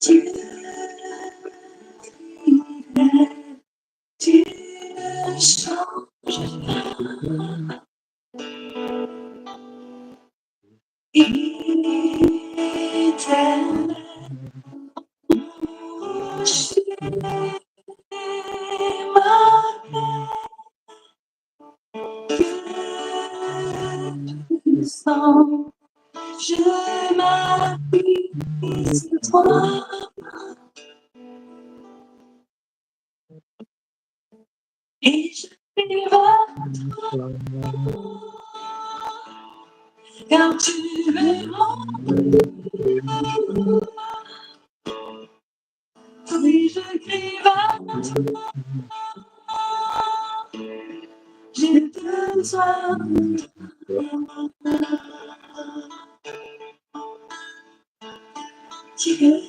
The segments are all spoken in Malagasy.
Tu tu ne changes pas. Éternel, je m'appelle je m'appuie sur toi. Et je vive à toi, car tu es mon Dieu. Oui, je crie à toi, j'ai besoin de toi. Tu es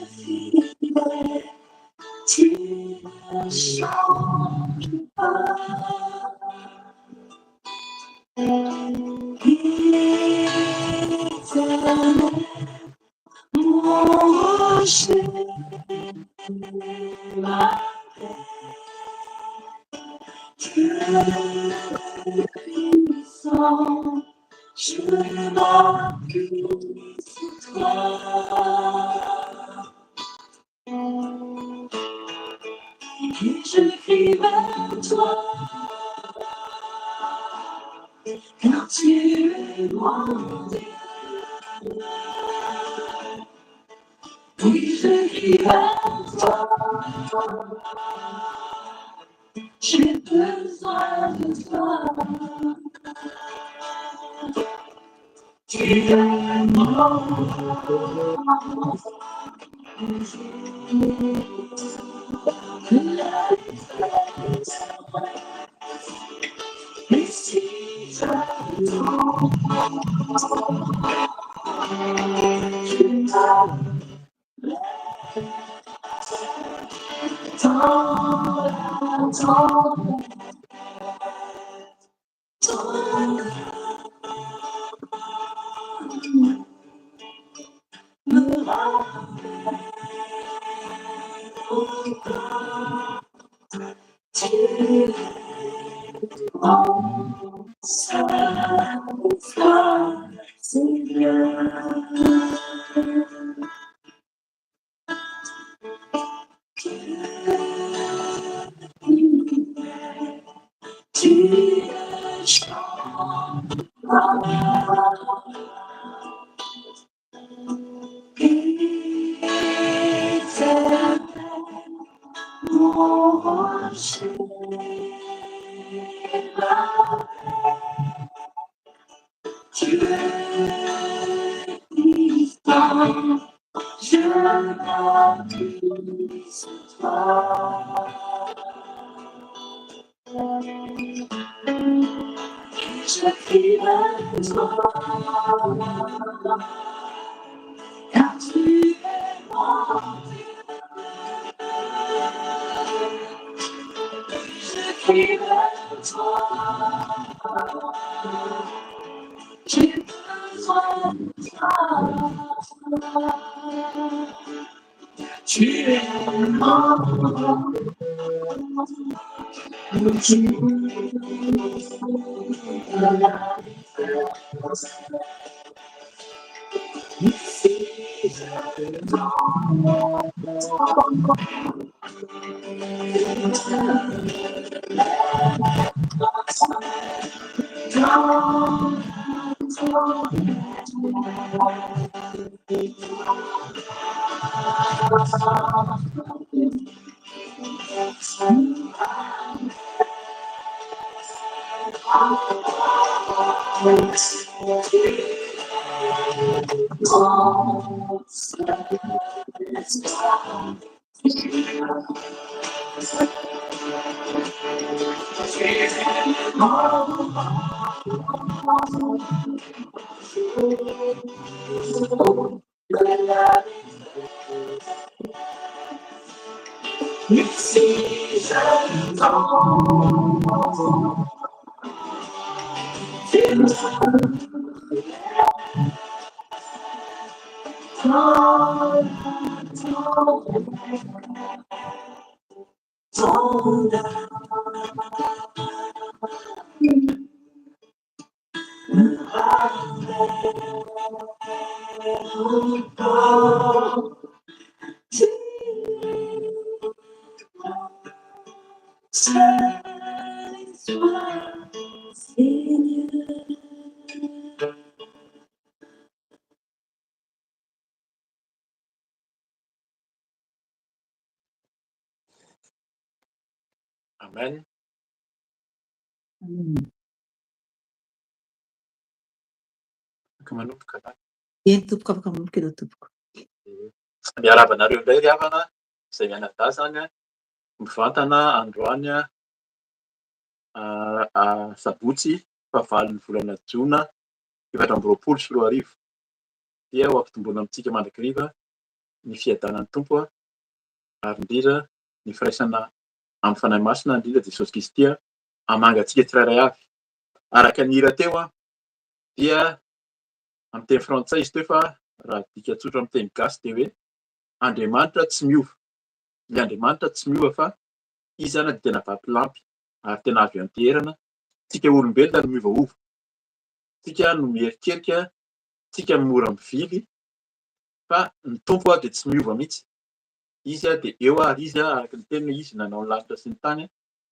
fidèle, tu ne changes pas. Éternel, mon rocher, ma Dieu puissant, je m'appuie sur toi. Et je crie vers toi, car tu es mon Dieu. Oui, je crie vers toi, j'ai besoin de toi. Tu es mon mais si j'attends, Seigneur. Tu ne changes pas. Éternel, mon rocher, ma tu es puissant, je m'appuie sur toi. Je crie vers toi, car tu es mon Dieu. Je crie vers toi, j'ai besoin de toi. Tu es mon Dieu. Si j'attends, Amen. Afaka manomboka na. Eny tompoko afaka manomboka eto tompoko. Miarabanareo indray ry havana izay mianadahy zany a mivantana androany sabotsy fahavalon'ny volana Jona 2024 dia ho ampitomboana amintsika mandrakariva ny fiadanan'ny tompo ary indrindra ny firaisana amin'ny fanahy masina indrindra Jesosy Kristy hamangatsika tsirairay avy. Araka ny hira teo dia amin'ny teny frantsay izy teo fa raha dika tsotra amin'ny teny gasy dia hoe Andriamanitra tsy miova. Ny Andriamanitra tsy miova fa izy zany dia tena vampilampy ary tena avy anteherana. Tsika olombelona no miovaova. Tsika no mierikerika, tsika mora mivily fa ny tompo dia tsy miova mihitsy. Izy dia eo ary izy araka ny teniny izy nanao ny lanitra sy ny tany,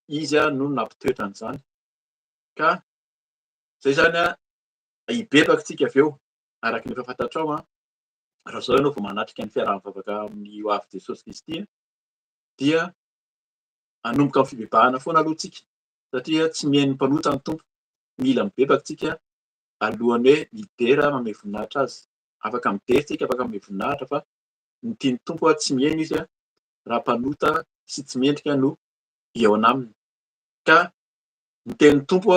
izy no nampitoetra an'izany. Ka izay zany hibebaka tsika avy eo araka ny efa fantatrao raha izao ianao vao manatrika ny fiaraha-mivavaka amin'ny ho avy Jesosy Kristy dia hanomboka amin'ny fibebahana foana aloha tsika satria tsy mihaino mpanohitra ny tompo. Mila mibebaka tsika alohan'ny hoe midera manome voninahitra azy. Afaka midery tsika, afaka manome voninahitra fa ny tian'ny tompo tsy mihaino izy raha mpanota sy tsy mendrika no eo anaminy. Ka ny tenin'ny tompo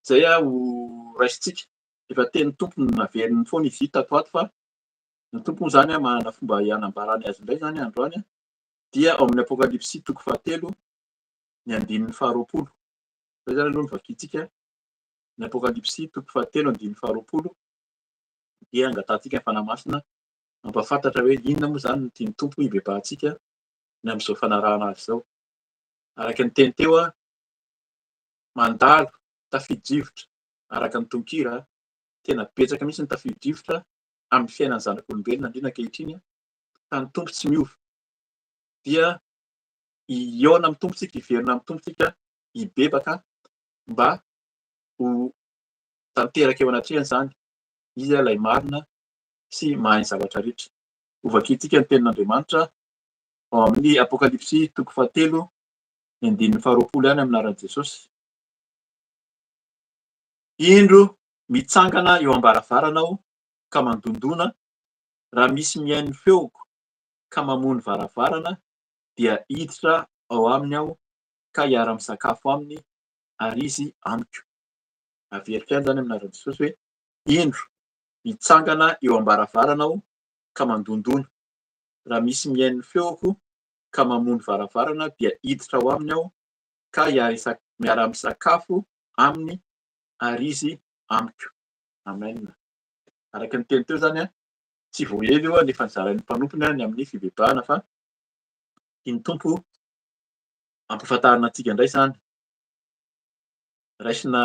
izay ho raisitsika. Efa tenin'ny tompo no naveriny foana izy tato ato fa ny tompo zany manana fomba hianambarany azy indray zany androany dia ao amin'ny Apokalipsy 7 ny 20. Zay zany aloha ny vakiantsika ny Apokalipsy 7 20 dia angatantsika ny fanahy masina mampafantatra hoe inona moa zany no tian'ny tompo hibebahantsika ny amin'izao fanarahana azy izao. Araka ny teny teo mandalo tafio-drivotra araka ny tononkira tena betsaka mihitsy ny tafio-drivotra amin'ny fiainan'ny zanak'olombelona indrindra ankehitriny fa ny tompo tsy miova. Dia hiaona amin'ny tompo tsika, hiverina amin'ny tompo tsika, hibebaka mba ho tanteraka eo anatrehany izany. Izy ilay marina sy mahay ny zavatra rehetra. Ho vakiantsika ny tenin'Andriamanitra ao amin'ny Apokalipsy 7 ny 20 ihany amin'ny anaran'i Jesosy. Indro mitsangana eo am-baravaranao ka mandondona, raha misy mihaino ny feoko ka mamono varavarana dia hiditra ao aminy aho ka hiara-misakafo aminy ary izy amiko. Averika ihany zany amin'ny anaran'i Jesosy hoe indro mitsangana eo am-baravaranao ka mandondona, raha misy mihaino ny feoko ka mamono varavarana dia hiditra ao aminy aho ka miara-misakafo aminy ary izy amiko. Amen. Araka ny teny teo zany tsy voaely eo nefa nizarain'ny mpanompony ny amin'ny fibebahana fa ny tompo ampahafantarina antsika indray zany. Raisina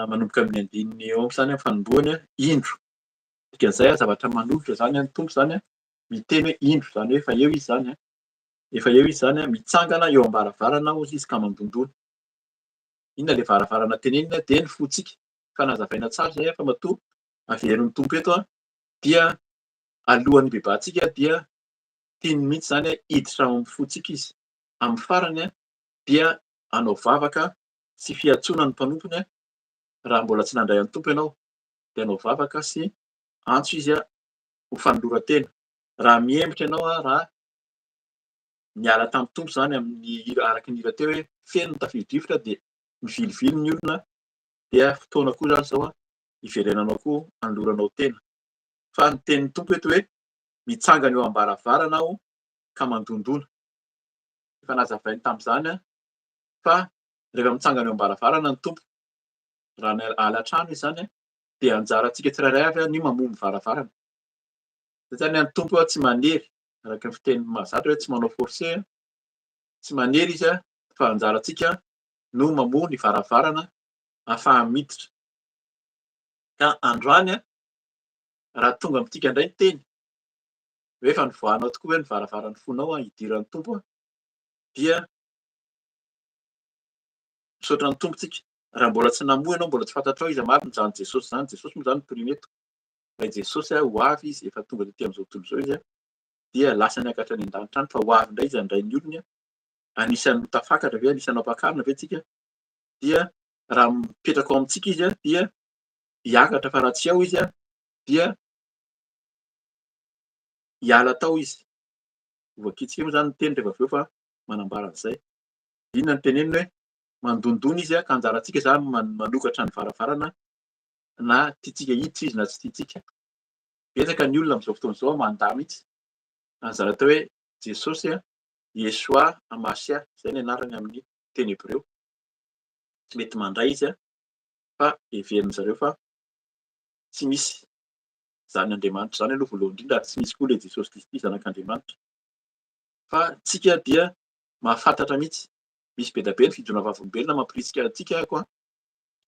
manomboka amin'ny 9 eo zany fanombohany indro. Dikan'izay zavatra manohitra zany ny tompo zany miteny hoe indro zany hoe efa eo izy zany efa eo izy zany mitsangana eo am-baravarana ozy izy ka mandondona. Inona ilay varavarana tenenina dia ny fotsika. Fa nazavaina tsara zay fa matoa averin'ny tompo eto dia alohan'ny bebahantsika dia tiany mihitsy zany hiditra ao amin'ny fotsika izy. Amin'ny farany dia hanao vavaka sy fiantsoana ny mpanompony raha mbola tsy nandray ny tompo ianao dia hanao vavaka sy antso izy ho fanoloran-tena. Raha miembotra ianao raha miala tamin'ny tompo zany amin'ny araka ny hira teo hoe feno ny tafio-drivotra dia mivilivily ny olona dia fotoana koa zany izao hiverenanao koa hanoloranao tena. Fa ny tenin'ny tompo eto hoe mitsangana eo am-baravarana aho ka mandondona. Efa nazavainy tamin'izany fa rehefa mitsangana eo am-baravarana ny tompo raha ny ala trano izy zany dia anjarantsika tsirairay avy ny mamono varavarana. Zany ny tompo tsy manery araka ny fiteny mahazatra hoe tsy manao forcé, tsy manery izy fa anjarantsika no mamoha ny varavarana ahafaha miditra. Ka androany raha tonga amintsika indray ny teny hoe efa nivoahanao tokoa hoe ny varavarany fonao hidiran'ny tompo dia misaotra ny tompontsika. Raha mbola tsy namoha ianao, mbola tsy fantatrao izy maro mijanona Jesosy zany. Jesosy moa zany primeto. Raha Jesosy ho avy izy efa tonga tetỳ amin'izao tontolo izao izy dia lasa niakatra any an-danitra any, fa ho avy indray izy handray ny olony. Anisan'ny tafakatra ve, anisan'ny ampakarina ve tsika? Dia raha mipetraka ao amintsika izy dia hiakatra, fa raha tsy ao izy dia hiala tao izy. Voakitsika moa zany ny teny rehefa avy eo fa manambara an'izay. Inona no teneniny hoe mandondona izy ka anjarantsika zany manokatra ny varavarana na tiantsika hiditra izy na tsy tiantsika. Betsaka ny olona amin'izao fotoana izao mandà mihitsy anjara atao hoe Jesosy Yeshua Amasia, izay ny anarany amin'ny teny hebreo. Tsy mety mandray izy fa heveriny zareo fa tsy misy zan'Andriamanitra zany aloha voalohany indrindra, ary tsy misy koa ilay Jesosy Kristy zanak'Andriamanitra. Fa tsika dia mahafantatra mihitsy, misy be dia be ny fidona vavolombelona mampirisika antsika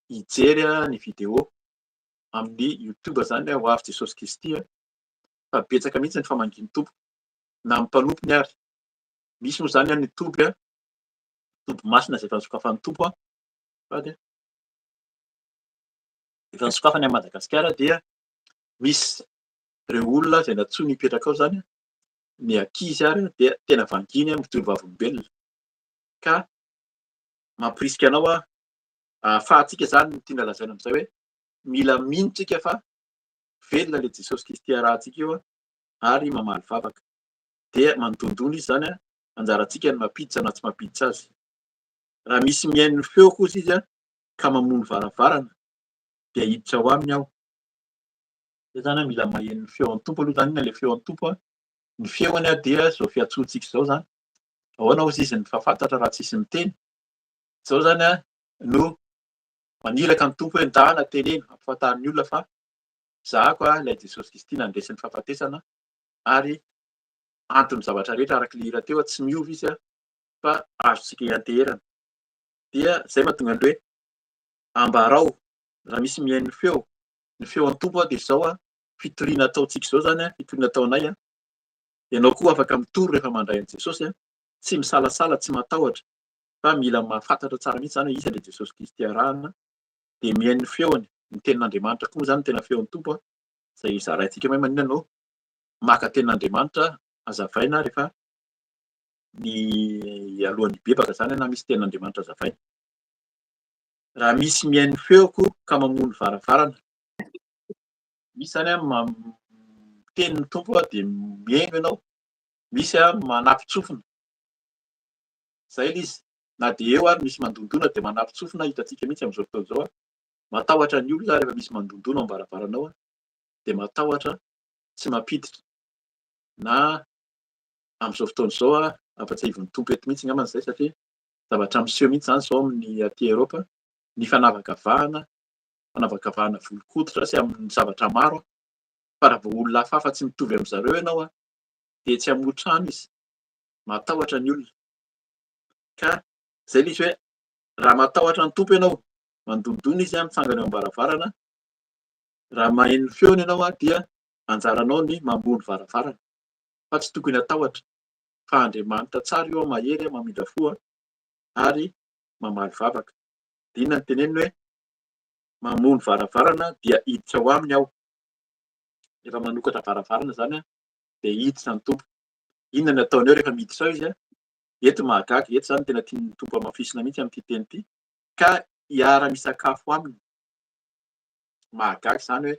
hijery ny vidéo amin'ny YouTube zany ho avy Jesosy Kristy, fa betsaka mihitsy ny famanginy tompo na amin'ny mpanompony ary. Misy moa zany ny toby masina izay efa nisokafan'ny tompo efa nisokafany amin'ny Madagasikara, dia misy ireo olona izay natsoa nipetraka ao zany ny ankizy ary dia tena vanginy mijoro vavolombelona. Ka mampirisika anao ahafahantsika zany no tiana lazaina amin'izay hoe mila mino tsika fa velona ilay Jesosy Kristy arahantsika eo ary mamaly vavaka. Dia mandondona izy zany anjarantsika ny mampiditra na tsy mampiditra azy. Raha misy mihaino feo kosa izy ka mamono varavarana dia hiditra ao aminy aho. Dia zany mila maheno ny feon'ny tompo aloha zany, ilay feon'ny tompo ny feony dia izao fiantsoantsika izao zany. Ahoana ozy izy ny fafantatra raha tsisy miteny? Izao zany no manilaka ny tompo hoe ndahana teneno ampahafantariny olona fa zahako ilay Jesosy Kristy nandresy ny fahafatesana ary anton'ny zavatra rehetra araka ilay hira teo tsy miova izy fa azontsika ianteherana. Dia izay mahatonga ny hoe ambarao raha misy mihaino ny feon'ny tompo dia izao fitoriana ataontsika izao zany, fitoriana ataonay. Ianao koa afaka mitory rehefa mandray an'i Jesosy, tsy misalasala, tsy matahotra, fa mila mahafantatra tsara mihitsy zany hoe iza ilay Jesosy Kristy arahana, dia mihaino ny feony. Ny tenin'Andriamanitra koa zany tena feon'ny tompo izay zaraintsika hoe maninona no maka tenin'Andriamanitra hazavaina rehefa ny alohan'ny bebaka zany na misy tenin'Andriamanitra hazavaina. Raha misy mihaino feoko ka mamono varavarana, misy zany miteny ny tompo dia mihaino ianao, misy manafy tsofina. Zay ilay izy. Na dia eo ary misy mandondona dia manafy tsofina, hitantsika mihitsy amin'izao fotoana izao. Matahotra ny olona rehefa misy mandondona ao am-baravaranao dia matahotra tsy mampiditra. Na amin'izao fotoana izao ampatsahivon'ny tompo eto mihitsy angambany izay, satria zavatra miseho mihitsy zany izao amin'ny aty Eropa, ny fanavakavahana volon-koditra sy amin'ny zavatra maro. Fa raha vao olona hafahafa tsy mitovy amin'ny zareo ianao dia tsy hamoha trano izy. Matahotra ny olona. Ka izay ilay izy hoe raha matahotra ny tompo ianao, mandondona izy mitsangana eo am-baravarana, raha maheno ny feony ianao dia anjaranao ny mamono varavarana, fa tsy tokony hatahotra, fa Andriamanitra tsara eo mahery mamindra fo ary mamaly vavaka. Dia inona no teneniny hoe mamono varavarana dia hiditra ao aminy aho. Rehefa manokatra varavarana zany dia hiditra ny tompo. Inona no ataony eo rehefa miditra ao izy? Eto mahagaga, eto zany tena tian'ny tompo amafisina mihitsy amin'ity teny ity, ka hiara-misakafo aminy. Mahagaga zany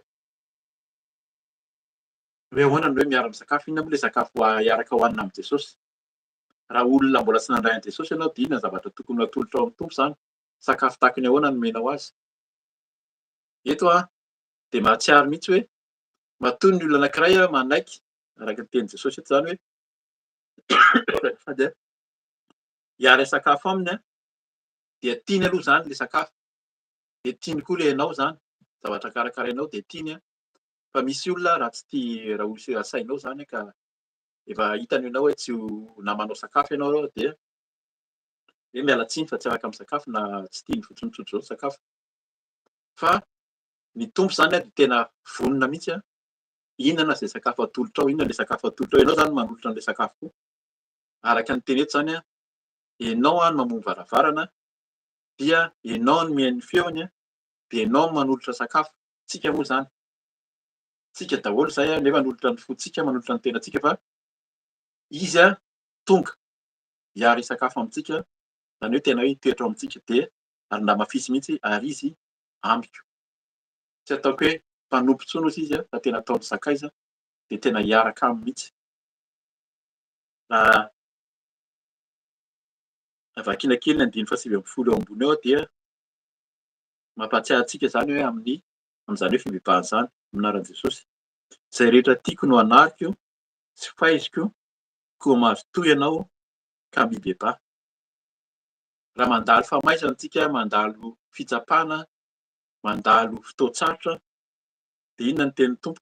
hoe ahoana no hoe miara-misakafo? Inona moa ilay sakafo hiaraka hohanina amin'i Jesosy? Raha olona mbola tsy nandray an'i Jesosy ianao dia inona ny zavatra tokony hatolotra ao amin'ny tompo zany? Sakafo tahaka ny ahoana no menao azy? Eto dia mahatsiaro mihitsy hoe matoy ny olona anankiray manaiky, araka ny tenin'i Jesosy eto zany hoe fa dia hiara-sakafo aminy dia tiany aloha zany ilay sakafo, dia tiany koa ilay hainao zany, zavatra karakarainao dia tiany Fa misy olona raha tsy tia raha olona sainao zany ka efa hitany ianao hoe tsy ho namanao sakafo ianao dia hoe miala tsiny fa tsy afaka misakafo na tsy tiany fotsiny mitsotro zao sakafo. Fa ny tompo zany dia tena vonona mihitsy ihinana zay sakafo atolotra ao, inona le sakafo atolotra ao. Ianao zany manolotra an'ilay sakafo koa. Araka ny teny eto zany ianao no mamono varavarana dia ianao no mihaino feony dia ianao no manolotra sakafo. Tsika moa zany, tsika daholo izay nefa manolotra ny fontsika, manolotra ny tenantsika fa izy tonga hiaro sakafo amintsika, izany hoe tena hoe toetra ao amintsika dia ary nda mafisy mihitsy ary izy ambiko. Tsy ataoko hoe mpanompo intsony ozy izy fa tena ataony sakaiza dia tena hiaraka aminy mihitsy. Vakiana kely ny 580 eo ambony eo dia mampahatsiahy antsika zany hoe amin'izany hoe fivavahana izany aminaran'i Jesosy. Izay rehetra tiako no anariko, tsy faiziko, koa mahazo toy ianao ka mibebà. Raha mandalo famaizana antsika, mandalo fitsapana, mandalo fotoan-tsarotra dia inona ny tenin'ny tompo?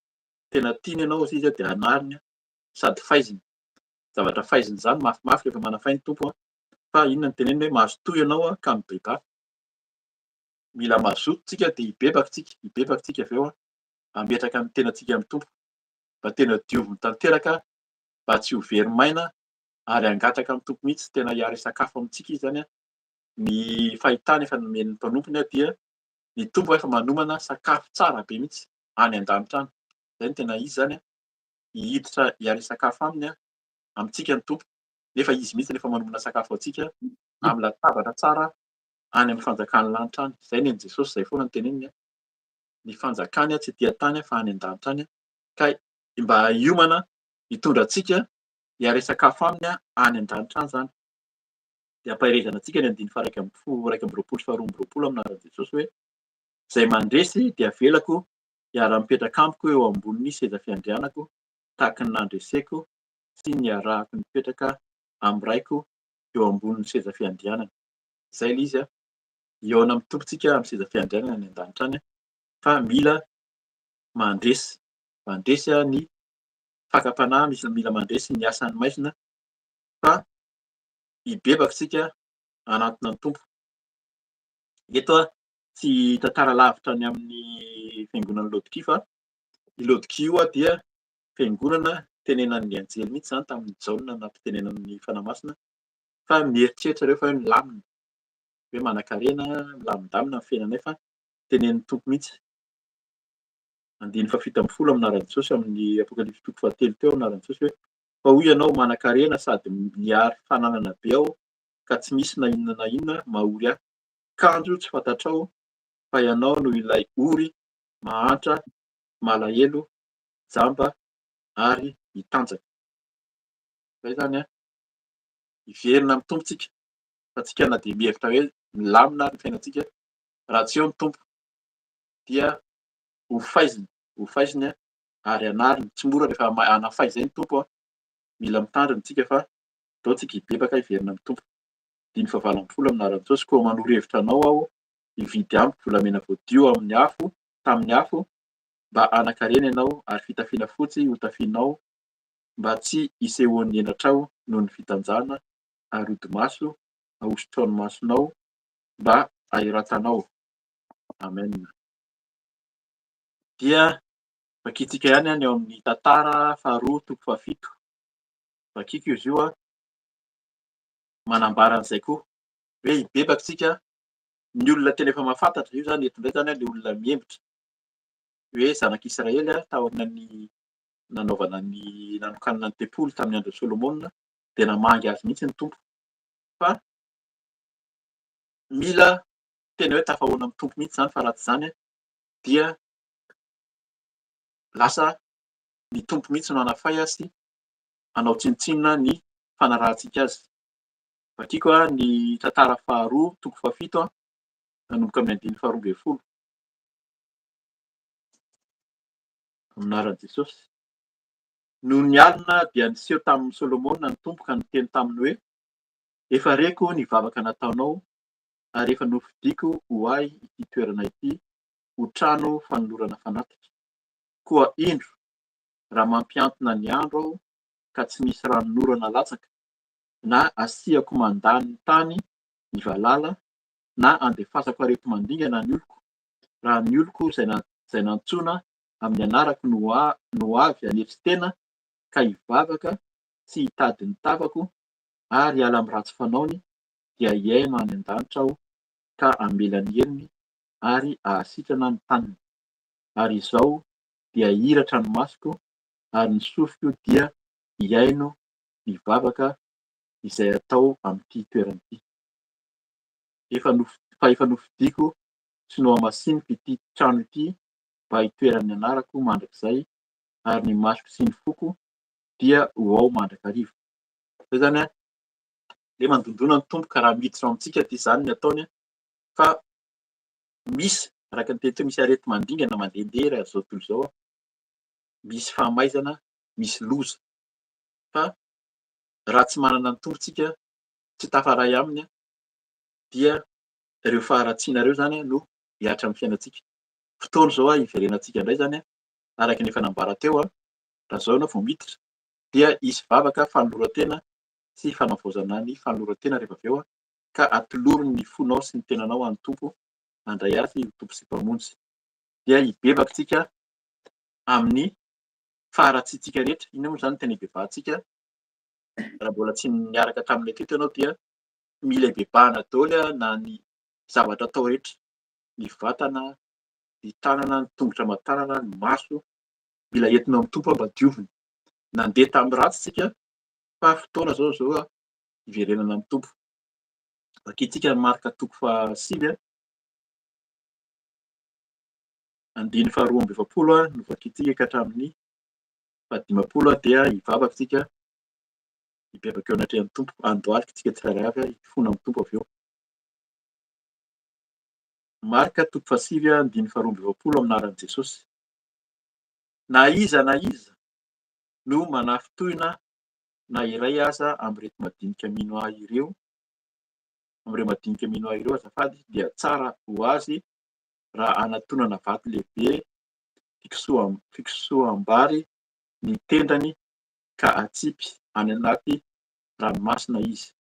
Tena tiany ianao ozy izy dia anariny sady faiziny. Zavatra faiziny izany mafimafy rehefa manafay ny tompo fa inona ny teneniny hoe mahazo toy ianao ka mibebà. Mila mazoto tsika dia hibebaka tsika avy eo hametraka ny tenantsika amin'ny tompo mba tena dioviny tanteraka mba tsy ho very maina ary hangataka amin'ny tompo mihitsy. Tena hiaro sakafo amintsika izy zany. Ny fahitany efa nomen'ny mpanompony dia ny tompo efa manomana sakafo tsara be mihitsy any an-danitra any. Izay no tena izy zany hihiditra hiaro sakafo aminy amintsika ny tompo, nefa izy mihitsy nefa manomana sakafo antsika amin'ny latabatra tsara any amin'ny fanjakan'ny lanitra any. Izay nen'i Jesosy, izay foana ny teneniny. Ny fanjakany tsy etỳ an-tany fa any an-danitra any ka mba hiomana hitondra antsika hiaro sakafo aminy any an-danitra any zany. Dia ampaherezana antsika ny 1:20 aminaran'i Jesosy hoe izay mandresy dia avelako hiara-mipetraka amiko eo ambonin'ny seza fiandrianako tahaka ny nandreseko sy niarahako nipetraka amin'ny raiko eo ambonin'ny seza fiandrianana. Izay ilay izy hiaona amin'ny tompontsika amin'ny seza fiandrianana any an-danitra any fa mila mandresy ny fakam-panahy, mila mandresy ny asan'ny maizina fa hibebaka tsika anatona ny tompo. Eto tsy tantara lavitra ny amin'ny fiangonan'ny Laodikia fa i Laodikia io dia fiangonana tenenan'ny anjely mihitsy zany tamin'ny Jaona nampitenenan'ny fanahy masina fa mieritreritra ireo fa hoe milamina, hoe manan-karena, milamindamina ny fiainanay fa tenenin'ny tompo mihitsy. 7:70 aminaran'i Jesosy amin'ny Apokalipsy 7 teo aminaran'i Jesosy hoe fa hoy ianao manan-karena sady miary fananana be aho ka tsy misy na inona na inona mahory ahy. Kandro tsy fantatrao fa ianao no ilay ory mahantra, malahelo, jamba ary hitanjaka. Izay zany hiverina amin'ny tompo tsika fa tsika na dia mihevitra hoe milamina ny fiainantsika raha tsy eo ny tompo dia ho faiziny ary anariny. Tsy mora rehefa hanafay izay ny tompo, mila mitandrina tsika fa andao tsika hibebaka hiverina amin'ny tompo. 9:20 aminaran'i Jesosy koa manoro hevitra anao aho hividy amiko volamena voadio tamin'ny afo mba hanan-karena ianao ary fitafiana fotsy hotafianao mba tsy hisehoan'ny henatrao noho ny fitanjahana ary odi-maso ahosotro ny masonao mba hahiratanao. Amen. Dia vakiantsika ihany eo amin'ny tantara faharoa toko fahafito. Vakiako izy io manambara an'izay koa hoe hibebaka tsika. Ny olona tena efa mahafantatra io zany eto indray zany ilay olona mihevitra hoe zanak'Israely taorina ny nanaovana ny nanokanana ny tempolo tamin'ny andron'i Solomonina dia namangy azy mihitsy ny tompo fa mila tena hoe tafahoana amin'ny tompo mihitsy zany fa raha tsy izany dia lasa ny tompo mihitsy no hanafay sy hanao tsinontsinona ny fanarahantsika azy. Vakiako ny tantara faharoa toko fahafito nanomboka amin'ny 2:12 aminaran'i Jesosy. Noho ny alina dia niseho tamin'ny Solomonina ny tompo ka niteny taminy hoe efa reko ny vavaka nataonao ary efa nofidiako ho ahy ity toerana ity ho trano fanolorana fanatrika. koa indro raha mampiantona ny andro aho ka tsy misy ranon'orana latsaka, na asiako mandany ny tany ny valala, na andefasako arety mandingana ny oloko. Raha ny oloko izay nantsoina amin'ny anarako no avy hanetsi-tena ka hivavaka sy hitady ny tavako ary hiala amin'ny ratsy fanaony, dia hiaino any an-danitra aho ka hamela ny heliny ary ahasitrana ny taniny. Ary izao dia hiratra ny masoko ary ny sofiko dia hiaino ny vavaka izay atao amin'ity toerana ity. Efa nofidiako sy nohamasiniko ity trano ity mba hitoeran'ny anarako mandrakizay, ary ny masoko sy ny foko dia ho ao mandrakariva. Zay zany le mandondona ny tompo ka raha miditra ao amintsika dia izany ny ataony, fa misy araka ny teny teo, misy arety mandingana mandehandeha raha zao tontolo izao, misy fahamaizana, misy loza. Fa raha tsy manana ny tompontsika, tsy tafaray aminy, dia ireo faharatsiana ireo zany no hiatra amin'ny fiainantsika. Fotoana izao hiverenantsika indray zany, araka ny efa nambara teo, raha zao ianao vao miditra dia hisy vavaka fanoloran-tena sy fanavaozana ny fanoloran-tena rehefa avy eo, ka atolory ny fonao sy ny tenanao an'ny tompo handray azy ho tompo sy mpamonjy. Dia hibebaka tsika amin'ny faharatsiantsika rehetra. Iny moa zany tena hibebahantsika. Raha mbola tsy niaraka hatraminay teto ianao dia mila hibebahana daholo na ny zavatra atao rehetra, ny vatana, ny tanana, ny tongotra aman-tanana, ny maso, mila entina amin'ny tompo mba dioviny. Nandeha tamin'ny ratsy tsika, fa fotoana zao hiverenana amin'ny tompo. Vakiantsika ny marika toko 7, andiny 12 no vakiantsika ka hatramin'ny 15 dia hivavaka tsika, hibebaka eo anatrehan'ny tompo, andohalika tsika tsirairay avy hifona amin'ny tompo avy eo. Marika toko 7 andiny 12 aminaran'i Jesosy. Na iza no manafitohina na iray aza amin'ireo madinika mino ahy ireo azafady, dia tsara ho azy raha anatonana vato lehibe fiksoam-bary ny tendrany ka atsipy any anaty ranomasina izy.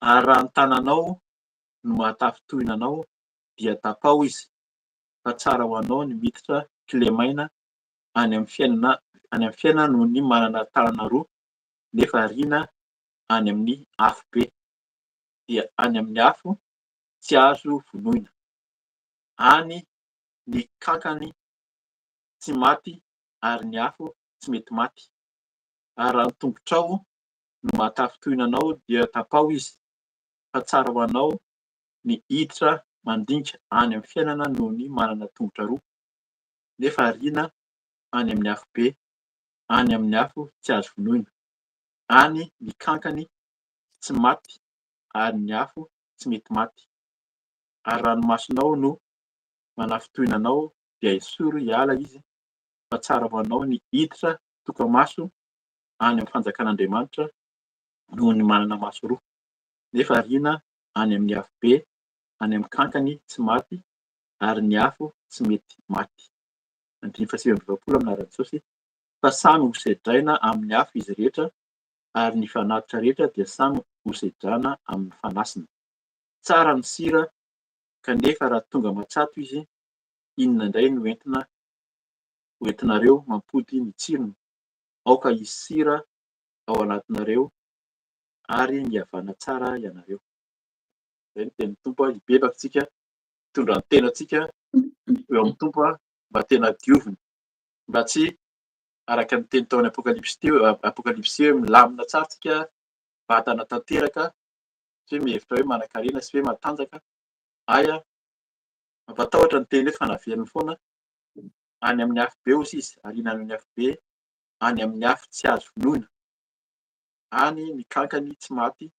Ary raha ny tananao no mahatafitohina anao dia tapao izy, fa tsara ho anao ny miditra kilemaina any amin'ny fiainana noho ny manana tanana roa nefa riana any amin'ny afo be. Dia any amin'ny afo tsy azo vonoina, any ny kankany tsy maty ary ny afo tsy mety maty. Ary raha ny tongotrao no mahatafitohina anao dia tapao izy, fa tsara ho anao ny hiditra mandinika any amin'ny fiainana noho ny manana tongotra roa nefa riana any amin'ny afo be, any amin'ny afo tsy azo vonoina, any ny kankany tsy maty ary ny afo tsy mety maty. Ary raha ny masonao no manafitohina anao dia esory hiala izy, fa tsara ho anao ny hiditra tokamaso any amin'ny fanjakan'Andriamanitra noho ny manana maso roa nefa riana any amin'ny afo be, any amin'ny kankany tsy maty ary ny afo tsy mety maty. Andiny 7 aminaran'i Jesosy. Fa samy ho sedraina amin'ny afo izy rehetra, ary ny fanatitra rehetra dia samy ho sedrana amin'ny fanasina. Tsara ny sira, kanefa raha tonga matsato izy, inona indray no entinareo mampody ny tsirony? Aoka hisy sira ao anatinareo ary mihavana tsara ianareo. Zay no tenin'ny tompo, hibebaka tsika, hitondra ny tenantsika eo amin'ny tompo mba tena dioviny, mba tsy araka ny teny tao amin'ny apokalipsy hoe milamina tsara tsika vatana tanteraka, tsy hoe mihevitra hoe manan-karena sy hoe matanjaka. Aya, mampatahotra ny teny eto fa naveriny foana. Any amin'ny afo be hozy izy, ariana any amin'ny afo be, any amin'ny afo tsy azo vonoina, any ny kankany tsy maty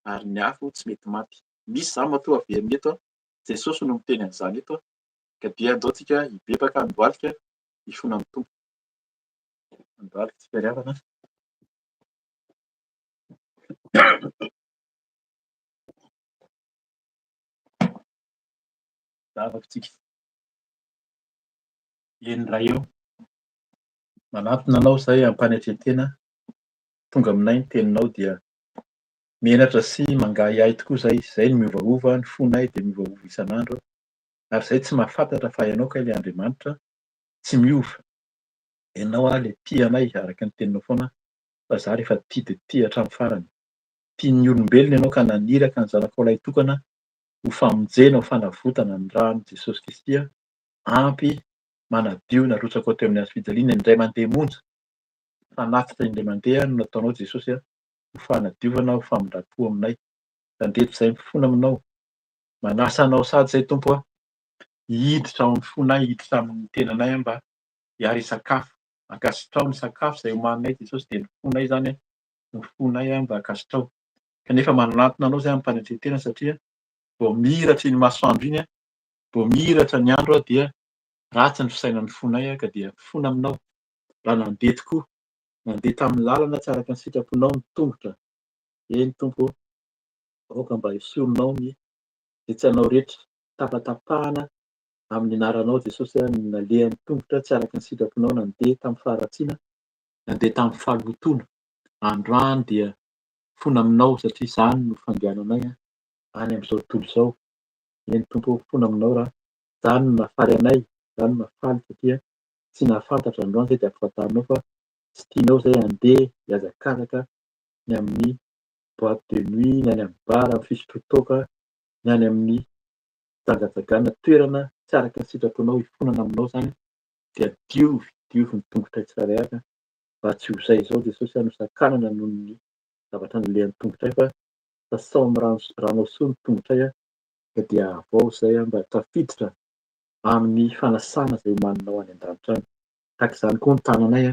ary ny afo tsy mety maty. Misy zany matoa averiny eto, Jesosy no miteny an'izany eto, ka dia andao tsika hibebaka, handohalika, hifona amin'ny tompo. Handohalika tsika ry havana. Davaka tsika. Eny ray eo, manatona anao izahay hampanetretena. Tonga aminay ny teninao dia menatra sy mangahy ahy tokoa izahay. Izay no miovaova, ny fonay dia miovaova isan'andro. Ary izahay tsy mahafantatra fa ianao kay ilay Andriamanitra tsy miova. Ianao ilay tia anay araka ny teninao foana, fa izaho rehefa tia dia tia hatramin'ny farany. Tian'ny olombelona ianao ka naniraka ny zanakao ilay tokana ho famonjena, ho fanavotana ny ranon'i Jesosy Kristy ampy manadio narotsaka ao teo amin'ny hazofijaliana indray mandeha monja. Fanatitra indray mandeha no nataonao Jesosy ho fanadiovana, ho famondram-po aminay. Tandremo izahay mifono aminao. Manasa anao sady izahay Tompo hiditra ao amin'ny fonay, hiditra amin'ny tenanay mba hiaro hisakafo. Ankasitrao ny sakafo izay homaninay Jesosy dia ny fonay izany no fonay mba ankasitrao. Kanefa manatona anao izahay hampanetretena satria vao miratra iny masoandro iny vao miratra ny andro dia ratsy ny fisainan'ny fonay ka dia mifono aminao. Raha nandeha tokoa, nandeha tamin'ny lalana tsy araka ny sitraponao ny tongotra. Eny Tompo, aoka mba esorinao ny izay tsy anao rehetra. Tapatapahana amin'ny anaranao Jesosy ny nalehan'ny tongotra tsy araka ny sitraponao nandeha tamin'ny faharatsiana, nandeha tamin'ny fahalotoana. Androany dia mifono aminao satria izany no fandehananay any amin'izao tontolo izao. Eny Tompo, mifono aminao raha izany no nahafaly anay, izany no nahafaly satria tsy nahafantatra androany izahay dia ampahafantarinao fa tsy tianao izahay handeha hiazakazaka ny amin'ny boîte de nuit, ny any amin'ny bara, amin'ny fisotro toaka, ny any amin'ny jangajangana toerana tsy araka ny sitraponao hifonana aminao izany dia diovy ny tongotra tsirairay avy mba tsy ho izay izao Jesosy no sakanana noho ny zavatra nalehan'ny tongotray fa sasao amin'ny rano soa ny tongotray ka dia avao izahay mba tafiditra amin'ny fanasana izay homaninao any an-danitra any. Tahaka izany koa ny tananay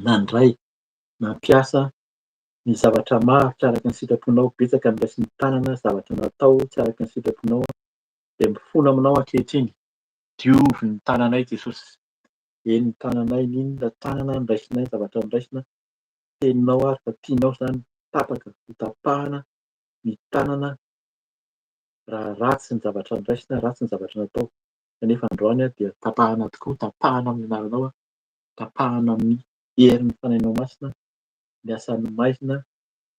nandray nampiasa ny zavatra maro tsy araka ny sitraponao. Betsaka ny raisin'ny tanana zavatra natao tsy araka ny sitraponao dia mifono aminao ankehitriny. Diovy ny tananay Jesosy. Eny ny tananay n'inona tanana niraisinay, zavatra niraisina, teninao ary fa tianao izany tapaka ho tapahana ny tanana raha ratsy ny zavatra niraisina, ratsy ny zavatra natao. Kanefa androany dia tapahana tokoa, tapahana amin'ny anaranao, tapahana amin'ny herin'ny fanahinao masina, ny asan'ny maizina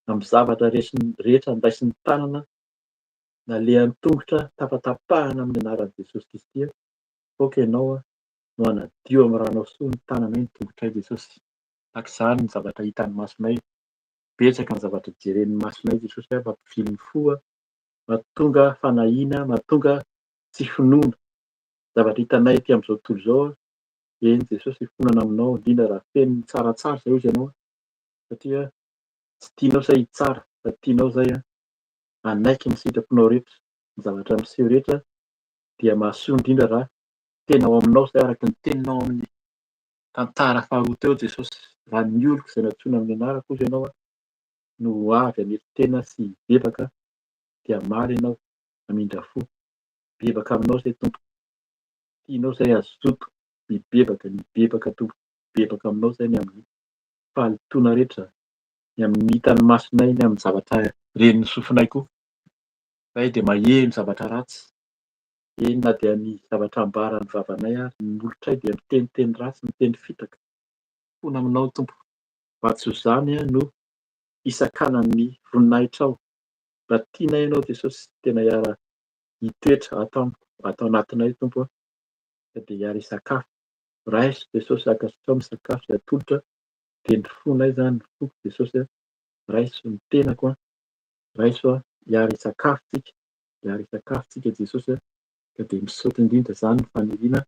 amin'ny zavatra rehetra niraisin'ny tanana nalehan'ny tongotra, tapatapahana amin'ny anaran'i Jesosy Kristy. Aoka ianao no hanadio amin'ny ranao soa ny tananay, ny tongotray Jesosy. Tahaka izany ny zavatra hitan'ny masonay. Betsaka ny zavatra jeren'ny masonay Jesosy mampifily ny fo, mahatonga fanahiana, mahatonga tsy finoana. Zavatra hitanay aty amin'izao tontolo izao, eny Jesosy hifonana aminao indrindra raha feno tsaratsara izay hozy ianao satria tsy tianao izay hitsara fa tianao izay hanaiky ny sitraponao rehetra. Ny zavatra miseho rehetra dia mahasoa indrindra raha tena ao aminao izay araka ny teninao amin'ny tantara faharoa teo Jesosy. Raha ny oloko izay natsoina amin'ny anarako hozy ianao no avy haneritena sy hibebaka dia maly ianao hamindra fo. Bebaka aminao izay Tompo. Tianao izay azoto mibebaka Tompo. Bebaka aminao izay ny amin'ny fahalotoana rehetra, ny amin'ny hitan'ny masonay, ny amin'ny zavatra ren'ny sofinay koa. Izahay dia maheno zavatra ratsy. Eny na dia ny zavatra ambaran'ny vavanay ary ny molotray dia miteny ratsy, miteny fitaka. Mifono aminao Tompo. Mba tsy ho izany no hisakanan'ny voninahitra ao. Raha tianay ianao Jesosy tena hitoetra ato amiko, ato anatinay Tompo ka dia hiaro hisakafo. Raiso Jesosy ankasitrao ny sakafo izay atolotra dia ny fonay izany, ny foko Jesosy. Raiso ny tenako, raiso hiaro hisakafo tsika Jesosy ka dia misaotra indrindra izany ny faniriana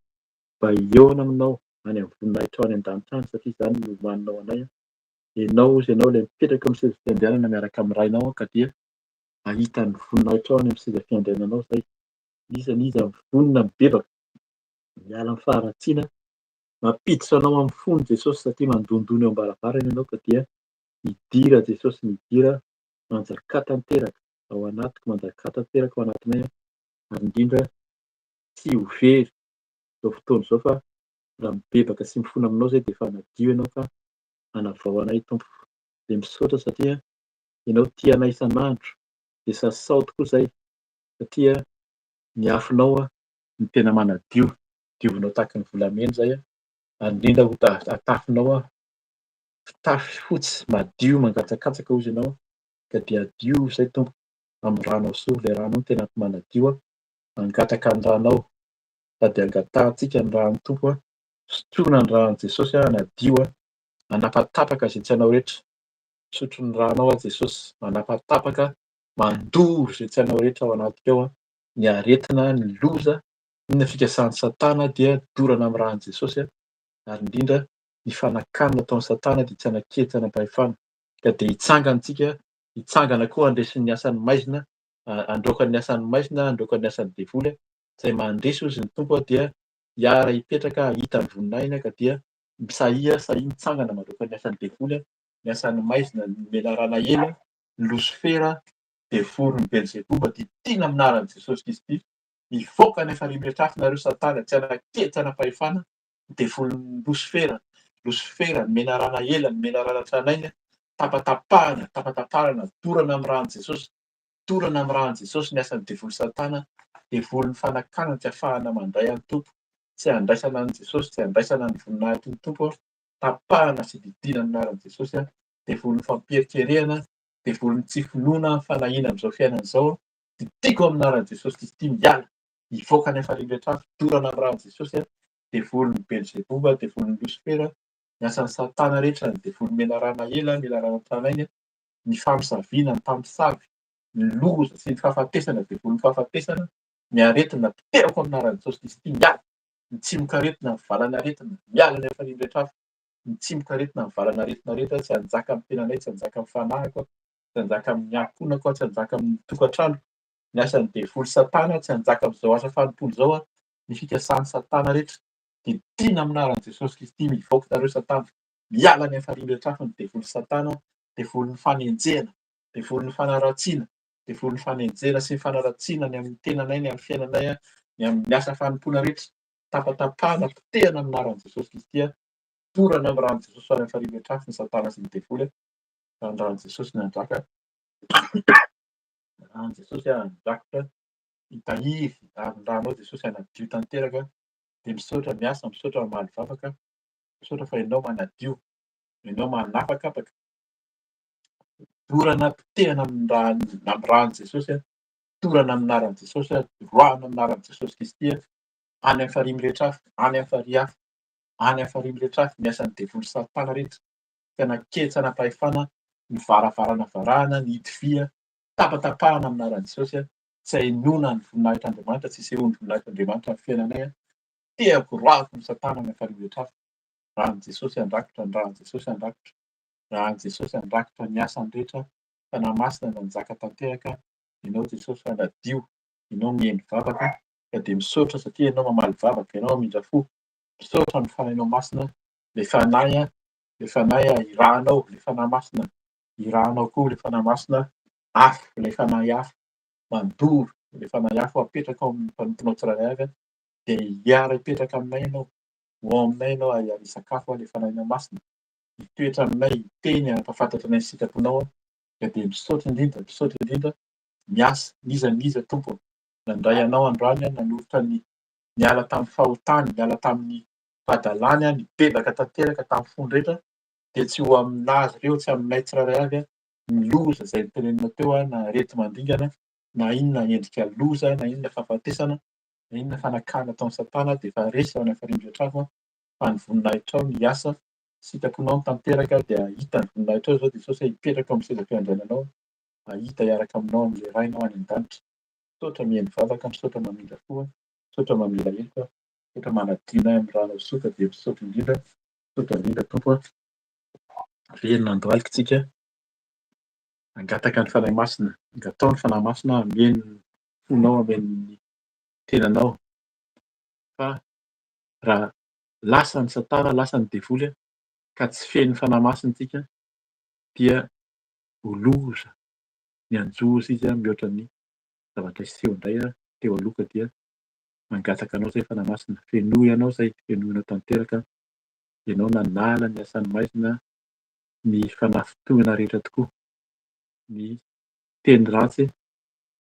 mba hihaona aminao any amin'ny voninahitra ao any an-danitra any satria izany no homaninao anay. Ianao hozy ianao ilay mipetraka amin'ny seza fiandrianana miaraka amin'ny rainao ka dia ahita ny voninahitra ao any amin'ny seza fiandriananao izay. Iza vonona mibebaka miala amin'ny faharatsiana, mampiditra anao amin'ny fony Jesosy satria mandondony eo am-baravarana ianao ka dia midira Jesosy, midira manjakà tanteraka ao anatiko, manjakà tanteraka ao anatinay ary indrindra tsy ho very izao fotoana izao fa raha mibebaka sy mifono aminao izay dia efa hanadio ianao ka hanavao anay Tompo. Dia misaotra satria ianao tia anay isan'andro dia sasao tokoa izahay satria ny afonao no tena manadio. diovinao tahaka ny volamena zay ary indrindra ho atafinao fitafy fotsy madio mangatsakatsaka hozy ianao ka dia adio zay tompo amin'ny rano hosoa le rano tena ampy manadio mangataka ny ranao sady angatahantsika ny rano tompo sotroina ny ranon'i Jesosy hanadio manapatapaka izay tsy hainao rehetra. Misotro ny rano ao Jesosy, manapatapaka, mandoro izay tsy hainao rehetra ao anatika ao ny aretina, ny loza, ny fikasan'ny Satana dia dorana amin'ny ranon'i Jesosy ary indrindra ny fanakana ataon'ny Satana dia tsy hanaketsy hanam-pahefana ka dia hitsangana koa handresy ny asany maizina, handroaka ny asany maizina, handroaka ny asany devoly izay mandresy hozy ny tompo dia hiara hipetraka hita ny voninahiny ka dia sahia mitsangana mandroaka ny asany devoly, ny asany maizina, ny menarana ela, ny Losifera, devoly ny Belzebuba dia tiana amin'ny anaran'i Jesosy Kristy. Mivoaka any efa rehetra nareo Satana, tsy hanaketsy hanam-pahefana devolin'ny Losifera. Losifera, ny menarana ela, ny menarana tranainy tapatapahana, dorana amin'ny ranon'i Jesosy, dorana amin'ny ranon'i Jesosy ny asan'ny devoly Satana, devolin'ny fanakana tsy ahafahana mandray an'ny tompo, tsy handraisana an'i Jesosy, tsy handraisana ny voninahitry ny tompo, tapahana sy didina amin'ny anaran'i Jesosy, devolin'ny fampierikerehana, devolin'ny tsy finoana fanahiana amin'izao fiainana izao, didiko amin'ny anaran'i Jesosy Kristy miala, mivoaka any efa rehetra dorana amin'ny ranon'i Jesosy, devolin'ny Belzebuba, devolin'ny Losifera, ny asan'ny Satana rehetra, ny devolin'ny menarana ela, menarana tranainy, ny famisaviana, ny mpamosavy, ny loza sy ny fahafatesana, devolin'ny fahafatesana, ny aretina terako amin'ny anaran'i Jesosy Kristy miala, ny tsimoka aretina, ny valana aretina, miala any efa rehetra, ny tsimoka aretina, ny valana aretina rehetra, tsy hanjaka amin'ny tenanay, tsy hanjaka amin'ny fanahiko, tsy hanjaka amin'ny ankonako, tsy hanjaka amin'ny tokantrano, ny asan'ny devoly Satana, tsy hanjaka amin'izao asa fanompolo izao, ny fikasan'ny Satana rehetra, didina amin'ny anaran'i Jesosy Kristy, mivoaka nareo Satana, miala any efa rehetra ny devoly Satana, devolin'ny fanenjehana, devolin'ny fanaratsiana, devolin'ny fanenjehana sy ny fanaratsiana ny amin'ny tenanay, ny amin'ny fiainanay, ny amin'ny asa fanompoana rehetra, tapatapahana, potehana amin'ny anaran'i Jesosy Kristy, dorana amin'ny ranon'i Jesosy any efa rehetra ny Satana sy ny devoly, raha ny ranon'i Jesosy ny handraka, ranon'i Jesosy handrakotra hitahiry ary ny ranao Jesosy hanadio tanteraka dia misaotra miasa, misaotra mamaly vavaka, misaotra fa ianao manadio, ianao manapakapaka, dorana potehana amin'ny ranon'i Jesosy, dorana amin'ny anaran'i Jesosy, roahana amin'ny anaran'i Jesosy Kristy, any amin'ny farihy rehetra, any amin'ny farihy hafa, any amin'ny farihy rehetra ny asan'ny devoly Satana rehetra, tsy hanaketsy hanam-pahefana, ny varavarana varahana, ny hidi-vy, tapatapahana amin'ny anaran'i Jesosy, tsy hahenoina ny voninahitr'Andriamanitra, tsy hisehoan'ny voninahitr'Andriamanitra amin'ny fiainanay, tehako roahako ny Satana amin'ny farihy rehetra, ranon'i Jesosy handrakotra, ny ranon'i Jesosy handrakotra, ranon'i Jesosy handrakotra ny asany rehetra, fanahy masina no hanjaka tanteraka, ianao Jesosy hanadio, ianao mihaino vavaka ka dia misaotra satria ianao mamaly vavaka, ianao mamindra fo, misaotra ny fanahinao masina, ilay fanahy irahanao, ilay fanahy masina irahanao koa ilay fanahy masina, afo ilay fanahy afo, mandoro ilay fanahy afo apetraka ao amin'ny mpanomponao tsirairay avy dia hiara hipetraka aminay ianao, ho ao aminay ianao hisakafo ilay fanahinao masina, hitoetra aminay, hiteny hampafantatra anay ny sitraponao ka dia misaotra indrindra, miasa n'iza n'iza Tompo, nandray anao androany nanolotra ny niala tamin'ny fahotany, niala tamin'ny fahadalany, nibebaka tanteraka tamin'ny fony rehetra dia tsy ho aminazy ireo, tsy aminay tsirairay avy ny loza izay noteneninao teo na arety mandingana, na inona endrika loza, na inona fahafatesana, na inona fanakana ataon'ny Satana dia efa resy ao amin'ny farihy rehetra fa ny voninahitrao miasa, sitraponao tanteraka dia hita ny voninahitrao izao Jesosy hipetraka ao amin'ny seza fiandriananao, hahita hiaraka aminao amin'ilay rainao any an-danitra. Misaotra mihaino vavaka, misaotra mamindra fo, misaotra mamela helika, misaotra manadio anay amin'ny rano fisotra dia misaotra indrindra Tompo, very nandroalika isika hangataka ny fanahy masina, angatao ny fanahy masina hameno ny fonao, hameno ny tenanao fa raha lasa ny Satana, lasa ny devoly ka tsy feno fanahy masina isika dia ho loza, ny hanjoza izy mihoatra ny zavatra hiseho indray teo aloha dia mangataka anao izay fanahy masina, fenoy anao izay, fenoinao tanteraka, ianao nanala ny asany maizina, ny fanahy fotoana rehetra tokoa, ny teny ratsy,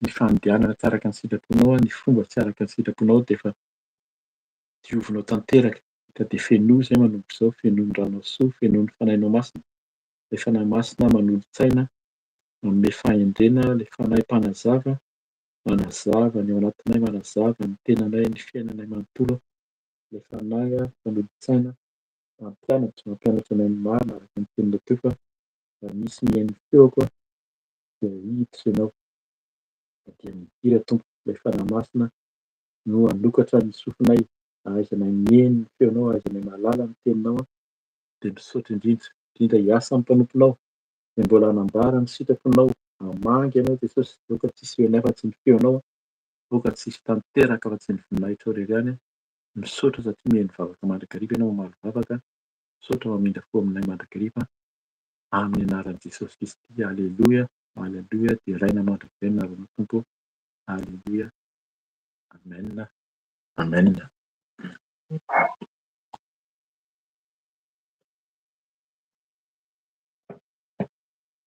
ny fandianana tsy araka ny sitraponao, ny fomba tsy araka ny sitraponao dia efa diovinao tanteraka ka dia fenoy izay manomboka izao, fenoy rano soa, fenoy fanahinao masina. Ilay fanahy masina manolo-tsaina, manome fahendrena, ilay fanahy mpanazava, manazava ny ao anatinay, manazava ny tenanay, ny fiainanay manontolo. Ilay fanahy manolo-tsaina, mampianatra anay ny marina araka ny teninao teo fa raha misy mihaino feoko dia hiditra ianao. Dia mihira Tompo, ilay fanahy masina no hanokatra ny sofinay, ahaizanay mihaino ny feonao, ahaizanay mahalala ny teninao dia misaotra indrindra hiasa amin'ny mpanomponao, dia mbola hanambara ny sitraponao, hamangy ianao Jesosy, aoka tsisy feonay fa tsy ny feonao, aoka tsisy tanteraka fa tsy ny voninahitray irery ihany. Misaotra satria mihaino vavaka mandrakariva ianao mamaly vavaka, misaotra mamindra fo aminay mandrakariva, amin'ny anaran'i Jesosy Kristy. Aleloia, aleloia, dia raina mandrakizay ny anaranao Tompo. Aleloia, amen, amen.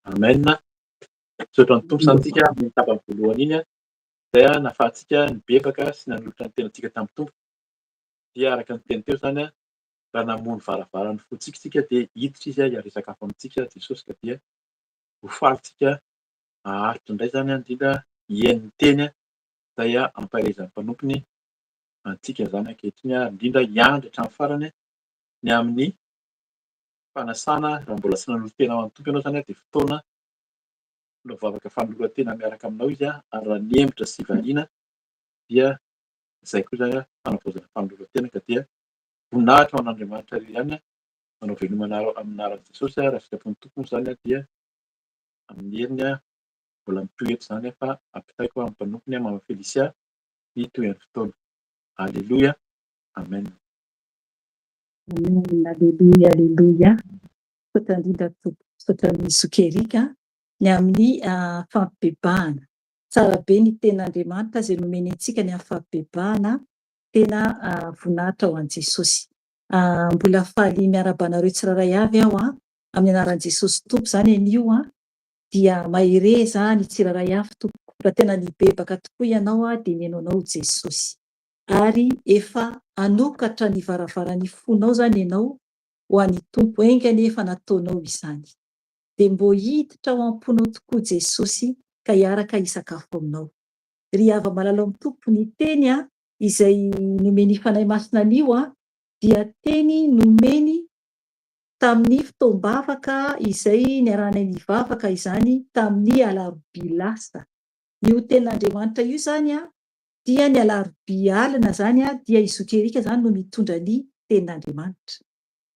Amen. Misaotra ny Tompo santsika amin'ny tapany voalohany iny izay nahafahantsika nibebaka sy nanolotra ny tenantsika tamin'ny Tompo. Dia araka ny teny teo izany raha namono varavaran'ny fontsika isika dia hiditra izy hiaresa sakafo amintsika Jesosy, ka dia ho falitsika haharitra indray izany indrindra hihaino ny teny izay ampahirezan'ny mpanompony antsika izany ankehitriny, indrindra hiandry hatramin'ny farany ny amin'ny fanasana. Raha mbola tsy nanolo tena ho an'ny Tompo ianao izany dia fotoana no vavaka fanoloran-tena miaraka aminao izy, ary raha nihemitra sy valiana dia izay koa izany fanavaozana fanoloran-tena, ka dia voninahitra ho an'Andriamanitra irery ihany manao velomana amin'ny anaran'i Jesosy. Raha sitrapon'ny Tompo izany dia amin'ny heriny mbola mitohy eto izany fa ampitaiko amin'ny mpanompony Mama Felisia hitohy ny fotoana. Aleloia, amen. Amen. Aleluia, aleluia. Misaotra indrindra Tompo, misaotra ny Zokerika ny amin'ny fampibebahana. Tsara be ny ten'Andriamanitra izay nomeny antsika ny amin'ny fampibebahana, tena voninahitra ho an'i Jesosy. Mbola faly miarabanareo tsiraray avy aho amin'ny anaran'i Jesosy Tompo izany anio dia mahireza ny tsiraray avy Tompo. Raha tena nibebaka tokoa ianao dia ny henoanao Jesosy, ary efa hanokatra ny varavaran'ny fonao izany ianao ho an'ny Tompo, enga nefa nataonao izany. Dia mbô hiditra ao am-ponao tokoa Jesosy ka hiaraka hisakafo aminao. Ry hava malala amin'ny Tompo ny teny izay nomeny fanahy masina anio dia teny nomeny tamin'ny fotoam-bavaka izay niarahanay nivavaka izany tamin'ny alarobia lasa. Io ten'Andriamanitra io izany dia ny alarobia alina izany dia i Zokerika izany no mitondra ny ten'Andriamanitra.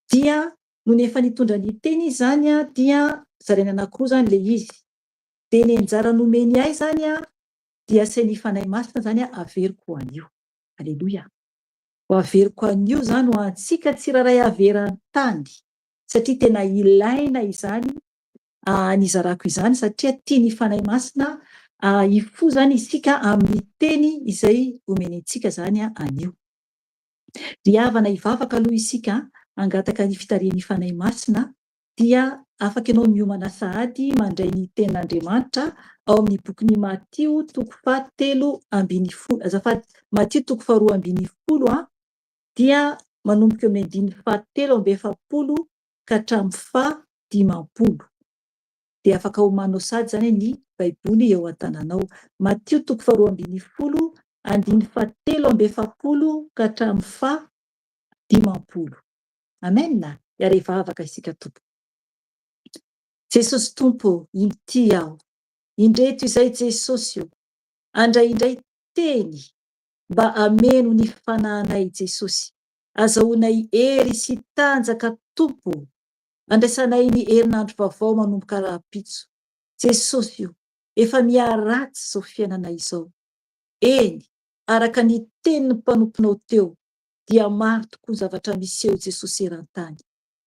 Dia no nefa nitondra ny teny izany dia zarainy anankiroa izany le izy. Dia ny anjara nomeny ahy izany dia sain'ny fanahy masina izany averiko an'io. Aleloia. Ho averiko an'io izany ho antsika tsiraray averan-tany, satria tena ilaina izany nizarako izany, satria tiany fanahy masina hifoha izany isika amin'ny teny izay omeny antsika izany anio. Ry havana hivavaka aloha isika hangataka ny fitarian'ny fanahy masina, dia afaka ianao miomana sahady mandray ny ten'Andriamanitra ao amin'ny bokin'ny Matio toko fahatelo ambin'ny folo, azafady, Matio toko faharoa ambin'ny folo dia manomboka amin'ny andiny fahatelo amby efapolo ka hatramin'ny fahadimampolo. Dia afaka homanao sady izany ny Baiboly eo an-tananao. Matio toko faharoa ambin'ny folo, andiny fahatelo amby efapolo ka hatramin'ny fahadimampolo. Amen. Iara hivavaka isika Tompo. Jesosy Tompo, ity aho. Indreto izay Jesosy io. Andray indray teny mba ameno ny fanahinay Jesosy. Azahoanay hery sy tanjaka Tompo. Andraisanay ny herinandro vaovao manomboka rahampitso. Jesosy io, efa miaratsy izao fiainanay izao. Eny, araka ny tenin'ny mpanomponao teo, dia maro tokoa ny zavatra miseho Jesosy eran-tany.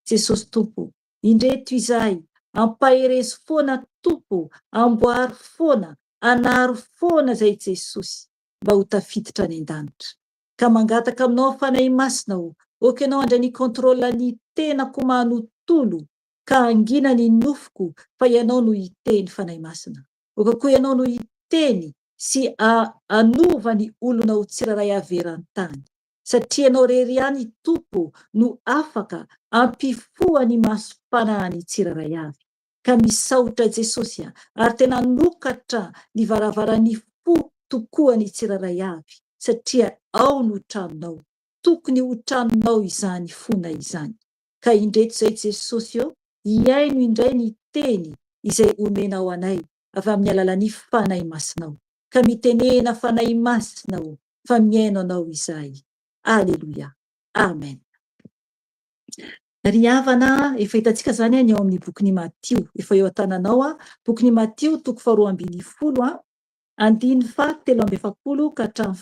Jesosy Tompo, indreto izay, ampaherezo foana Tompo, amboary foana, anaro foana zay Jesosy, mba ho tafiditra any an-danitra. Ka mangataka aminao fanahy masina oka ianao handray ny kontrola ny tenako manontolo, ka angina ny nofoko fa ianao no hiteny fanahy masina. Oka koa ianao no hiteny sy anova ny olona ho tsiraray averan-tany. satria anao rery ihany tompo no afaka ampifoany masom-panahany tsiraray avy. Ka misaotra Jesosy ary tena nokatra ny varavaran'ny fo tokoa ny tsiraray avy, satria ao no tranonao, tokony ho tranonao izany fona izany. Ka indreto izay Jesosy eo, hiaino indray ny teny izay omenao anay avy amin'ny alalan'ny fanahy masinao, ka mitenena fanahy masinao fa miaino anao izay. Aleluia. Amen. Ry havana, efa hitantsika zany ny ao amin'ny bokin'ny Matio, efa eo an-tananao bokin'ny Matio 12:20 13:50 ka hatramin'ny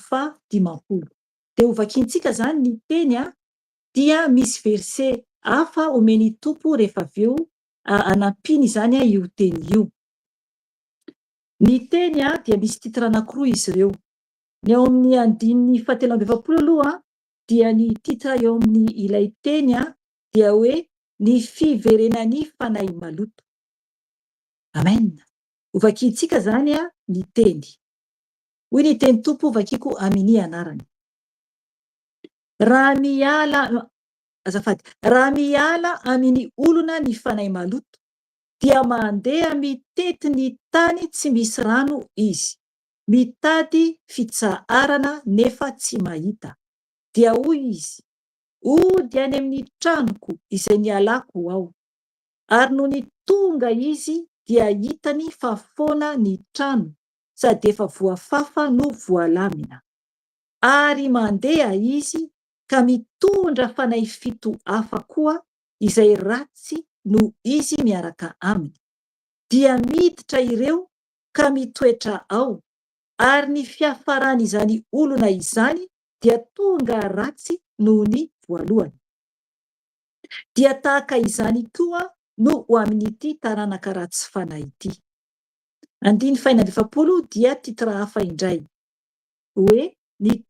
50. Dia hovakintsika zany ny teny dia misy verset hafa omeny tompo rehefa avy eo anampiny zany io teny io. Ny teny dia misy titra anankiroa izy ireo. Ny ao amin'ny andininy 17 aloha dia ny titra eo amin'ny ilay teny dia hoe ny fiverenan'ny fanahy maloto. Amen. Hovakintsika zany ny teny. Hoy ny teny tompo vakiko amin'ny anarany. Raha miala amin'ny olona ny fanahy maloto, dia mandeha mitety ny tany tsy misy rano izy, mitady fitsaharana nefa tsy mahita. Dia hoy izy, ody any amin'ny tranoko izay nialako ao. Ary no ny tonga izy dia hitany fa foana ny trano, sady efa voafafa no voalamina. Ary mandeha izy ka mitondra fanahy fito hafa koa izay ratsy no izy miaraka aminy. Dia miditra ireo ka mitoetra ao, ary ny fiafaran'izany olona izany dia tonga ratsy noho ny voalohany. Dia tahaka izany koa no ho amin'ity taranaka ratsy fanahy ity. 19:50 dia titra hafa indray hoe ny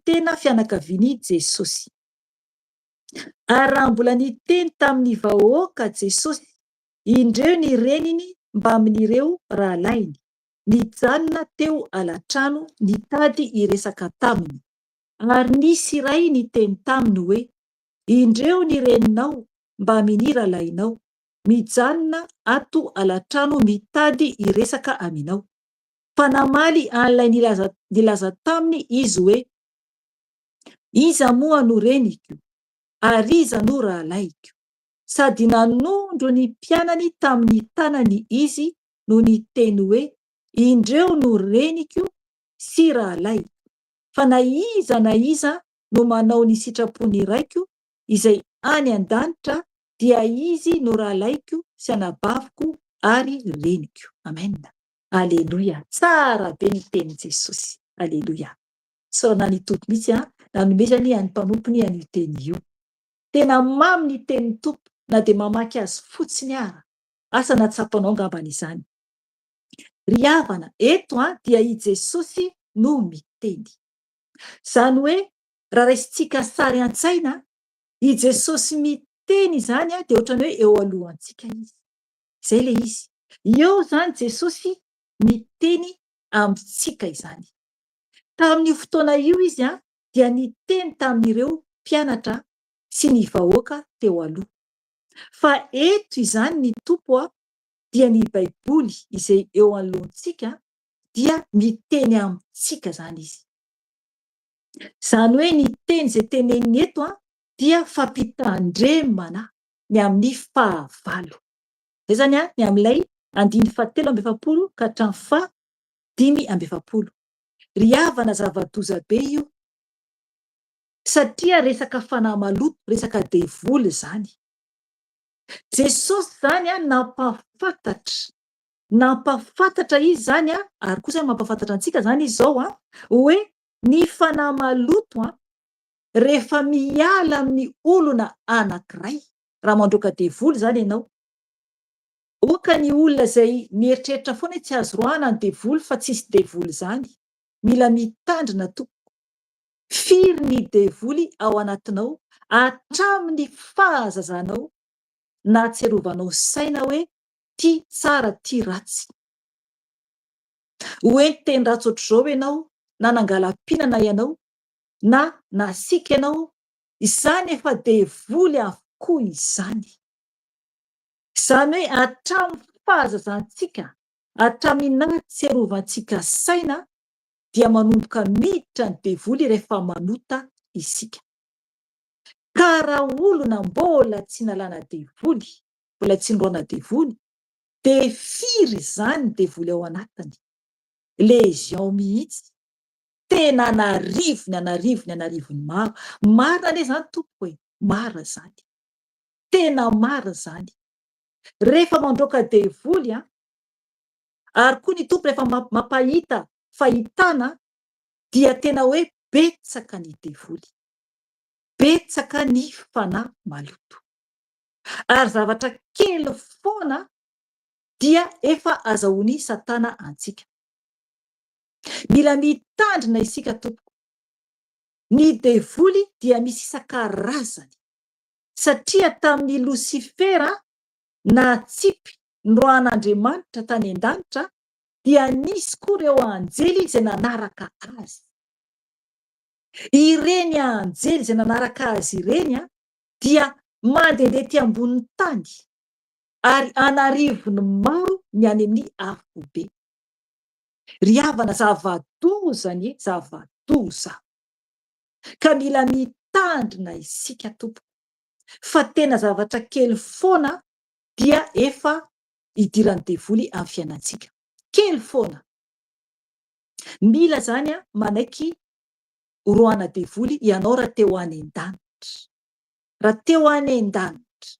tena fianakavian'i Jesosy. Ary raha mbola niteny tamin'ny vahoaka Jesosy, indreo ny reniny mba amin'ireo rahalainy, nijanona teo alatrano nitady iresaka taminy. Ary nisy iray niteny taminy hoe, indreo ny reninao mba amin'ny rahalainao, mijanona ato alatrano mitady iresaka aminao. Fa namaly an'ilay nilaza taminy izy hoe, iza moa no reniko, ary iza no rahalaiko. Sady nanondro ny mpianany tamin'ny tanany izy no niteny hoe, indreo no reniko sy rahalaiko. Fa na iza no manao ny sitrapony raiko izay any an-danitra, dia izy no rahalaiko sy anabaviko ary reniko. Amen. Aleluia. Tsara be ny teny Jesosy. Aleluia. Saona ny tompo mihitsy nanomezany any mpanompony an'io teny io. Tena mamy ny teny tompo, na dia mamaky azy fotsiny ara. Asa natsapanao ngambany izany. Ry havana, eto dia i Jesosy no miteny. Zany hoe, raha raisintsika sary an-tsaina, i Jesosy miteny izany dia ohatrany hoe eo alohantsika izy. Izay le izy. Eo zany Jesosy miteny amintsika izany. Tamin'io fotoana io izy dia niteny tamin'ireo mpianatra sy ny vahoaka teo aloha. Fa eto izany ny tompo dia ny baiboly izay eo anoloantsika dia miteny amintsika zany izy. Zany hoe ny teny izay teneniny eto dia fampitandremana ny amin'ny fahavalo. Izay zany ny amin'ilay 7:50 ka hatramin'ny 5:50. Ry havana zava-doza be io, satria resaka fanahy maloto, resaka devoly zany. Jesosy zany nampafantatra izy zany ary kosa mampafantatra antsika zany izy zao hoe ny fanahy maloto rehefa miala amin'ny olona anankiray, raha mandroaka devoly zany ianao, oka ny olona izay mieritreritra foana tsy azo roahana ny devoly fa tsisy devoly zany, mila mitandrina tompoko. Firy ny devoly ao anatinao hatramin'ny fahazazanao na tserovanao saina hoe ty tsara ty ratsy. Hoe teny ratsy ohatr'izao ianao na nangalam-pihinana ianao, na nasika ianao, izany efa devoly avokoa izany. Izany hoe hatramin'ny fahazazantsika, hatramin'ny tserovantsika saina dia manomboka miditra ny devoly rehefa manota isika. Ka raha olona mbola tsy nalàna devoly, mbola tsy nirona devoly, de firy izany ny devoly ao anatiny. Légion mihitsy. Tena narivony maro. Marina anie zany tompoko e, marina zany. Tena marina zany. Rehefa mandroaka devoly ary koa ny tompo rehefa mampahita fahitana, dia tena hoe betsaka ny devoly. Betsaka ny fanahy maloto. Ary zavatra kely foana dia efa azahoany Satana antsika. Mila mitandrina isika tompoko. Ny devoly dia misy isan-karazany. Satria tamin'ny Lucifera natsipy norohan'Andriamanitra tany an-danitra, dia nisy koa ireo anjely izay nanaraka azy. Ireny anjely izay nanaraka azy ireny dia mandehandeha ety ambonin'ny tany ary anarivony maro ny any amin'ny afobe. Ry havana zavadozany, zavadoza. Ka mila mitandrina isika tompoko. Fa tena zavatra kely foana dia efa idiran'ny devoly amin'ny fiainantsika. Kely foana. Mila zany manaiky orohana devoly ianao raha te ho any an-danitra. Raha te ho any an-danitra.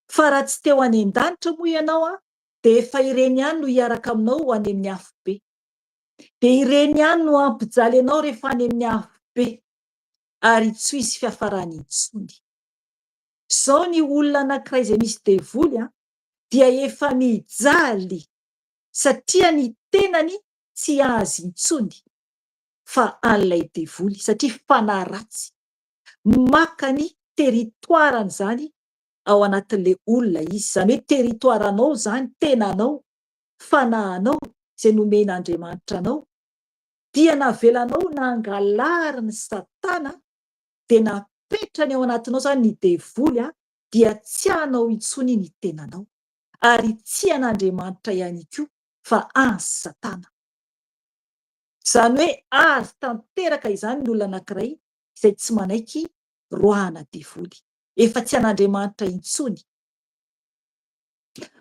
Fa raha tsy te ho any an-danitra moa ianao de efa ireny ihany no hiaraka aminao ho any amin'ny afobe. De ireny ihany no ampijaly anao rehefa any amin'ny afobe. Ary tsy ho hisy fiafarany intsony. Zao ny olona anankiray izay misy devoly dia efa mijaly satria ny tenany tsy azy intsony fa an'ilay devoly satria fanahy ratsy. Maka ny teritoirany zany ao anatin'ilay olona izy. Zany hoe teritoiranao zany, tenanao, fanahinao izay nomen'Andriamanitra anao, dia navelanao nangalariny Satana de napetrany ao anatinao zany ny devoly dia tsy anao intsony ny tenanao. Ary tsy an'Andriamanitra ihany koa fa an Satana. Zany hoe azo tanteraka izany ny olona anankiray izay tsy manaiky roahana devoly. Efa tsy an'Andriamanitra intsony.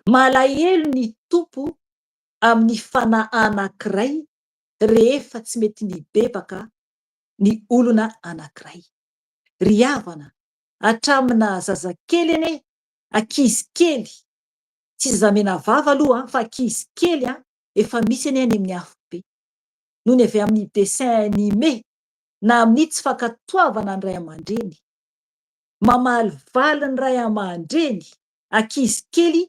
Malahelo ny tompo amin'ny fanahy anankiray rehefa tsy mety mibebaka ny olona anankiray. Ry havana, hatramina zazakely anie, ankizy kely, tsy zazamenavava aloha fa ankizy kely efa misy anie any amin'ny afobe. Noho ny avy amin'ny dessin animé na amin'ny tsy fankatoavana ny ray aman-dreny. Mamalivaly ny ray aman-dreny ankizy kely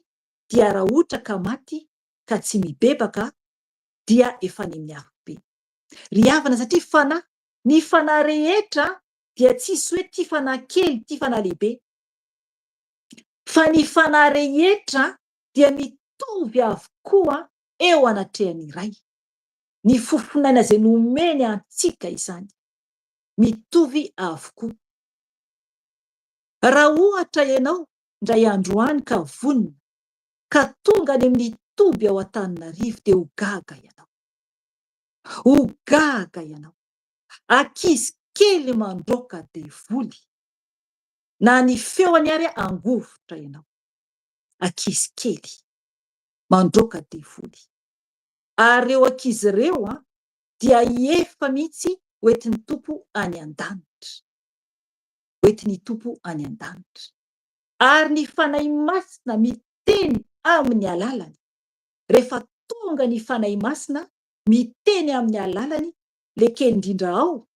dia raha ohatra ka maty ka tsy mibebaka dia efa any amin'ny afobe. Ry havana satria fanahy, ny fanahy rehetra dia tsisy hoe ty fanahy kely, ty fanahy lehibe. Fa ny fanahy rehetra dia mitovy avokoa eo anatrehan'ny iray. Ny fofinaina izay nomeny antsika izany mitovy avokoa. Raha ohatra ianao indray androany ka vonona ka tonga any amin'ny toby ao Antananarivo dia ho gaga ianao. Ho gaga ianao. Ankizy kely mandroaka devoly. Na ny feony ary angovotra ianao. Ankizy kely mandroaka devoly. Ary ireo ankizy ireo dia efa mihitsy hoentin'ny tompo any an-danitra. Hoentin'ny tompo any an-danitra. Ary ny fanahy masina miteny amin'ny alalany. Rehefa tonga ny fanahy masina miteny amin'ny alalany, le kely indrindra ao.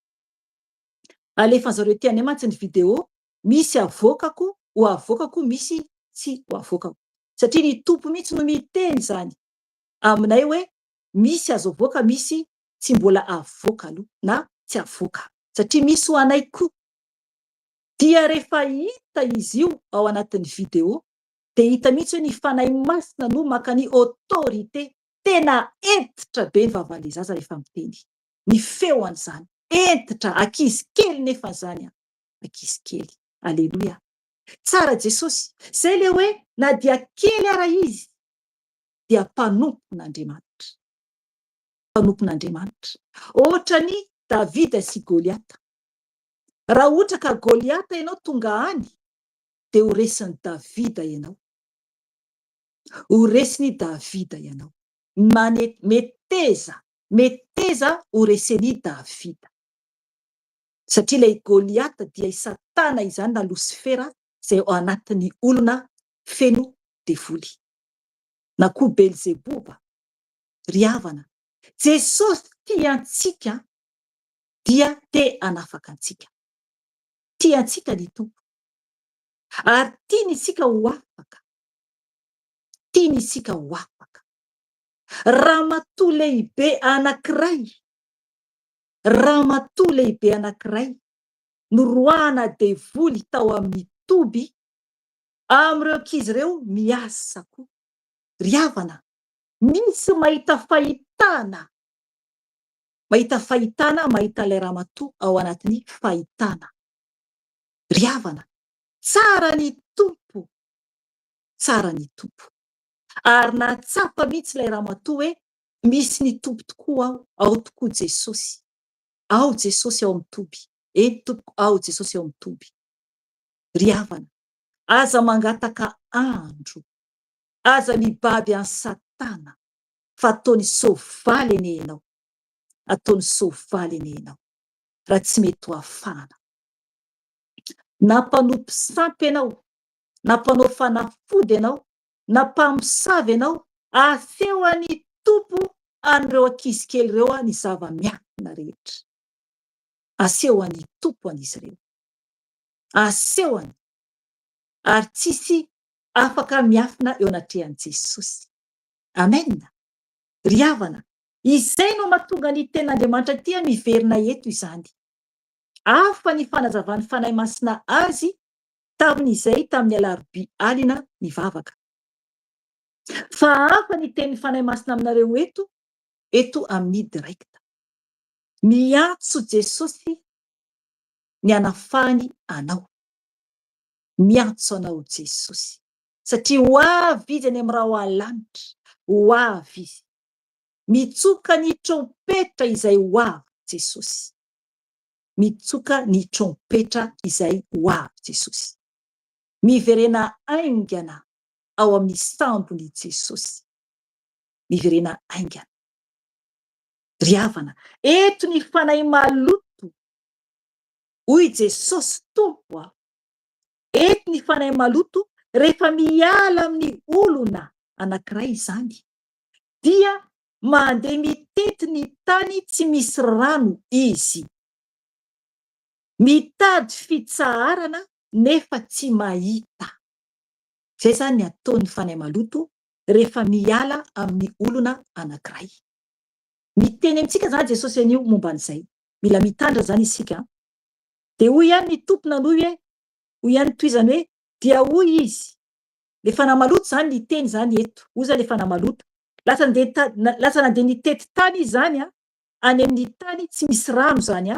Alefan'zareo ty mantsy ny video, misy avokako, ho avokako, misy tsy ho avokako. Satria ny tompo mihitsy no miteny zany. Aminay hoe misy azo avoaka, misy tsy mbola avoaka aloha na tsy avoaka. Satria misy ho anay koa. Dia rehefa hita izy io ao anatin'ny video, dia hita mihitsy hoe ny fanahy masina no maka ny autorité. Tena entitra be ny vavan'ilay zaza rehefa miteny. Ny feony zany. entitra ankizy kely nefa zany ankizy kely. Aleloia. Tsara Jesosy. Zay le hoe na dia kely ara izy dia mpanompon'Andriamanitra. Mpanompon'Andriamanitra. Ohatra ny Davida sy Goliata. Raha ohatra ka Goliata ianao tonga any, dia ho resin'ny Davida ianao. Ho resiny Davida ianao. Meteza ho resiny Davida. Satria ilay Goliata dia i Satana izany na Lucifera izay ao anatin'ny olona feno devoly. Na koa Belzeboba. Ry havana. Jesosy tia antsika dia te hanafaka antsika. Tia antsika ny Tompo. Ary tiany isika ho afaka. Tiany isika ho afaka. Ramatoa lehibe anankiray. Ramatoa lehibe anankiray noroahana devoly tao amin'ny toby amin'ireo ankizy ireo miasa koa. Ry havana, misy mahita fahitana. Mahita fahitana, mahita ilay ramatoa ao anatin'ny fahitana. Ry havana, tsara ny Tompo. Tsara ny Tompo. Ary nahatsapa mihitsy ilay ramatoa hoe misy ny Tompo tokoa aho. Ao tokoa Jesosy. Ao Jesosy ao amin'ny toby. Tompoko, ao Jesosy ao amin'ny toby. Ry havana, aza mangataka andro. Aza mibaby an'i Satana. Fa ataony soavaly anie ianao. Ataony soavaly anie ianao. Raha tsy mety ho afahana. Na mpanompo sampy ianao, na mpanao fanafody ianao, na mpamosavy ianao, afeo an'ny Tompo an'ireo ankizy kely ireo ny zava-miafina rehetra. Aseho an'ny Tompo an'izy ireo. Asehony. Ary tsisy afaka miafina eo anatrehan'i Jesosy. Amen. Ry havana, izay no mahatonga ny ten'Andriamanitra tia miverina eto izany. Hafa ny fanazavan'ny fanahy masina azy tamin'izay tamin'ny alarobia alina mivavaka. Fa hafa ny tenin'ny fanahy masina aminareo eto amin'ny direkta. Miantso Jesosy ny hanafahany anao. Miantso anao Jesosy. Satria ho avy izy any amin'ny raha hoalanitra. Ho avy izy. Mitsoka ny trompetra izay ho avy Jesosy. Mitsoka ny trompetra izay ho avy Jesosy. Miverena aingana ao amin'ny sambony Jesosy. Miverena aingana. Ry havana, eto ny fanahy maloto. Hoy Jesosy Tompo. Eto ny fanahy maloto rehefa miala amin'ny olona anankiray izany, dia mandeha mitety ny tany tsy misy rano izy. Mitady fitsaharana nefa tsy mahita. Zay zany ny ataon'ny fanahy maloto rehefa miala amin'ny olona anankiray. Miteny amintsika zany Jesosy anio momba an'izay. Mila mitandra zany isika. Dia hoy ihany ny tompona anoy hoe, hoy ihany toizany hoe, dia hoy izy. Le fanahy maloto zany ny teny zany eto. Hoy zany le fanahy maloto. Lasa nandeha nitety tany izy zany any amin'ny tany tsy misy rano zany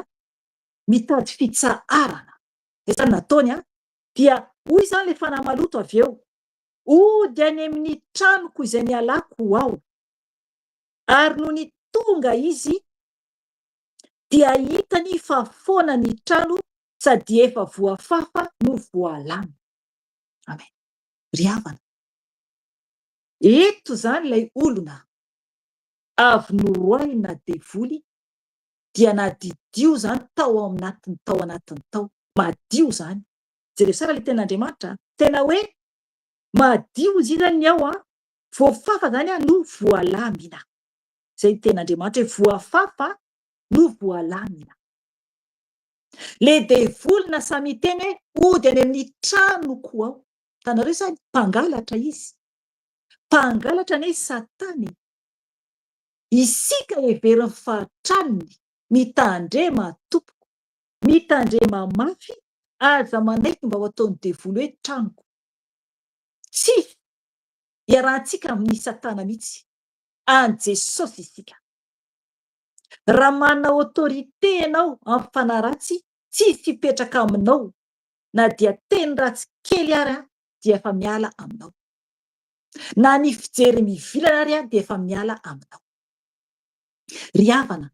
mitady fitsaharana. Zay zany nataony dia hoy zany le fanahy maloto avy eo, ody any amin'ny tranoko izay nialako ao. Ary no ny tonga izy dia hitany fa foana ny trano sady efa voafafa no voalamy. Amen. Ry havana. Eto zany ilay olona avy noroahina devoly dia nadidio zany tao anatin'ny tao. Madio zany. Jereo sara le ten'Andriamanitra. Tena hoe madio izy zany ao voafafa zany no voalamina. Zay ten'Andriamanitra hoe voafafa no voalamina. Le devoly na samy teny hoe ody any amin'ny tranoko ao. Tanareo zany mpangalatra izy. Mpangalatra anie Satany. Isika heverin'ny fahatranony mitandrema Tompoko, mitandrema mafy, aza manaiky mba ho ataony devoly hoe tranoko. Tsy iarahantsika amin'ny Satana mihitsy. An Jesosy isika. Raha manana autorité ianao amin'ny fanaratsy, tsy fipetraka aminao na dia teny ratsy kely ary dia efa miala aminao. Na ny fijery mivilana ary dia efa miala aminao. Ry havana,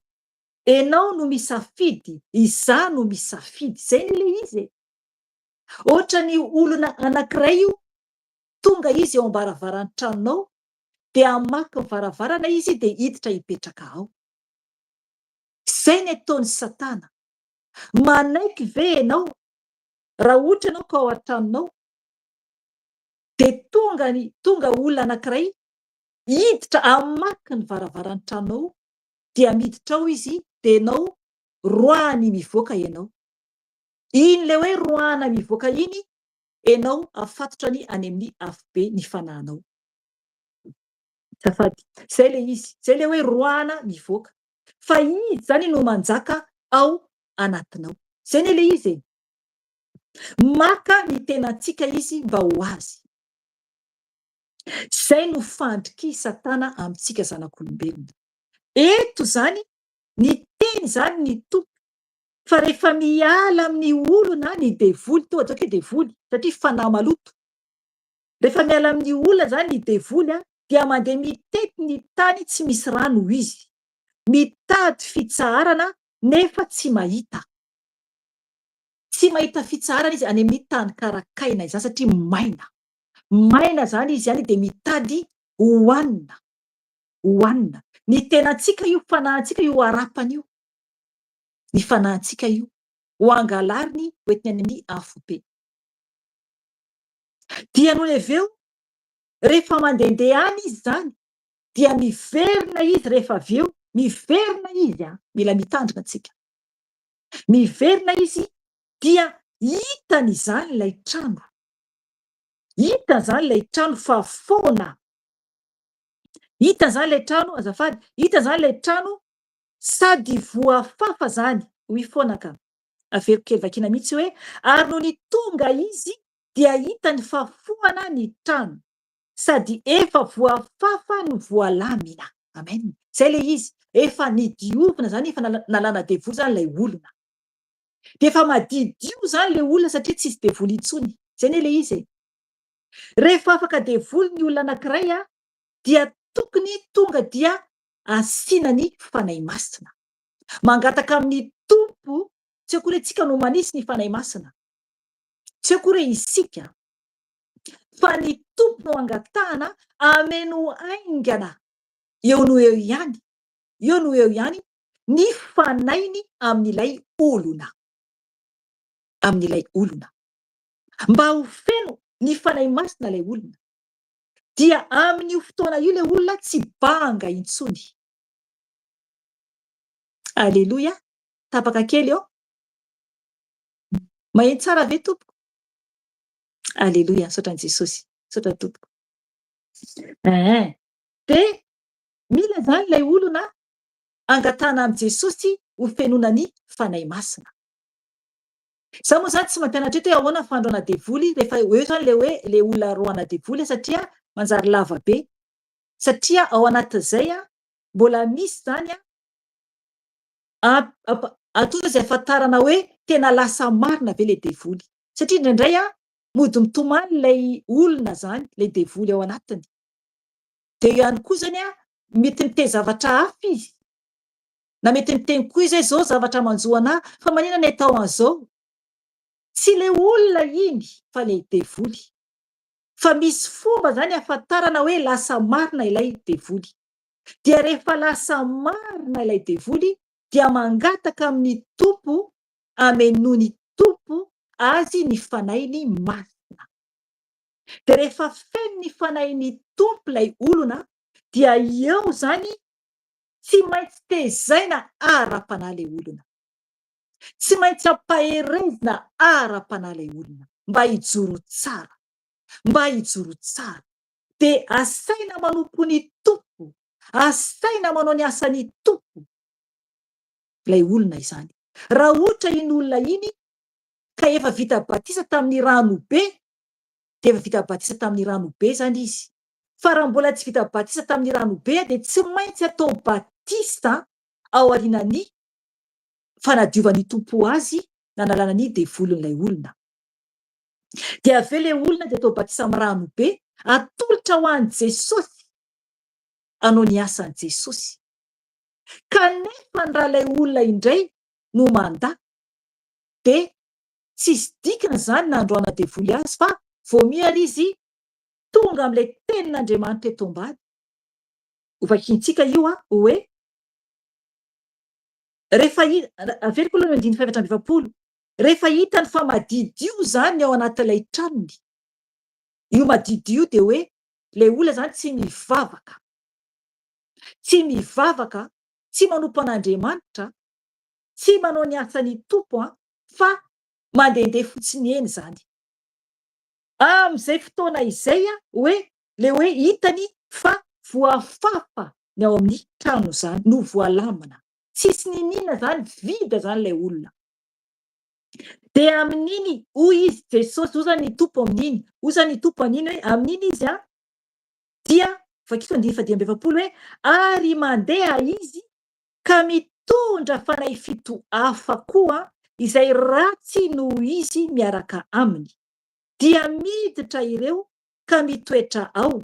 ianao no misafidy, izaho no misafidy. Zay le izy. Ohatra ny olona anankiray io, tonga izy eo am-baravaran'ny tranonao, dia hamaky ny varavarana izy dia hiditra hipetraka ao. Zay ny ataon'ny Satana. Manaiky ve ianao raha ohatra ianao ka ao an-tranonao dia tonga olona anankiray hiditra hamaky ny varavaran'ny tranonao, dia miditra ao izy dia ianao roahany mivoaka ianao. Iny le hoe roahana mivoaka iny, ianao afatotrany any amin'ny afobe ny fanahinao. Zafady, zay le izy. Zay le hoe roahana mivoaka. Fa izy zany no manjaka ao anatinao. Zay ny le izy. Maka ny tenantsika izy mba ho azy. Zay no fandriky Satana amintsika zanak'olombelona. Eto zany, ny teny zany ny tompo. Fa rehefa miala amin'ny olona ny devoly, to atao hoe devoly, satria fanahy maloto. Rehefa miala amin'ny olona zany ny devoly, dia mandeha mitety ny tany tsy misy rano izy. Mitady fitsaharana nefa tsy mahita. Tsy mahita fitsaharana izy any amin'ny tany karakaina izany satria maina. Maina zany izy zany dia mitady hoanina. Hoanina. Ny tenantsika io, fanahintsika io harapany io. Ny fanahintsika io ho angalariny hoentiny any amin'ny afobe. Dia noho avy eo, rehefa mandehandeha any izy zany, dia miverina izy rehefa avy eo, miverina izy, mila mitandrina antsika. Miverina izy dia hitany izany ilay trano. Hitany izany ilay trano fa foana. Hitany izany ilay trano, azafady, hitany izany ilay trano sady voafafa zany. Hoy foana ka. Averiko kely vakina mihitsy hoe, ary noho ny tonga izy dia hitany fa foana ny trano, sady efa voafafa no voalamina. Amen. Zay le izy. Efa nidiovina zany, efa nalana devoly zany ilay olona. Dia efa madidio zany le olona satria tsisy devoly intsony. Zay ny le izy. Rehefa afaka devoly ny olona anankiray, dia tokony tonga dia asianany fanahy masina. Mangataka amin'ny tompo, tsy akory antsika no manisy ny fanahy masina. Tsy akory isika. Fa ny tompo no angatahana ameno aingana. Eo no eo ihany. Eo no eo ihany ny fanainy amin'ilay olona. Amin'ilay olona. Mba ho feno ny fanahy masina ilay olona. Dia amin'io fotoana io ilay olona tsy banga intsony. Alleluia. Tapaka kely eo. Maheno tsara ve tompoko? Alleluia. Sotran Jesosy. Sotran tompoko. Dia mila zany ilay olona angatahana amin'i Jesosy ho fenonany fanahy masina. Za moa zany tsy mampianatra eto hoe ahoana fandroana devoly rehefa eo zany le hoe le olona roana devoly satria manjary lava be. Satria ao anatin'izay mbola misy zany atonga izay ahafantarana hoe tena lasa marina ve le devoly. Satria indraindray mody mitomany ilay olona zany, le devoly ao anatiny. Dia ihany koa zany mety miteny zavatra hafa izy. Na mety miteny koa izy hoe zao zavatra manjo anahy, fa manina ny atao an'izao. Tsy le olona iny, fa le devoly. Fa misy fomba zany ahafantarana hoe lasa marina ilay devoly. Dia rehefa lasa marina ilay devoly, dia mangataka amin'ny tompo, amenoany tompo azy ny fanainy masina. Dia rehefa feno ny fanainy tompo ilay olona, dia eo zany tsy maintsy tezaina ara-panahy ilay olona. Tsy maintsy ampaherezina ara-panahy ilay olona. Mba hijoro tsara. Mba hijoro tsara. Dia asaina manompo ny tompo. Asaina manao ny asany tompo. Ilay olona izany. Raha ohatra iny olona iny ka efa vita batisa tamin'ny ranobe, dia efa vita batisa tamin'ny ranobe zany izy. Fa raha mbola tsy vita batisa tamin'ny ranobe dia tsy maintsy atao batisa ao arinany fanadiovan'ny tompo azy nanalana ny devolon'ilay olona. Dia avy eo ilay olona dia atao batisa amin'ny rano be, atolotra ho an'i Jesosy hanao ny asan'i Jesosy. Kanefa raha ilay olona indray no mandà dia tsisy dikana zany na androana devoly azy fa vao miala izy tonga amin'ilay tenin'Andriamanitra eto ambany. Ho vakiantsika io hoe rehefa averiko aloha 9:7. Rehefa hitany fa madidio zany ao anatin'ilay tranony, io madidio dia hoe ilay olona zany tsy mivavaka, tsy manompo an'Andriamanitra, tsy manao ny asan'ny tompo fa mandehandeha fotsiny eny zany. Amin'izay fotoana izay hoe le hoe hitany fa voafafa ny ao amin'ny trano zany no voalamina, tsisy ninina zany, vida zany ilay olona. Dia amin'iny hoy izy Jesosy, hoy zany ny tompo amin'iny, hoy zany ny tompo amin'iny hoe amin'iny izy dia vakiso 9:7 hoe ary mandeha izy ka mitondra fanahy fito hafa koa izay ratsy noho izy miaraka aminy. Dia miditra ireo ka mitoetra ao,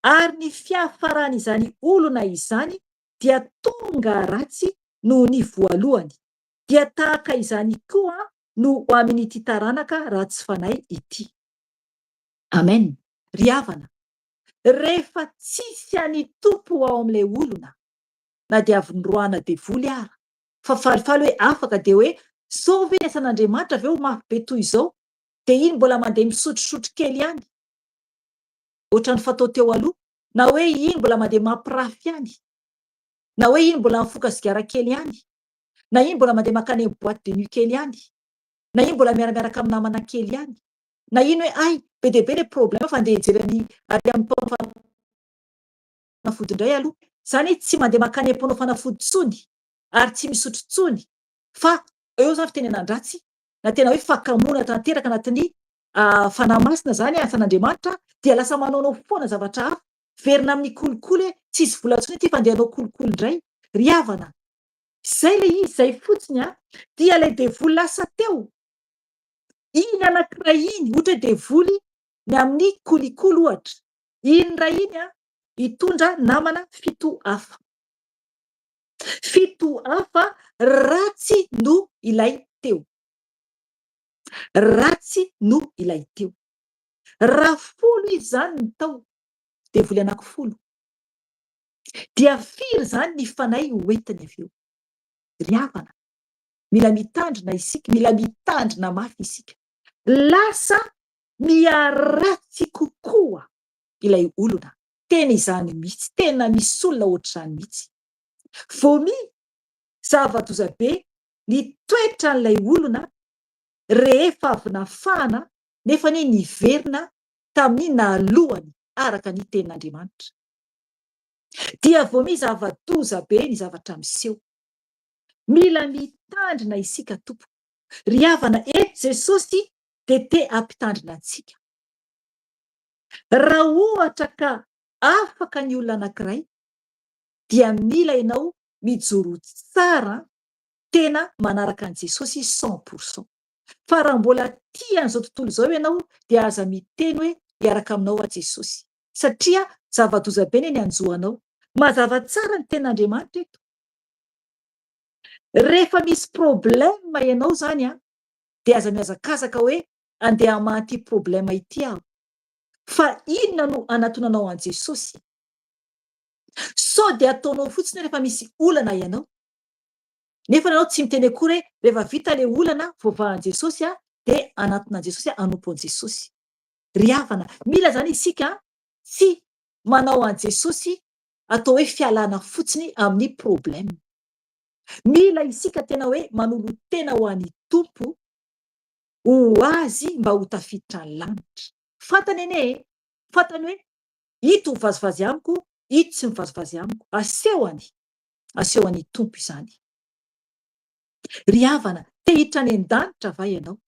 ary ny fiafaran'izany olona izany dia tonga ratsy noho ny voalohany. Dia tahaka izany koa no amin'ity taranaka ratsy fanahy ity. Amen. Ry havana, rehefa tsisy any tompo ao amin'ilay olona, na dia avy norohana devoly ara, fa falifaly hoe afaka dia hoe zao ve ny asan'Andriamanitra ve ho mafy be toy izao? Dia iny mbola mandeha misotrosotro kely ihany, ohatran'ny fatao teo aloha, na hoe iny mbola mandeha mampirafy ihany, na hoe iny mbola mifoka sigara kely ihany, na iny mbola mandeha makany amin'ny boîte de nuit kely ihany, na iny mbola miaramiaraka amin'ny namana kely ihany, na iny hoe ay be dia be le problème fa andeha hijery ary amin'ny fanafody indray aloha. Zany tsy mandeha makany am-panao fanafody tsony ary tsy misotro tsony, fa eo zany fitenenandratsy na tena hoe fakamoana tanteraka anatin'ny fanahy masina zany asan'Andriamanitra, dia lasa manaonao foana zavatra hafa, verina amin'ny kolikoly hoe tsisy vola tsony ity fa andeha hanao kolikoly indray. Ry havana, zay le izy zay fotsiny dia ilay devoly lasa teo. Iny anankiray iny, ohatra hoe devoly ny amin'ny kolikoly ohatra, iny ray iny hitondra namana fito hafa. Fito hafa ratsy no ilay teo. Ratsy no ilay teo. Raha 10 izy zany ny tao, devoly anankifolo, dia firy zany ny fanahy hoentiny avy eo. Ry havana, mila mitandrina isika, mila mitandrina mafy isika. Lasa miaratsy kokoa ilay olona. Tena izany mihitsy, tena misy olona ohatr'izany mihitsy. Vomi zava-doza be ny toetran'ilay olona rehefa avy nafahana nefa niverina tamin'ny nahalohany araka ny tenin'Andriamanitra. Dia vomi zava-doza be ny zavatra miseho. Mila mitandrina isika tompo. Ry havana, eto Jesosy dia te hampitandrina antsika. Raha ohatra ka afaka ny olona anankiray, dia mila ianao mijoro tsara, tena manaraka an' Jesosy 100%. Fa raha mbola tia an'izao tontolo izao ianao, dia aza miteny hoe hiaraka aminao a Jesosy, satria zava-doza be ny anjoanao. Mazava tsara ny tenin'Andriamanitra eto. Rehefa misy problème ianao zany dia aza mihazakazaka hoe andeha hamanty problème ity aho. Fa inona no anatonanao an Jesosy? Sao dia ataonao fotsiny rehefa misy olana ianao, nefa ianao tsy miteny akory hoe rehefa vita le olana voavahan Jesosy dia anatona Jesosy, anompo an Jesosy. Ry havana, mila zany isika tsy manao an Jesosy atao hoe fialana fotsiny amin'ny problème. Mila isika tena hoe manolo tena ho an'ny tompo, ho azy mba ho tafiditra ny lanitra. Fantany anie, fantany hoe ito mivazivazy amiko, ito tsy mivazivazy amiko. Asehony tompo izany. Ry havana, te hiditra any an-danitra va ianao?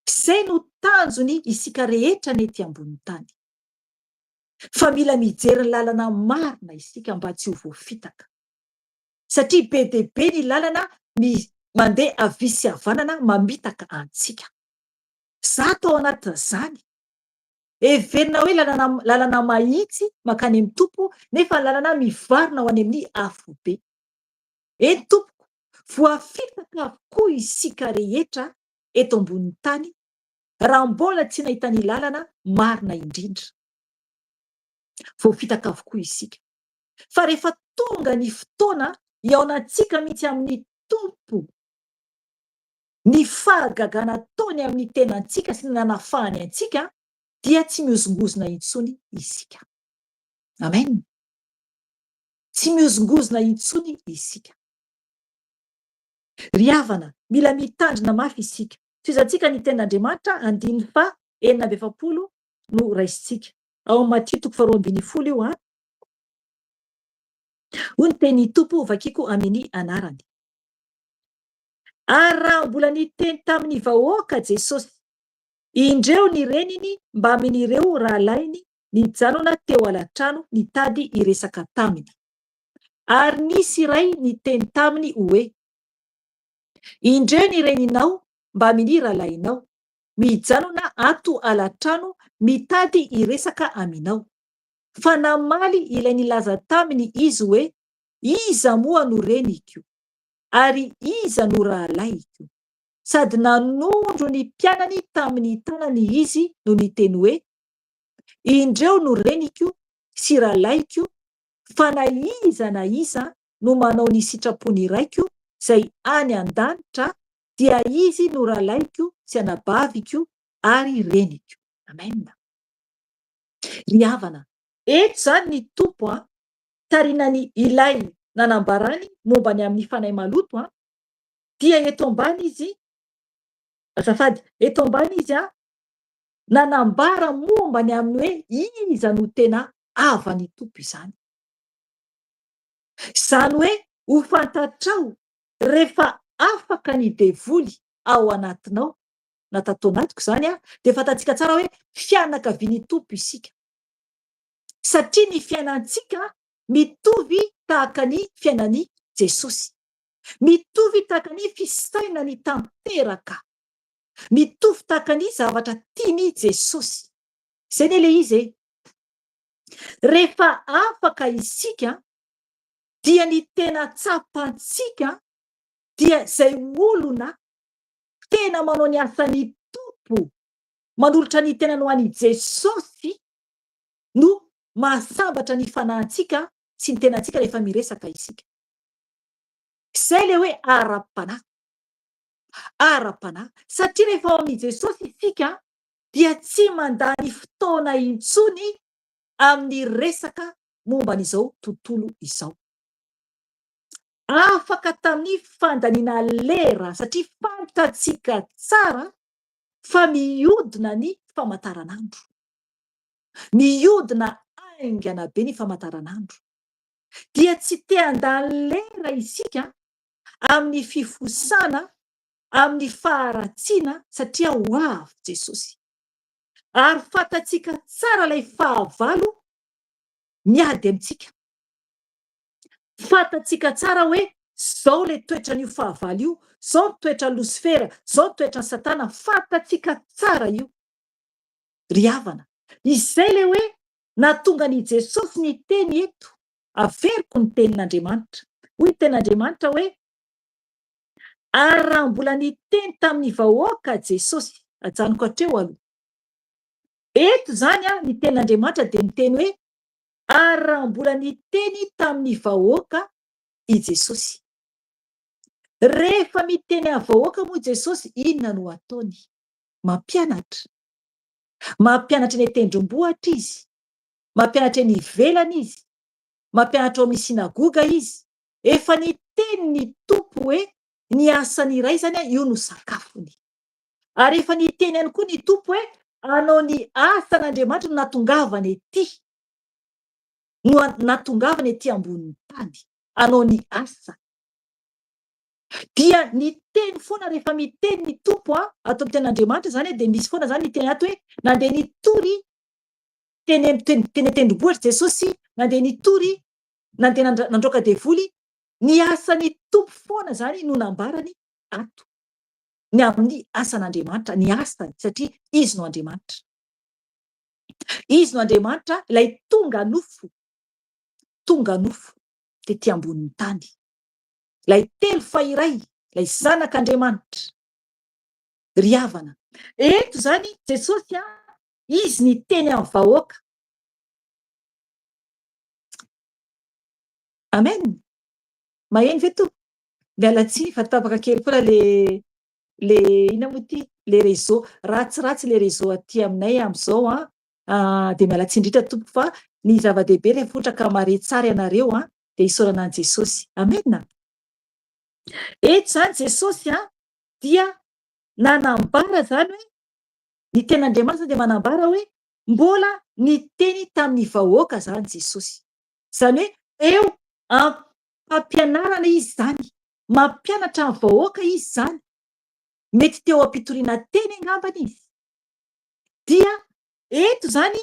Zay no tanjony isika rehetra ny ety ambony tany. Fa mila mijery ny lalana marina isika mba tsy ho voafitaka. satria be dia be ny lalana mandeha avia sy havanana mamitaka antsika. Za tao anatin'izany. Heverina hoe lalana mahitsy mankany amin'ny tompo, nefa lalana mivarona ho any amin'ny afobe. Eny tompoko, voafitaka avokoa isika rehetra eto ambonin'ny tany raha mbola tsy nahita ny lalana marina indrindra. Voafitaka avokoa isika. Fa rehefa tonga ny fotoana iaonantsika mihitsy amin'ny tompo, ny fahagagana ataony amin'ny tenantsika sy ny nanafahany antsika, dia tsy miozongozona intsony isika. Amen. Tsy miozongozona intsony isika. Ry havana, mila mitandrina mafy isika. Fizantsika ny tenin'Andriamanitra 9:7 no raisintsika. Ao Matthieu 2:20 io a. Hoy ny tenin'ny tompo vakiko amin'ny anarany. Ary raha mbola niteny tamin'ny vahoaka Jesosy, indreo ny reniny mba amin'ireo rahalainy nijanona teo alatrano nitady hiresaka taminy. Ary nisy iray niteny taminy hoe, indreo ny reninao mba amin'ny rahalainao mijanona ato alatrano mitady hiresaka aminao. Fa namaly ilay nilaza taminy izy hoe, iza moa no reniko ary iza no rahalaiko. Sady nanondro ny mpianany tamin'ny tanany izy no niteny hoe, indreo no reniko sy rahalaiko, fa na iza no manao ny sitrapony raiko izay any an-danitra, dia izy no rahalaiko sy anabaviko ary reniko. Amen. Ry havana, eto zany ny tompo tarinany ilay nanambarany momba ny amin'ny fanahy maloto, dia eto ambany izy nanambara momba ny amin'ny hoe iza no tena avan'ny tompo izany. Zany hoe ho fantatrao rehefa afaka ny devoly ao anatinao, na tato anatiko zany dia fantatsika tsara hoe fianakavian'ny tompo isika. Satria ny fiainantsika mitovy tahaka ny fiainan'ny Jesosy. Mitovy tahaka ny fisainany tanteraka. Mitovy tahaka ny zavatra tiany Jesosy. Zay ny ilay izy. Rehefa afaka isika, dia ny tena tsapantsika dia zay olona tena manao ny asan'ny tompo, manolotra ny tenany ho an'i Jesosy, no mahasambatra ny fanahintsika sy ny tenantsika rehefa miresaka isika. Zay le hoe ara-panahy. Ara-panahy. Satria rehefa ao amin'i Jesosy isika, dia tsy mandany fotoana intsony amin'ny resaka momba n'izao tontolo izao. Afaka tamin'ny fandaniana lera, satria fantatsika tsara fa mihodina ny famataranandro. Mihodina aingana be ny famataranandro. Dia tsy te handany lera isika amin'ny fifosana, amin'ny faharatsiana, satria ho avy Jesosy. Ary fantatsika tsara ilay fahavalo miady amintsika. Fantatsika tsara hoe zao le toetra n'io fahavalo io, zao ny toetra Losifera, zao ny toetra Satana. Fantatsika tsara io. Ry havana, izay le hoe nahatonga ny Jesosy ny teny eto, averiko ny tenin'Andriamanitra. Hoy ny tenin'Andriamanitra hoe, ary raha mbola niteny tamin'ny vahoaka Jesosy, ajanoko hatreo aloha. Eto zany ny tenin'Andriamanitra dia niteny hoe, ary raha mbola niteny tamin'ny vahoaka i Jesosy. Rehefa miteny vahoaka moa Jesosy, inona no ataony? Mampianatra. Mampianatra eny an-tendrombohitra izy. Mampianatra eny ivelany izy. Mampianatra ao amin'ny sinagoga izy. Efa niteny ny tompo hoe ny asany iray zany io no sakafony. Ary efa niteny ihany koa ny tompo hoe anao ny asan'Andriamanitra no natongavany ety. No natongavany ety ambonin'ny tany. Anao ny asa. Dia niteny foana rehefa miteny ny tompo ato amin'ny tenin'Andriamanitra zany, dia misy foana zany niteny ato hoe nandeha nitory teny an-tendrombohitra Jesosy, nandeha nitory, nandeha nandroaka devoly Ny asan'ny tompo foana zany no nambarany ato ny amin'ny asan'Andriamanitra, ny asany satria izy no Andriamanitra. Izy no Andriamanitra ilay tonga nofo tetỳ ambonin'ny tany. Ilay telo fahiray, ilay zanak'Andriamanitra. Ry havana. Eto zany Jesosy izy ny teny amin'ny vahoaka. Amen. Maheno ve to? Miala tsiny fa tapaka kely koa le ina moa ty le réseau ratsiratsy le réseau aty aminay am'izao de miala tsiny indrindra tompo fa ny zava-dehibe rehefa ohatra ka mare tsara ianareo de isaorana an' Jesosy. Amen. Eto zany Jesosy dia nanambara zany hoe ny ten'Andriamanitra dia manambara hoe mbola ny teny tamin'ny vahoaka zany Jesosy. Zany hoe eo ampampianarana izy zany, mampianatra ny vahoaka izy zany. Mety teo am-pitoriana teny angambany izy. Dia eto zany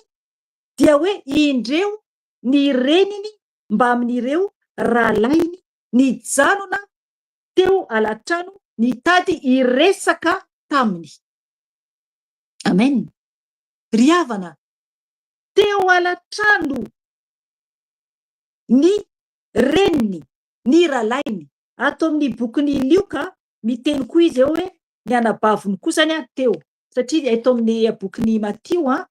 dia hoe indreo ny reniny mba amin'ireo rahalainy nijanona teo alatrano nitady hiresaka taminy. Amen. Ry havana, teo alatrano ny reniny, ny rahalainy. Ato amin'ny bokin'ny Lioka miteny koa izy eo hoe ny anabaviny koa zany teo. Satria eto amin'ny bokin'ny Matio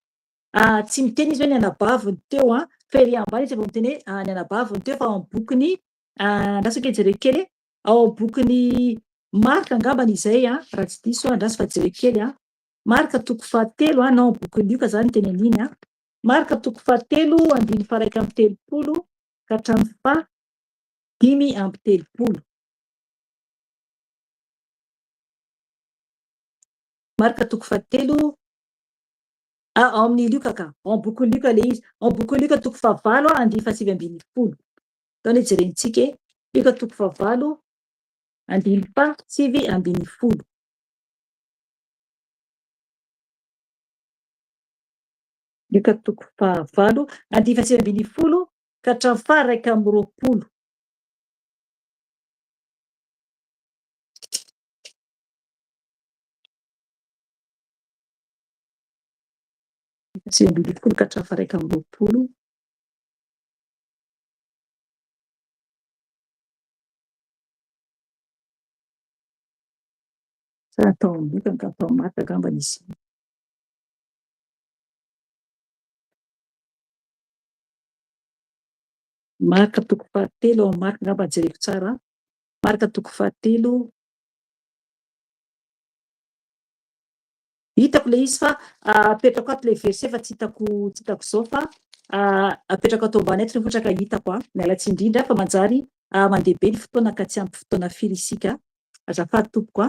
tsy miteny izy hoe ny anabaviny teo fa ery ambany izy vao miteny hoe ny anabaviny teo, fa ao amin'ny bokin'ny andrasako jereo kely ao amin'ny bokin'ny Marka angambany izay raha tsy diso andraso fa jereo kely Marka 7 na ao amin'ny bokin'ny Lioka zany teny an'iny Marka 7 andiny faha 1 amby 30 ka hatramin'ny faha 5 amby 30. Marka 7 ao amin'ny Lioka ka, ao amin'ny bokin'ny Lioka le izy, ao amin'ny bokin'ny Lioka 7 andiny faha 9 ambin'ny 10. Taona jerentsika Lioka 7 andiny faha 9 ambin'ny 10. Lioka 7 andiny faha 9 ambin'ny 10 ka hatramin'ny faha 1 amby 20. Sivy ambin'ny folo ka hatramin'ny faha 1 amby 20. Sa atao amin'ny Lioka ka atao amin'ny Marka angambany izy. Marka 7 ao Marka angamba jereko tsara. Marka 7 hitako le izy fa apetrako ato le verset fa tsy hitako zao fa apetrako ato ambany eto rehefa ohatra ka hitako miala tsiny indrindra fa manjary mandeha be ny fotoana ka tsy ampy fotoana firy isika. Azafady tompoko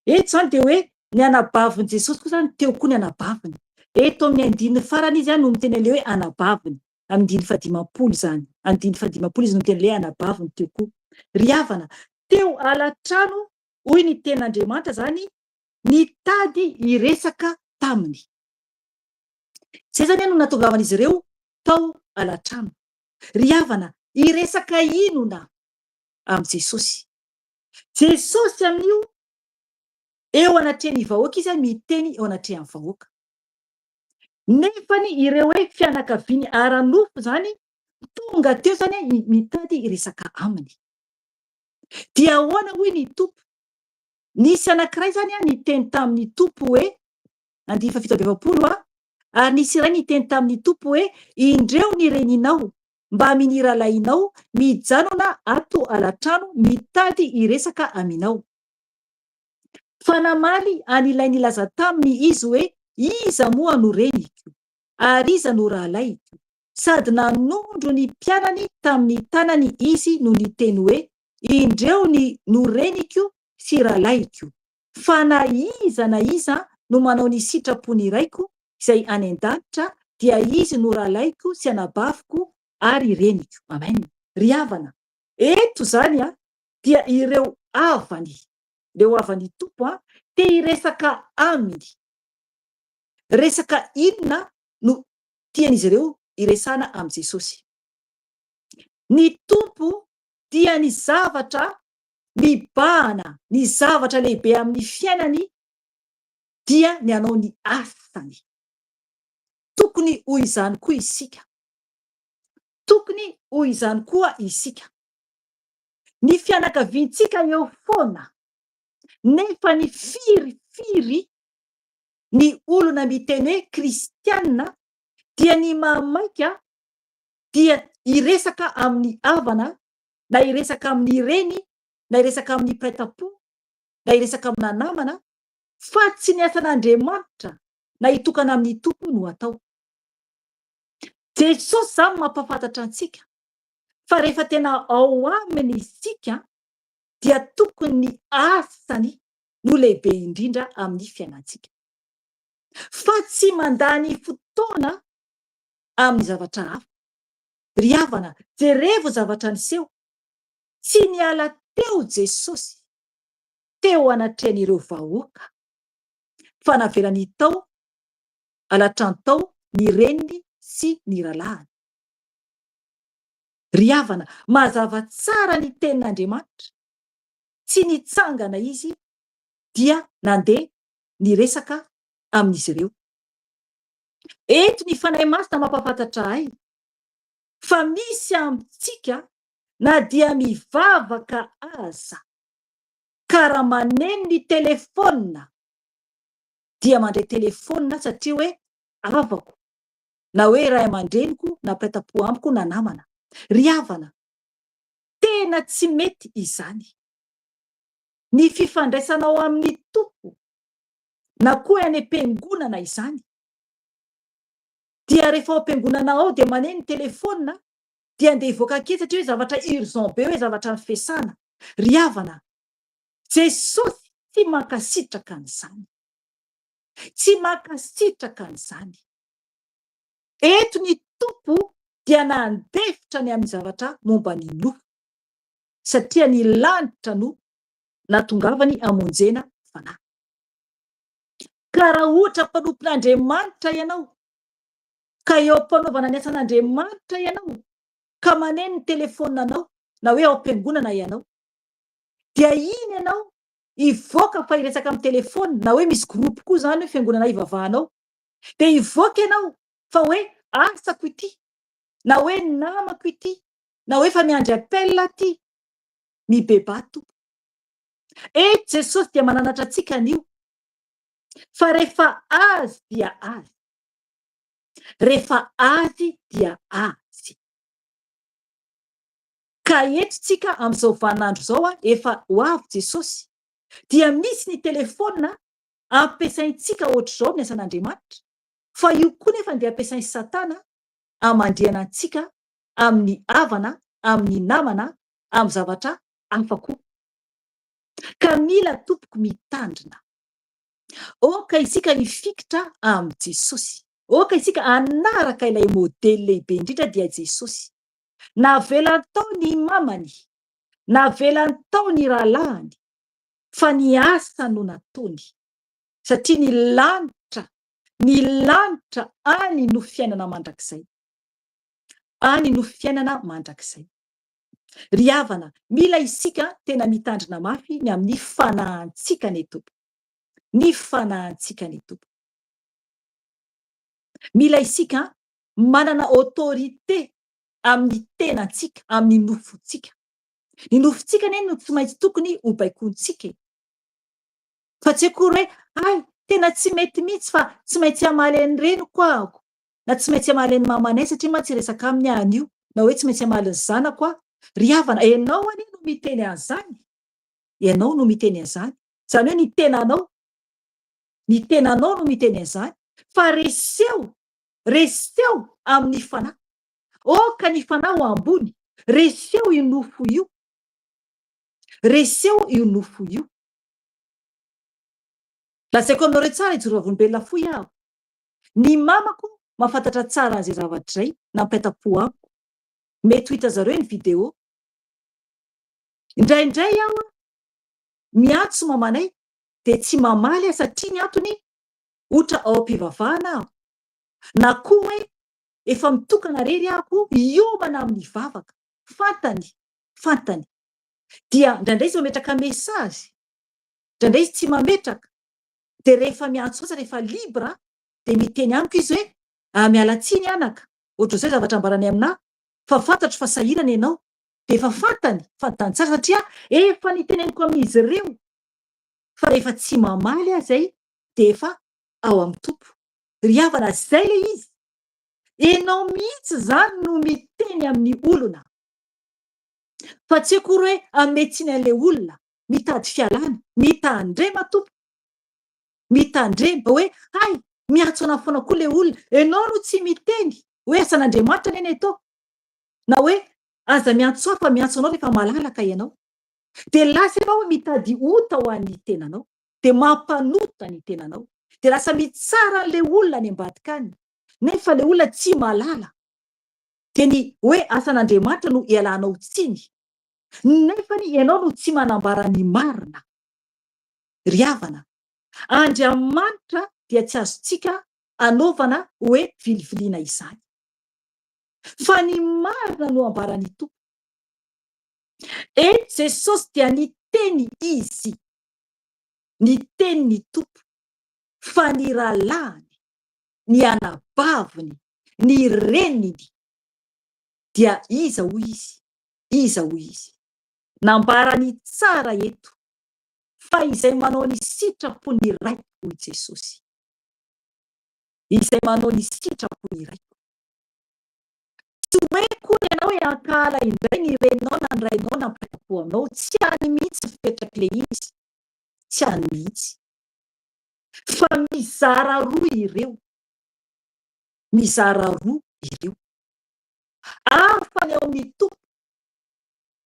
eto zany de hoe ny anabaviny Jesosy koa zany teo koa ny anabaviny. Eto amin'ny andininy farany izy no miteny le hoe anabaviny. Andiny fahadimampolo zany. Andiny fahadimampolo izy no miteny le anabaviny teo koa. Ry havana, teo alatrano hoy ny ten'Andriamanitra zany nitady hiresaka taminy. Zay zany no nahatongavan'izy ireo tao alatrano. Ry havana, hiresaka inona amin'ny Jesosy? Jesosy amin'io eo anatrehan'ny vahoaka izy miteny eo anatrehan'ny vahoaka. Nefany ireo hoe fianakaviany ara-nofo zany tonga teo zany mitady hiresaka aminy. Dia ahoana hoy ny tompo? Nisy anankiray zany niteny tamin'ny tompo hoe andiny faha 7 ary nisy iray niteny tamin'ny tompo hoe indreo ny reninao mba amin'ny rahalainao mijanona ato alatrano mitady hiresaka aminao. Fa namaly an'ilay nilaza taminy izy hoe iza moa no reniko ary iza no rahalaiko, sady nanondro ny mpianany tamin'ny tanany izy no niteny hoe indreo no reniko sy rahalaiko. Fa na iza no manao ny sitrapony raiko izay any an-danitra dia izy no rahalaiko sy anabaviko ary reniko. Amen. Ry havana, eto zany dia ireo avany, ireo avany tompo te hiresaka aminy. Resaka inona no tian'izy ireo hiresana amin'ny Jesosy? Ny tompo dia ny zavatra mibahana, ny zavatra lehibe amin'ny fiainany dia ny anao ny asany. Tokony hoy izany koa isika. Tokony hoy izany koa isika. Ny fianakaviantsika eo foana, nefa ny firifiry ny olona miteny hoe kristianina dia ny mamaika dia iresaka amin'ny havana, na iresaka amin'ny reny, na iresaka amin'ny prêtre-po, na iresaka amina namana, fa tsy ny asan'Andriamanitra na hitokana amin'ny tompo no atao. Jesosy zany mampafantatra antsika fa rehefa tena ao aminy isika dia tokony ny asany no lehibe indrindra amin'ny fiainantsika, fa tsy mandany fotoana amin'ny zavatra hafa. Ry havana, jerevo zavatra niseho, tsy niala teo Jesosy teo anatrehan'ireo vahoaka, fa navelany tao alatrany tao ny reniny sy ny ralahany. Ry havana, mazava tsara ny tenin'Andriamanitra, tsy nitsangana izy dia nandeha niresaka amin'izy ireo. Eto ny fanahy masina mampafantatra ahy fa misy amintsika na dia mivavaka aza ka raha maneno ny telefona dia mandray telefona satria hoe havako, na hoe ray aman-dreniko, na prêtre-po amiko, na namana. Ry havana, tena tsy mety izany. Ny fifandraisanao amin'ny tompo na koa any am-piangonana izany dia rehefa ao am-piangonana ao dia maneno ny telefona dia andeha hivoaka kely satria hoe zavatra urgent be, hoe zavatra fiasana. Ry havana, Jesosy tsy mankasitraka an'izany, tsy mankasitraka an'izany. Eto ny tompo dia nandefitra ny amin'ny zavatra momba ny nofo satria ny lanitra no natongavany amonjena fanahy. Ka raha ohatra mpanompon'Andriamanitra ianao ka eo am-panaovana ny asan'Andriamanitra ianao ka maneno ny telefonanao na hoe ao am-piangonana ianao, dia iny ianao hivoaka fa hiresaka amin'ny telefona, na hoe misy groupe koa zany hoe fiangonana ivavahanao, dia hivoaka ianao fa hoe asako ity, na hoe namako ity, na hoe fa miandry appel ity, mibeba tompo. Eto Jesosy dia mananatra antsika an'io fa rehefa azy dia azy, rehefa azy dia azy. Ka eto tsika amin'izao vaninandro zao efa ho avy Jesosy dia misy ny telefona ampiasaintsika ohatr'izao ny asan'Andriamanitra, fa io koa nefa dia ampiasain'ny Satana amandriana antsika amin'ny havana, amin'ny namana, amin'ny zavatra hafa koa. Ka mila tompoko mitandrina. Oka isika hifikitra amin'ny Jesosy, oka isika hanaraka ilay modely lehibe indrindra dia Jesosy. Navelany tao ny mamany, navelany tao ny rahalahiny, fa ny asa no nataony satria ny lanitra any no fiainana mandrakizay, any no fiainana mandrakizay. Ry havana, mila isika tena mitandrina mafy ny amin'ny fanahintsika ny tompo, ny fanahintsika ny tompo. Mila isika manana autorité amin'ny tenantsika, amin'ny nofontsika. Ny nofontsika neny no tsy maintsy tokony ho baikontsika, fa tsy akory hoe ay tena tsy mety mihitsy fa tsy maintsy hamaly an'ny reniko ahako, na tsy maintsy hamaly an'ny mamanay satria ma tsy resaka aminy anio, na hoe tsy maintsy hamaly ny zanako aho. Ry havana, ianao anie no miteny an'izany, ianao no miteny an'izany, zany hoe ny tenanao no miteny an'izany, fa reseo amin'ny fanahy. Oka ny fanahy ho ambony, reseo io nofo io, reseo io nofo io. Lazaiko aminareo tsara ijoro vavolombelona foy aho. Ny mamako mahafantatra tsara an'izay zavatra izay, na prêtre-po amiko, mety ho hitanjareo ny video. Indraindray aho miantso mamanay dia tsy mamaly satria ny antony ohatra ao am-pivavahana aho, na koa hoe efa mitokana rery ahako hiomana amin'ny vavaka, fantany dia indraindray izy mametraka mesazy, indraindray izy tsy mametraka. De rehefa miantso azy rehefa libra de miteny amiko izy hoe mialatsiny anaka, ohatr'izay zavatra ambarany aminahy fa fantatro fa sahirana ianao. De efa fantany fantany tsara satria efa niteneniko amin'izy ireo fa rehefa tsy mamaly azy zay de efa ao amin'ny tompo. Ry havana, zay le izy. Ianao mihitsy zany no miteny amin'ny olona fa tsy akory hoe ametsiny an'le olona, mitady fialana, mitandrema tompo, mitandrema hoe hay miantso anahy foana koa le olona, ianao no tsy miteny hoe asan'Andriamanitra anie atao, na hoe aza miantso fa miantso anao rehefa malalaka ianao. De lasa ianao mitady ota ho an'ny tenanao, de mampanota ny tenanao, de lasa mitsara an'le olona any ambadika any, nefa le olona tsy malala. De ny hoe asan'Andriamanitra no ialanao tsiny, nefany ianao no tsy manambara ny marina. Ry havana, Andriamanitra dia tsy azontsika anaovana hoe viliviliana izany, fa ny marina no ambarany tompo. Eto Jesosy dia niteny izy, niteny ny tompo fa ny rahalahiny, ny anabaviny, ny reniny dia iza hoy izy, iza hoy izy. Nambarany tsara eto fa izay manao ny sitrapony raiko hoy Jesosy, izay manao ny sitrapony raiko. Tsy hoe koa ianao hoe ankala indray ny reninao na ny rainao nampitapo aminao, tsy any mihitsy fipetraky le izy, tsy any mihitsy. Fa mizara roa ireo, mizara roa ireo. Afany ao amin'ny tompo,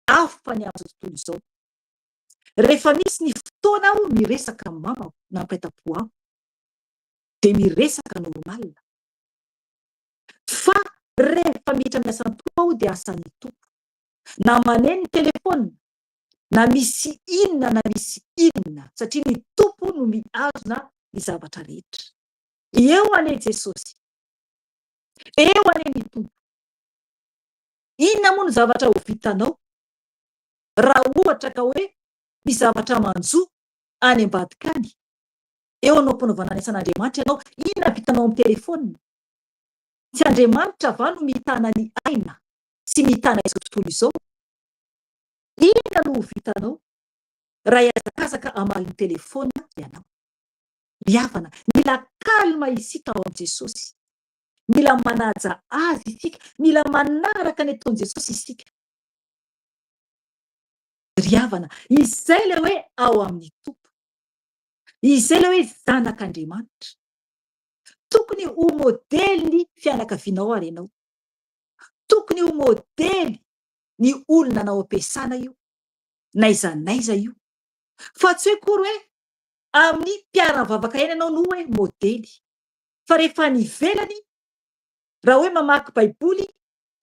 afany amin'izao tontolo izao. Rehefa misy ny fotoana aho miresaka amin'ny mamako nampitapo aho, de miresaka normalina. Fa rehefa miditra amin'ny asan'ny tompo aho de asan'ny tompo. Na maneno ny telefona, na misy inona na misy inona, satria ny tompo no mihazona ny zavatra rehetra. Eo anie Jesosy, eo anie ny tompo. Inona moa ny zavatra ho vitanao raha ohatra ka hoe misy zavatra manjo any ambadika any? Eo anao ampanaovana ny asan'Andriamanitra ianao, inona vitanao amin'ny telefona? Tsy Andriamanitra va no mitana ny aina sy mitana izao tontolo izao? Inona no ho vitanao raha hiazakazaka hamaly ny telefona ianao? Ry havana, mila kalma isika ao amin'i Jesosy, mila manaja azy isika, mila manaraka ny ataon'i Jesosy isika. Ry havana, izay le hoe ao amin'ny tompo, izay le hoe zanak'Andriamanitra. Tokony ho modely ny fianakavianao ary ianao, tokony ho modely ny olona nao ampiasana io, naiza naiza io, fa tsy hoe kory hoe amin'ny mpiara-mivavaka ihany ianao no hoe modely, fa rehefa any ivelany, raha hoe mamaky baiboly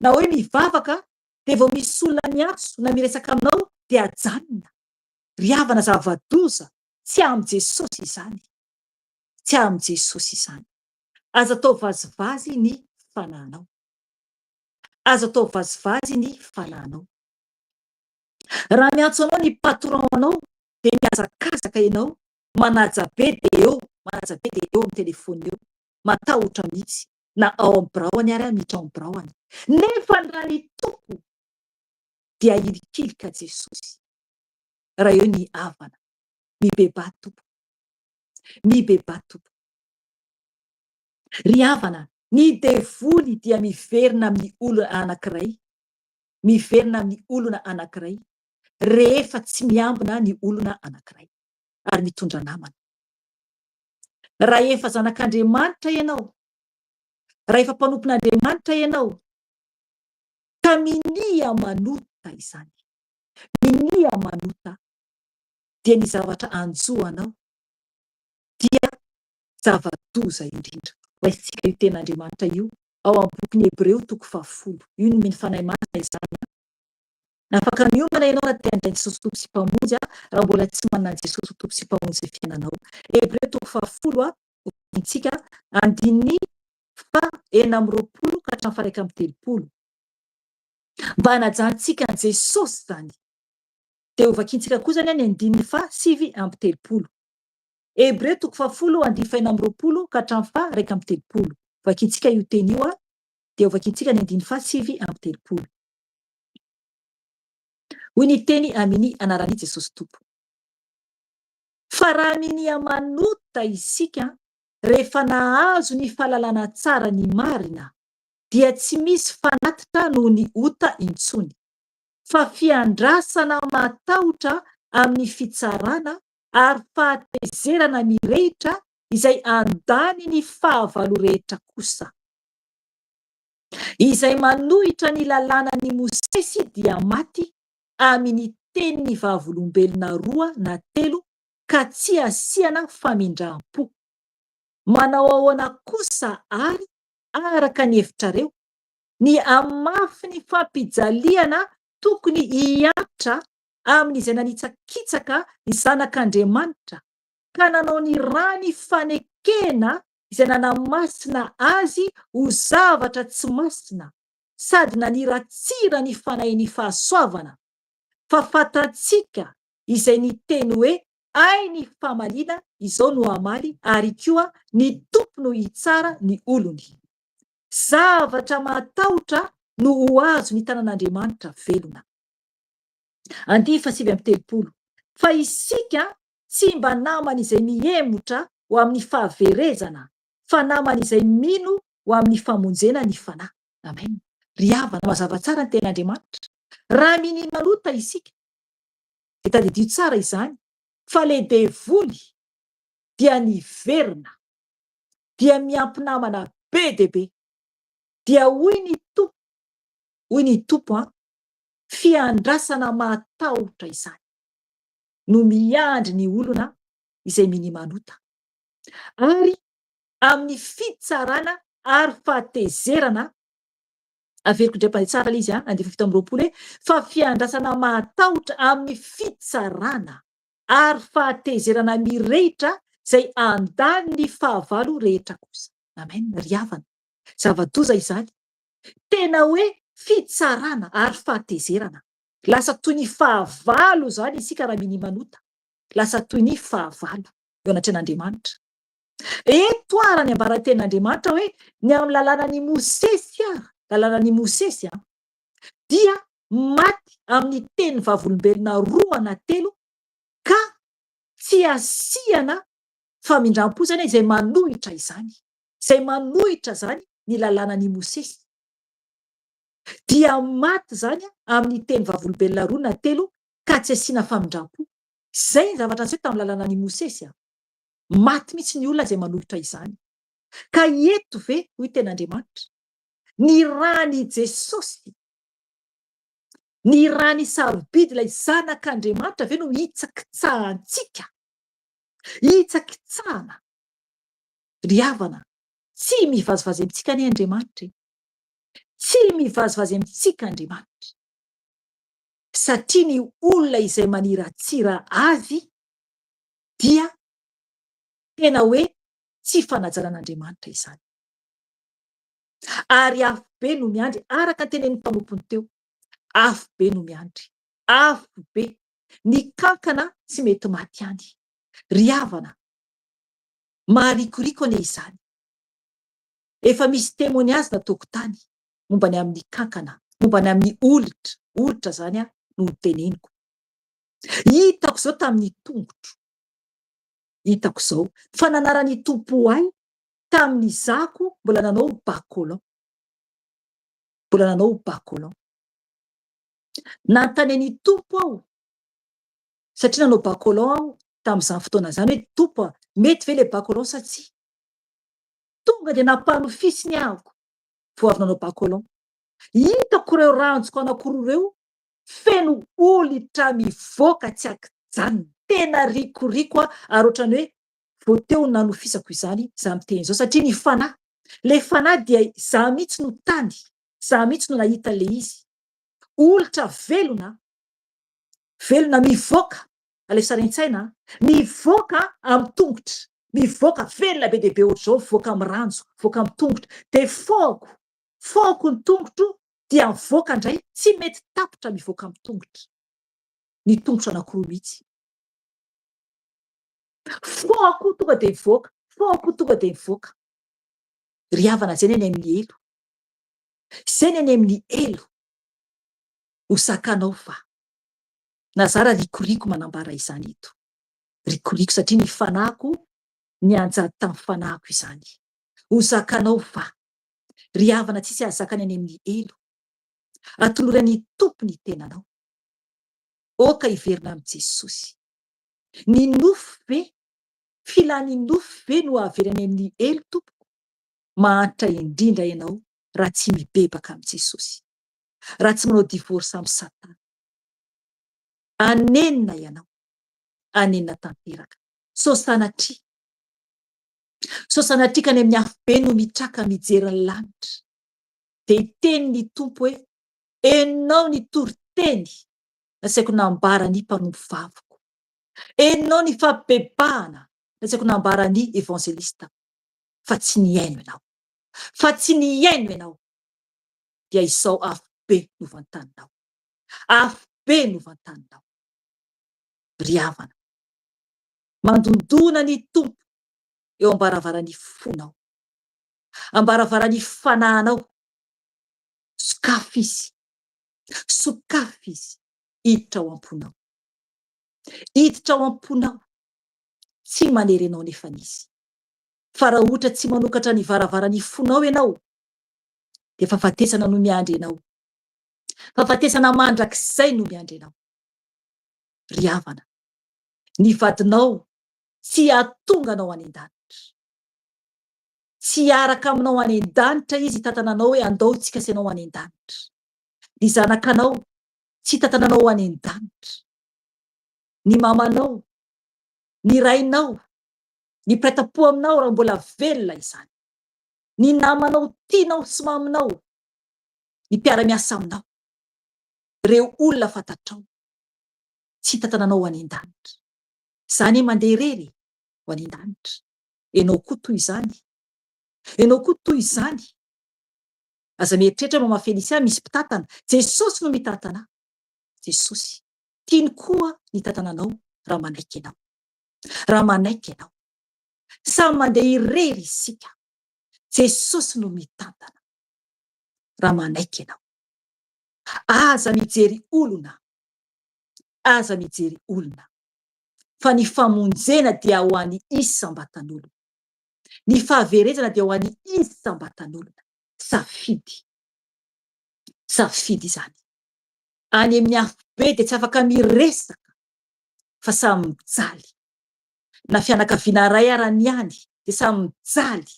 na hoe mivavaka de vao misy olona miantso na miresaka aminao de ajanona. Ry havana, zava-doza, tsy amin'ny Jesosy izany, tsy amin'ny Jesosy izany. Aza atao vazivazy ny fanahinao, aza atao vazivazy ny fanahinao. Raha miantso anao ny patron anao de miazakazaka ianao, manaja be de eo amin'ny telefona eo, matahotra mihitsy, na ao amin'ny biraony ary miditra ao amin'ny biraony. Nefa raha ny tompo dia ilikilika Jesosy. Raha eo ny havana, mibeba tompo, mibeba tompo. Ry havana, ny devoly dia miverina amin'ny olona anankiray, miverina amin'ny olona anankiray rehefa tsy miambina ny olona anankiray ary mitondra namana. Raha efa zanak'Andriamanitra ianao, raha efa mpanompon'Andriamanitra ianao, ka minia manota izany, minia manota, dia ny zavatra anjoanao dia zava-doza indrindra. Hoaisitsika io ten'Andriamanitra io ao amin'ny bokin'ny Hebreo 10, io no meny fanahy masina izany. Afaka miomana ianao na te handray Jesosy tompo sy mpamonjy raha mbola tsy manana Jesosy tompo sy mpamonjy ny fiainanao. Hebreo 10, bokintsika andininy 9:20 ka 30. mba hanajantsika an' Jesosy zany. Dia hovakintsika koa zany ny andininy 7:30. Hebreo 10:20 ka hatramin'ny 1:30. Vakintsika io teny io a, dia hovakintsika ny andininy 7:30. Hoy ny teny amin'ny anaran'i Jesosy Tompo. Fa raha minia manota isika rehefa nahazo ny fahalalana tsara ny marina, dia tsy misy fanatitra noho ny ota intsony, fa fiandrasana matahotra amin'ny fitsarana ary fahatezerana mirehitra izay andany ny fahavalo rehetra kosa. Izay manohitra ny lalànan'i Mosesy dia maty amin'ny tenin'ny vavolombelona 2 na 3 ka tsy asiana famindram-po. Manao ahoana kosa ary araka ny hevitrareo, ny amafy ny fampijaliana tokony hiantra amin'izay nanitsakitsaka ny zanak'Andriamanitra, ka nanao ny rany fanekena izay nanamasina azy ho zavatra tsy masina, sady naniratsira ny fanahin'ny fahasoavana. Fa fantatsika izay ny teny hoe ay ny famaliana izao no amaly, ary koa ny tompo no hitsara ny olony. Zavatra matahotra no ho azo ny tanan'Andriamanitra velona. 7:30. Fa isika tsy mba namana izay mihemotra ho amin'ny fahaverezana, fa namana izay mino ho amin'ny famonjena ny fanahy. Amen. Ry havana, mazava tsara ny ten'Andriamanitra. Raha miny manota isika, dia tadidio tsara izany, fa le devoly dia niverina, dia miampinamana be dia be, dia hoy ny tompo fiandrasana matahotra izany no miandry ny olona izay miny manota, ary amin'ny fitsarana ary fahatezerana. Averiko indray mpandeha tsara ilay izy 7:20 fa fiandrasana matahotra amin'ny fitsarana ary fahatezerana mirehitra izay andany ny fahavalo rehetra kosa. Amen. Ry havana, zava-doza izany. Tena hoe fitsarana ary fahatezerana. Lasa toy ny fahavalo zany isika raha miny manota. Lasa toy ny fahavalo eo anatren'Andriamanitra. Eto ara ny ambaranten'Andriamanitra hoe ny amin'ny lalànan'i Mosesy lalànan'i Mosesy dia maty amin'ny teny vavolombelona 2 na 3 ka tsy asiana famindram-po zany izay manohitra izany, izay manohitra zany ny lalànan'i Mosesy. Dia maty zany amin'ny teny vavolombelona 2 na 3 ka tsy asiana famindram-po. Zay ny zavatra tsy hoe tamin'ny lalànan'i Mosesy maty mihitsy ny olona izay manohitra izany. Ka eto ve hoy ten'Andriamanitra, ny rany Jesosy, ny rany sarobidy ilay zanak'Andriamanitra ve no hitsakitsahantsika, hitsakitsahana. Ry havana, tsy mivazivazy amintsika ny Andriamanitra, tsy mivazivazy amintsika Andriamanitra, satria ny olona izay maniratsira azy dia tena hoe tsy fanajaran'Andriamanitra izany. Ary afo be no miandry, araka tenen'ny mpanompony teo, afo be no miandry, afo be. Ny kankana tsy mety maty any. Ry havana, maharikoriko anie izany. Efa misy témoignage nataoko tany mombany amin'ny kankana, mombany amin'ny olitra zany no teneniko. Hitako zao tamin'ny tongotro, hitako zao fa nanarany tompo ahy tamin'ny zako mbola nanao bacolon. Nantaneny tompo aho, satria nanao bacolon aho tamin'izany fotoana zany hoe tompo mety ve le bacolon sa tsy? Tonga dia nampanofisiny ahako vao avy nanao bacolon. Hitako ireo ranjoko anankiroa ireo feno olitra mivoaka tsy akijanona. Tena rikoriko ary ohatrany hoe vao teo nanofisako izany za miteny izao, satria ny fanahy, le fanahy dia za mihitsy no tany, za mihitsy no nahita le izy. Olitra velona mivoaka, alefasarin-tsaina, mivoaka amin'ny tongotra, mivoaka velona be dia be ohatr'izao, mivoaka amin'ny ranjo, mivoaka amin'ny tongotra, de fôko ny tongotro dia mivoaka indray tsy mety tapitra mivoaka amin'ny tongotra, ny tongotra anankiroa mihitsy. Foako tonga de mivoaka, foako tonga de mivoaka. Ry havana zay ny any amin'ny elo, zay ny any amin'ny elo. Ho sakanao fa Nazara rikoriko manambara izany eto. Rikoriko satria ny fanako nianjady tamin'ny fanako izany. Ho sakanao fa ry havana tsisy azakany any amin'ny elo. Atoloran'ny tompony tenanao. Oka hiverina amin'i Jesosy. Ny nofo ve, filany nofo ve no averany amin'ny elo tompoko? Mahantra indrindra ianao raha tsy mibebaka amin'i Jesosy. Raha tsy manao divorce amin'ny Satana. Anenina ianao, anenina tanteraka. Sosanatria. Sosanatria ka ny amin'ny hafobe no mitraka mijery ny lanitra. De teny ny tompo hoe, enao ny toriteny nasaiko nambara ny mpanompo vavoko. Enao ny fampibebahana nasaiko nambara ny evangelista. Fa tsy niaino ianao. Fa tsy niaino ianao. Dia izao afo be no vantaninao. Afo be no vantaninao. Ry havana, mandondona ny tompo eo ambaravarany fonao, ambaravarany fanahinao. Sokafy izy, sokafy izy, hiditra ao am-ponao. Hiditra ao am-ponao, tsy manery anao nefan'izy. Fa raha ohatra tsy manokatra ny varavarany fonao ianao, dia fahafatesana no miandry anao. Fahafatesana mandrakizay no miandry anao. Ry havana, ny vadinao tsy ahatonga anao any an-danitra. Tsy hiaraka aminao any an-danitra izy hitantananao hoe andao tsika sy anao any an-danitra. Ny zanakanao tsy hitantananao any an-danitra. Ny mamanao, ny rainao, ny mpiray-po aminao raha mbola velona izany. Ny namanao tianao sy maminao, ny mpiara-miasa aminao, ireo olona fantatrao, tsy hitantananao any an-danitra. Zany mandeha irery ho any an-danitra. Enao koa toy izany. Enao koa toy izany. Aza mieritreritra mamafeny isy misy mpitantana. Jesosy no mitantana. Jesosy tiany koa nitantananao raha manaiky ianao. Raha manaiky ianao. Samy mandeha irery isika. Jesosy no mitantana. Raha manaiky ianao. Aza mijery olona. Aza mijery olona. Fa ny famonjena dia ho an'ny isam-batan'olona. Ny fahaverezana dia ho an'ny isam-batan'olona. Safidy. Safidy izany. Any amin'ny hafobe dia tsy afaka miresaka fa samy mijaly. Na fianakaviana ray ara niany dia samy mijaly.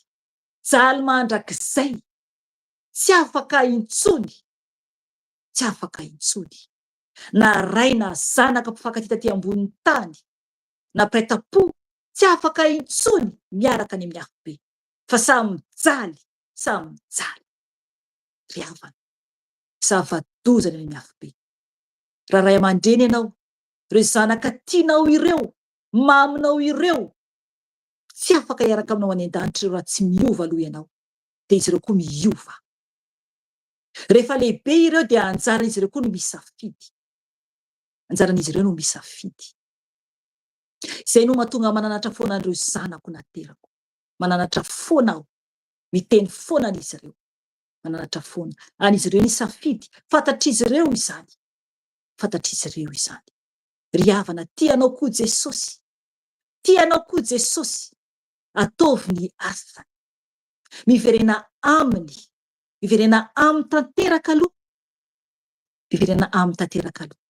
Jaly mandrakizay. Tsy afaka intsony. Tsy afaka intsony. Na ray na zanaka mpifankatia taty ambonin'ny tany, na mpiray-po, tsy afaka intsony miaraka any amin'ny hafobe. Fa samy mijaly, samy mijaly. Ry havana, zava-dozana any amin'ny hafobe. Raha ray aman-dreny ianao, ireo zanaka tianao ireo, maminao ireo, tsy afaka hiaraka aminao any an-danitra ireo raha tsy miova aloha ianao. Dia izy ireo koa miova. Rehefa lehibe ireo dia anjaran'izy ireo koa no misafidy. Anjaran'izy ireo no misafidy. Izay no mahatonga mananatra foana an'ireo zanako naterako. Mananatra foana aho. Miteny foana an'izy ireo. Mananatra foana. An'izy ireo ny safidy. Fantatr'izy ireo izany. Fantatr'izy ireo izany. Ry havana, tianao koa Jesosy. Tianao koa Jesosy. Ataovy ny asany. Miverena aminy. Miverena aminy tanteraka aloha. Miverena aminy tanteraka aloha.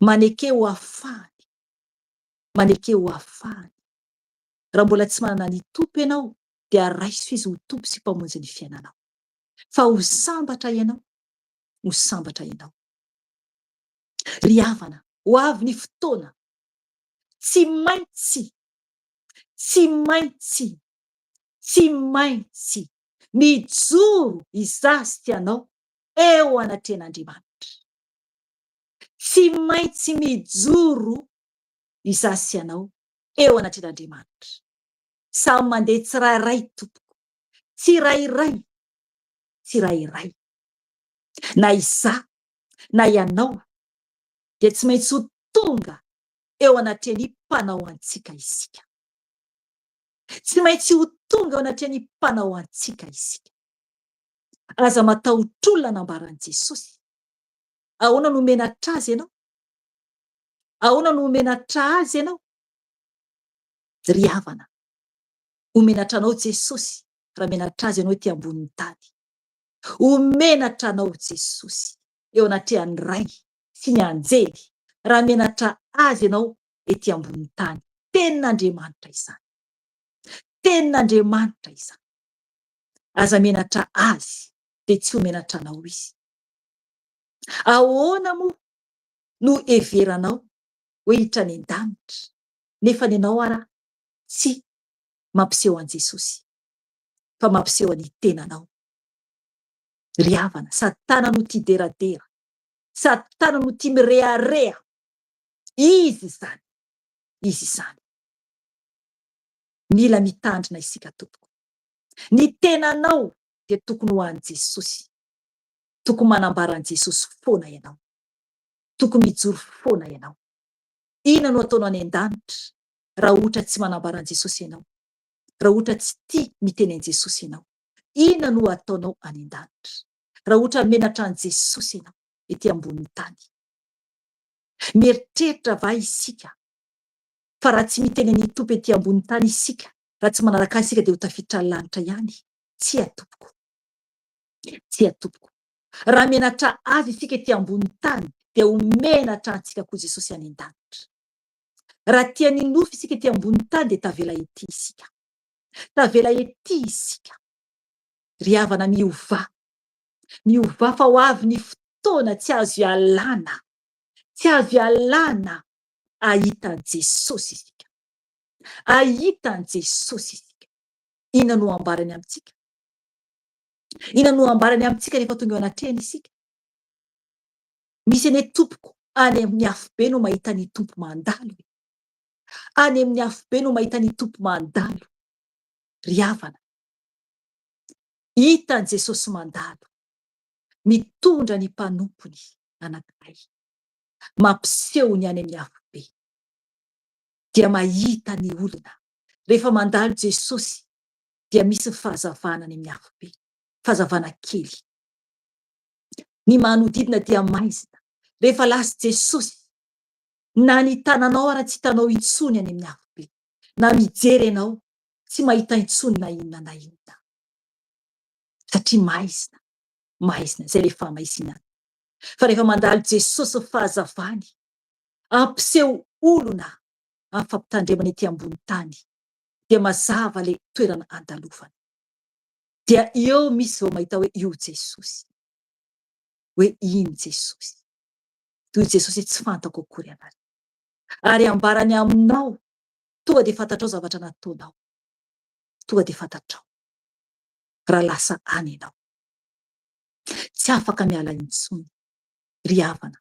Manekeo afahany. Manekeo afahany. Raha mbola tsy manana ny tompo ianao, dia raiso izy ho tompo sy mpamonjy ny fiainanao. Fa ho sambatra ianao. Ho sambatra ianao. Ry havana, ho avy ny fotoana. Tsy maintsy. Tsy maintsy. Tsy maintsy. Mijoro izasy tianao eo anatrehan'Andriamanitra. Tsy maintsy mijoro izasy ianao eo anatrehan'Andriamanitra. Samy mandeha tsirairay tompoko. Tsirairay. Tsirairay. na izaho na ianao dia tsy maintsy ho tonga eo anatrany mpanao antsika isika. Tsy maintsy ho tonga eo anatrany mpanao antsika isika. Aza matahotr'olona nambaran'i Jesosy. Ahoana no menatra azy ianao? Ahoana no menatra azy ianao? Ry havana, homenatra anao Jesosy raha menatra azy ianao ety ambonin'ny tany. Homenatra anao Jesosy eo anatrehan'ny ray sy ny anjely raha menatra azy ianao ety ambonin'ny tany. Tenin'Andriamanitra izany. Tenin'Andriamanitra izany. Aza menatra azy dia tsy ho menatra anao izy. Ahoana moa no heveranao hoe hiditra any an-danitra nefa ny ianao ara tsy mampiseho an Jesosy fa mampiseho any tenanao? Ry havana, Satana no tia deradera, Satana no tia mirehareha. Izy izany, izy izany. Mila mitandrina isika tompoko. Ny tenanao dia tokony ho an'i Jesosy. Tokony manambara an'i Jesosy foana ianao. Tokony mijoro foana ianao. Inona no ataonao any an-danitra raha ohatra tsy manambara an'i Jesosy ianao? Raha ohatra tsy tia miteny an'i Jesosy ianao? Inona no ataonao any an-danitra raha ohatra menatra an'i Jesosy ianao ety ambonin'ny tany? Mieritreritra va isika fa raha tsy miteny an'i Tompo ety ambonin'ny tany isika, raha tsy manaraka azy isika dia ho tafiditra ny lanitra ihany? Tsy atompoko. Tsy atompoko. Raha menatra azy isika ety ambonin'ny tany dia ho menatra antsika koa Jesosy any an-danitra. Raha tia ny nofy isika ety ambonin'ny tany dia tavela ety isika. Tavela ety isika. Ry havana, miova. Miova fa ho avy ny fotoana tsy azo ialana. Tsy azo ialana ahita an Jesosy isika. Ahita an Jesosy isika. Inona no ambarany amintsika? Inona no ambarany amintsika rehefa tonga eo anatrehany isika? Misy ane tompoko, any amin'ny afo be no mahita ny tompo mandalo. Any amin'ny afo be no mahita ny tompo mandalo. Ry havana, hita an Jesosy mandalo, mitondra ny mpanompony anankiray, mampiseho ny any amin'ny afo be. Dia mahita ny olona. Rehefa mandalo Jesosy dia misy fahazavana any amin'ny afo be, fahazavana kely. Ny manodidina dia maizina. Rehefa lasa Jesosy, na ny tananao ara tsy hitanao intsony any amin'ny afo be, na mijery ianao tsy mahita intsony na inona na inona. Satria maizina, maizina, izay le fahamaizina. Fa rehefa mandalo Jesosy fahazavany, ampiseho olona amin'ny fampitandremana ety ambony tany, dia mazava le toerana andalovana. Dia eo misy vao mahita hoe io Jesosy. Hoe iny Jesosy. Toy Jesosy tsy fantako akory ianareo. Ary ambarany aminao, tonga dia fantatrao zavatra nataonao. Tonga dia fantatrao. Raha lasa any ianao. Tsy afaka miala intsony. Ry havana,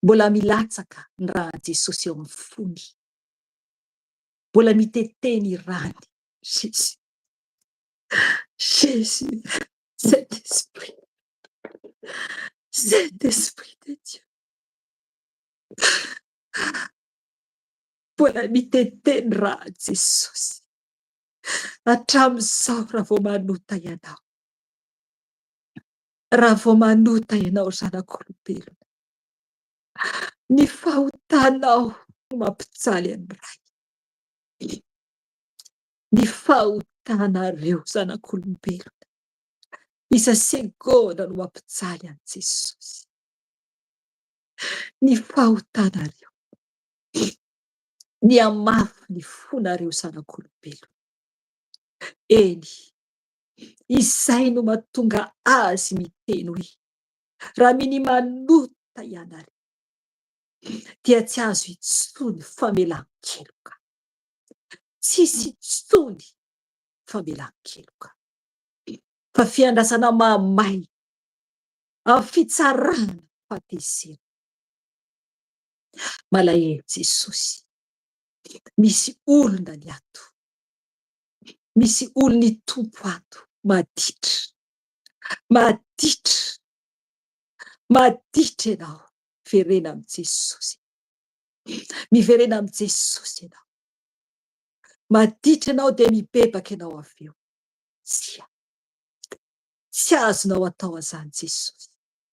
mbola milatsaka ny rahan'i Jesosy eo amin'ny fony. Mbola mitete ny rany. Jésus. Jésus. Saint-Esprit. Saint-Esprit de Dieu. Mbola mitete ny rahan'i Jesosy. Hatramin'izao raha vao manota ianao. Raha vao manota ianao zanak'olombelona. Ny fahotanao no mampijaly an'ny ray. Ny fahotanareo zanak'olombelona. Isa-segona no mampijaly an Jesosy. Ny fahotanareo. Ny amafy ny fonareo zanak'olombelona. Eny, izay no mahatonga azy miteny hoe raha miny manota ianareo dia tsy azo intsony famelan-keloka. Tsisy intsony famelan-keloka. Fa fiandrasana mahamay amin'ny fitsarana fahatezera. Malahelo Jesosy. Misy olona ny ato. Misy olona ny tompo ato. Maditra. Maditra Maditra ianao, verena amin' Jesosy. Miverena amin' Jesosy ianao. Maditra ianao dia mibebaka ianao avy eo. Tsy azonao atao azany Jesosy.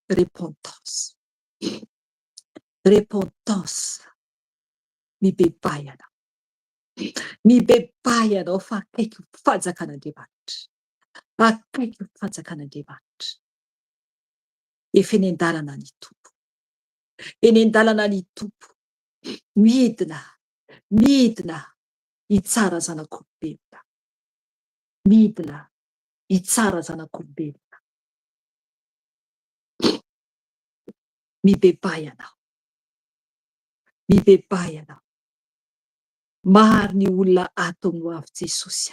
Repentance. Repentance. Mibebay ianao. Mibebay ianao fa akaiky ny fanjakan'Andriamanitra. Akaiky ny fanjakan'Andriamanitra. Efa eny an-dalana ny tompo. Eny an-dalana ny tompo. Midina hitsara zanak'olombelona. Midina hitsara zanak'olombelona. Mibebay ianao. Mibebay ianao. Maro ny olona ato amin'ny ho avy Jesosy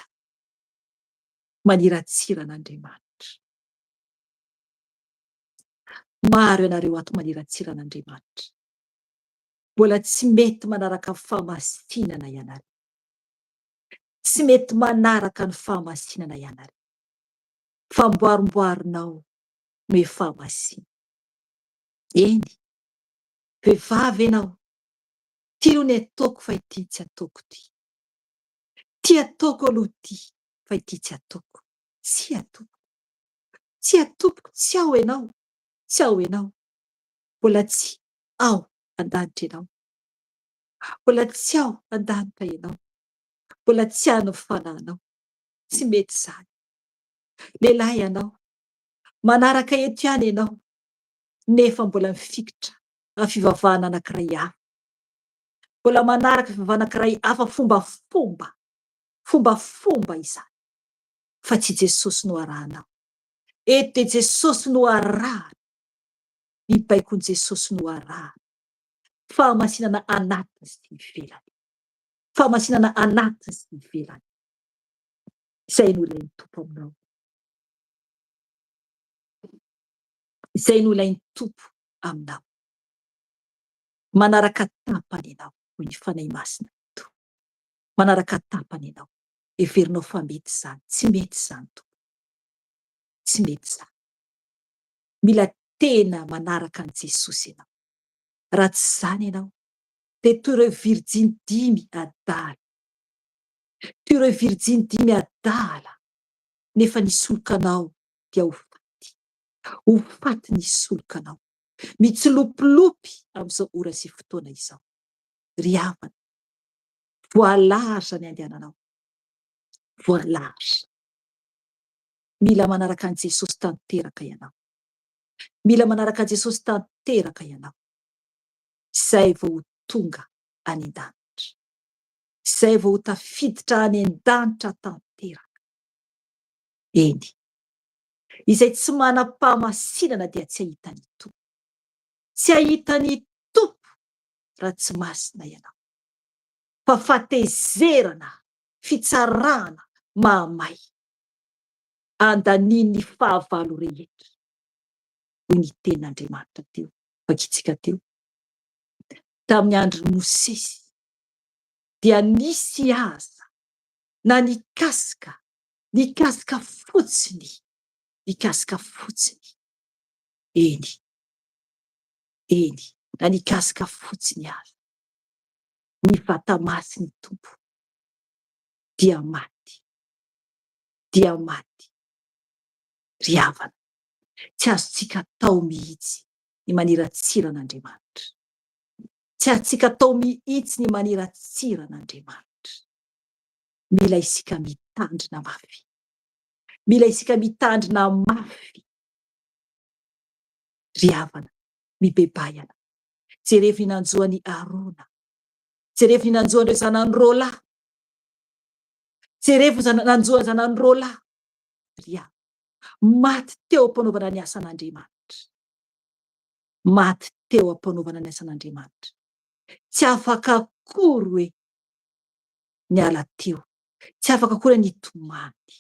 maniratsira an'Andriamanitra. Maro ianareo ato maniratsira an'Andriamanitra. Mbola tsy mety manaraka ny fahamasinana ianareo. Tsy mety manaraka ny fahamasinana ianareo. Famboarimboarinao no fahamasina. Eny, vehivavy ianao, ty no ny ataoko fa ity tsy ataoko ty. Ty ataoko aloha ty fa ity tsy ataoko. Tsy atoko. Tsy atoko, tsy ao ianao. Tsy ao ianao. Mbola tsy ao an-danitra ianao. Mbola tsy ao an-danitra ianao. Mbola tsy ano fanahinao. Tsy mety izany. Lehilahy ianao, manaraka eto ihany ianao, nefa mbola mifikitra amin'ny fivavahana anankiray hafa. Mbola manaraka fivavahana anankiray hafa fombafomba izany. Fa tsy Jesosy no arahanao. Eto dia Jesosy no arahana. Ny baikon' Jesosy no arahana. Fahamasinana anatiny sy ivelany. Fahamasinana anatiny sy ivelany. Izay no ilain'ny tompo aminao. Izay no ilain'ny tompo aminao. Manaraka tapany ianao hoy ny fanahy masina eto. Manaraka tapany ianao. Heverinao fa mety izany. Tsy mety izany tompo. Tsy mety izany. Mila tena manaraka an' Jesosy ianao. Raha tsy izany ianao dia toy ireo virjiny 5 adala. Toy ireo virjiny 5 adala. Nefa nisolokanao dia ho faty. Ho faty nisolokanao. Mitsilopilopy amin'izao ora sy fotoana izao. Ry havana, voalahatra ny andehananao. Voalahatra. Mila manaraka an' Jesosy tanteraka ianao. Mila manaraka an' Jesosy tanteraka ianao. Izay vao ho tonga any an-danitra. Izay vao ho tafiditra any an-danitra tanteraka. Eny. Izay tsy manam-pahamasinana dia tsy ahitany tompo. Tsy ahitany tompo raha tsy masina ianao. Fa fatezerana, fitsarana, mahamay. Andaniany fahavalo rehetra. Hoy ny tenin'Andriamanitra teo, vakitsika teo. Tamin'ny andron'i Mosesy dia nisy aza na nikasika fotsiny. Eny, na nikasika fotsiny aza. Ny vatamasiny tompo dia maty. Ry havana, tsy azontsika atao mihitsy ny maniratsira an'Andriamanitra. Tsy azontsika atao mihitsy ny maniratsira an'Andriamanitra. Mila isika mitandrina mafy. Mila isika mitandrina mafy. Ry havana, mibebayana. Jerevy ny nanjoan'i Arona. Jerevy ny nanjoan'ireo zanan'ny Rôla. Jerevy nanjoa zanan'ny Rôla. Ry havana, maty teo ampanaovana ny asan'Andriamanitra. Maty teo ampanaovana ny asan'Andriamanitra. Tsy afaka akory hoe niala teo. Tsy afaka akory nitomany.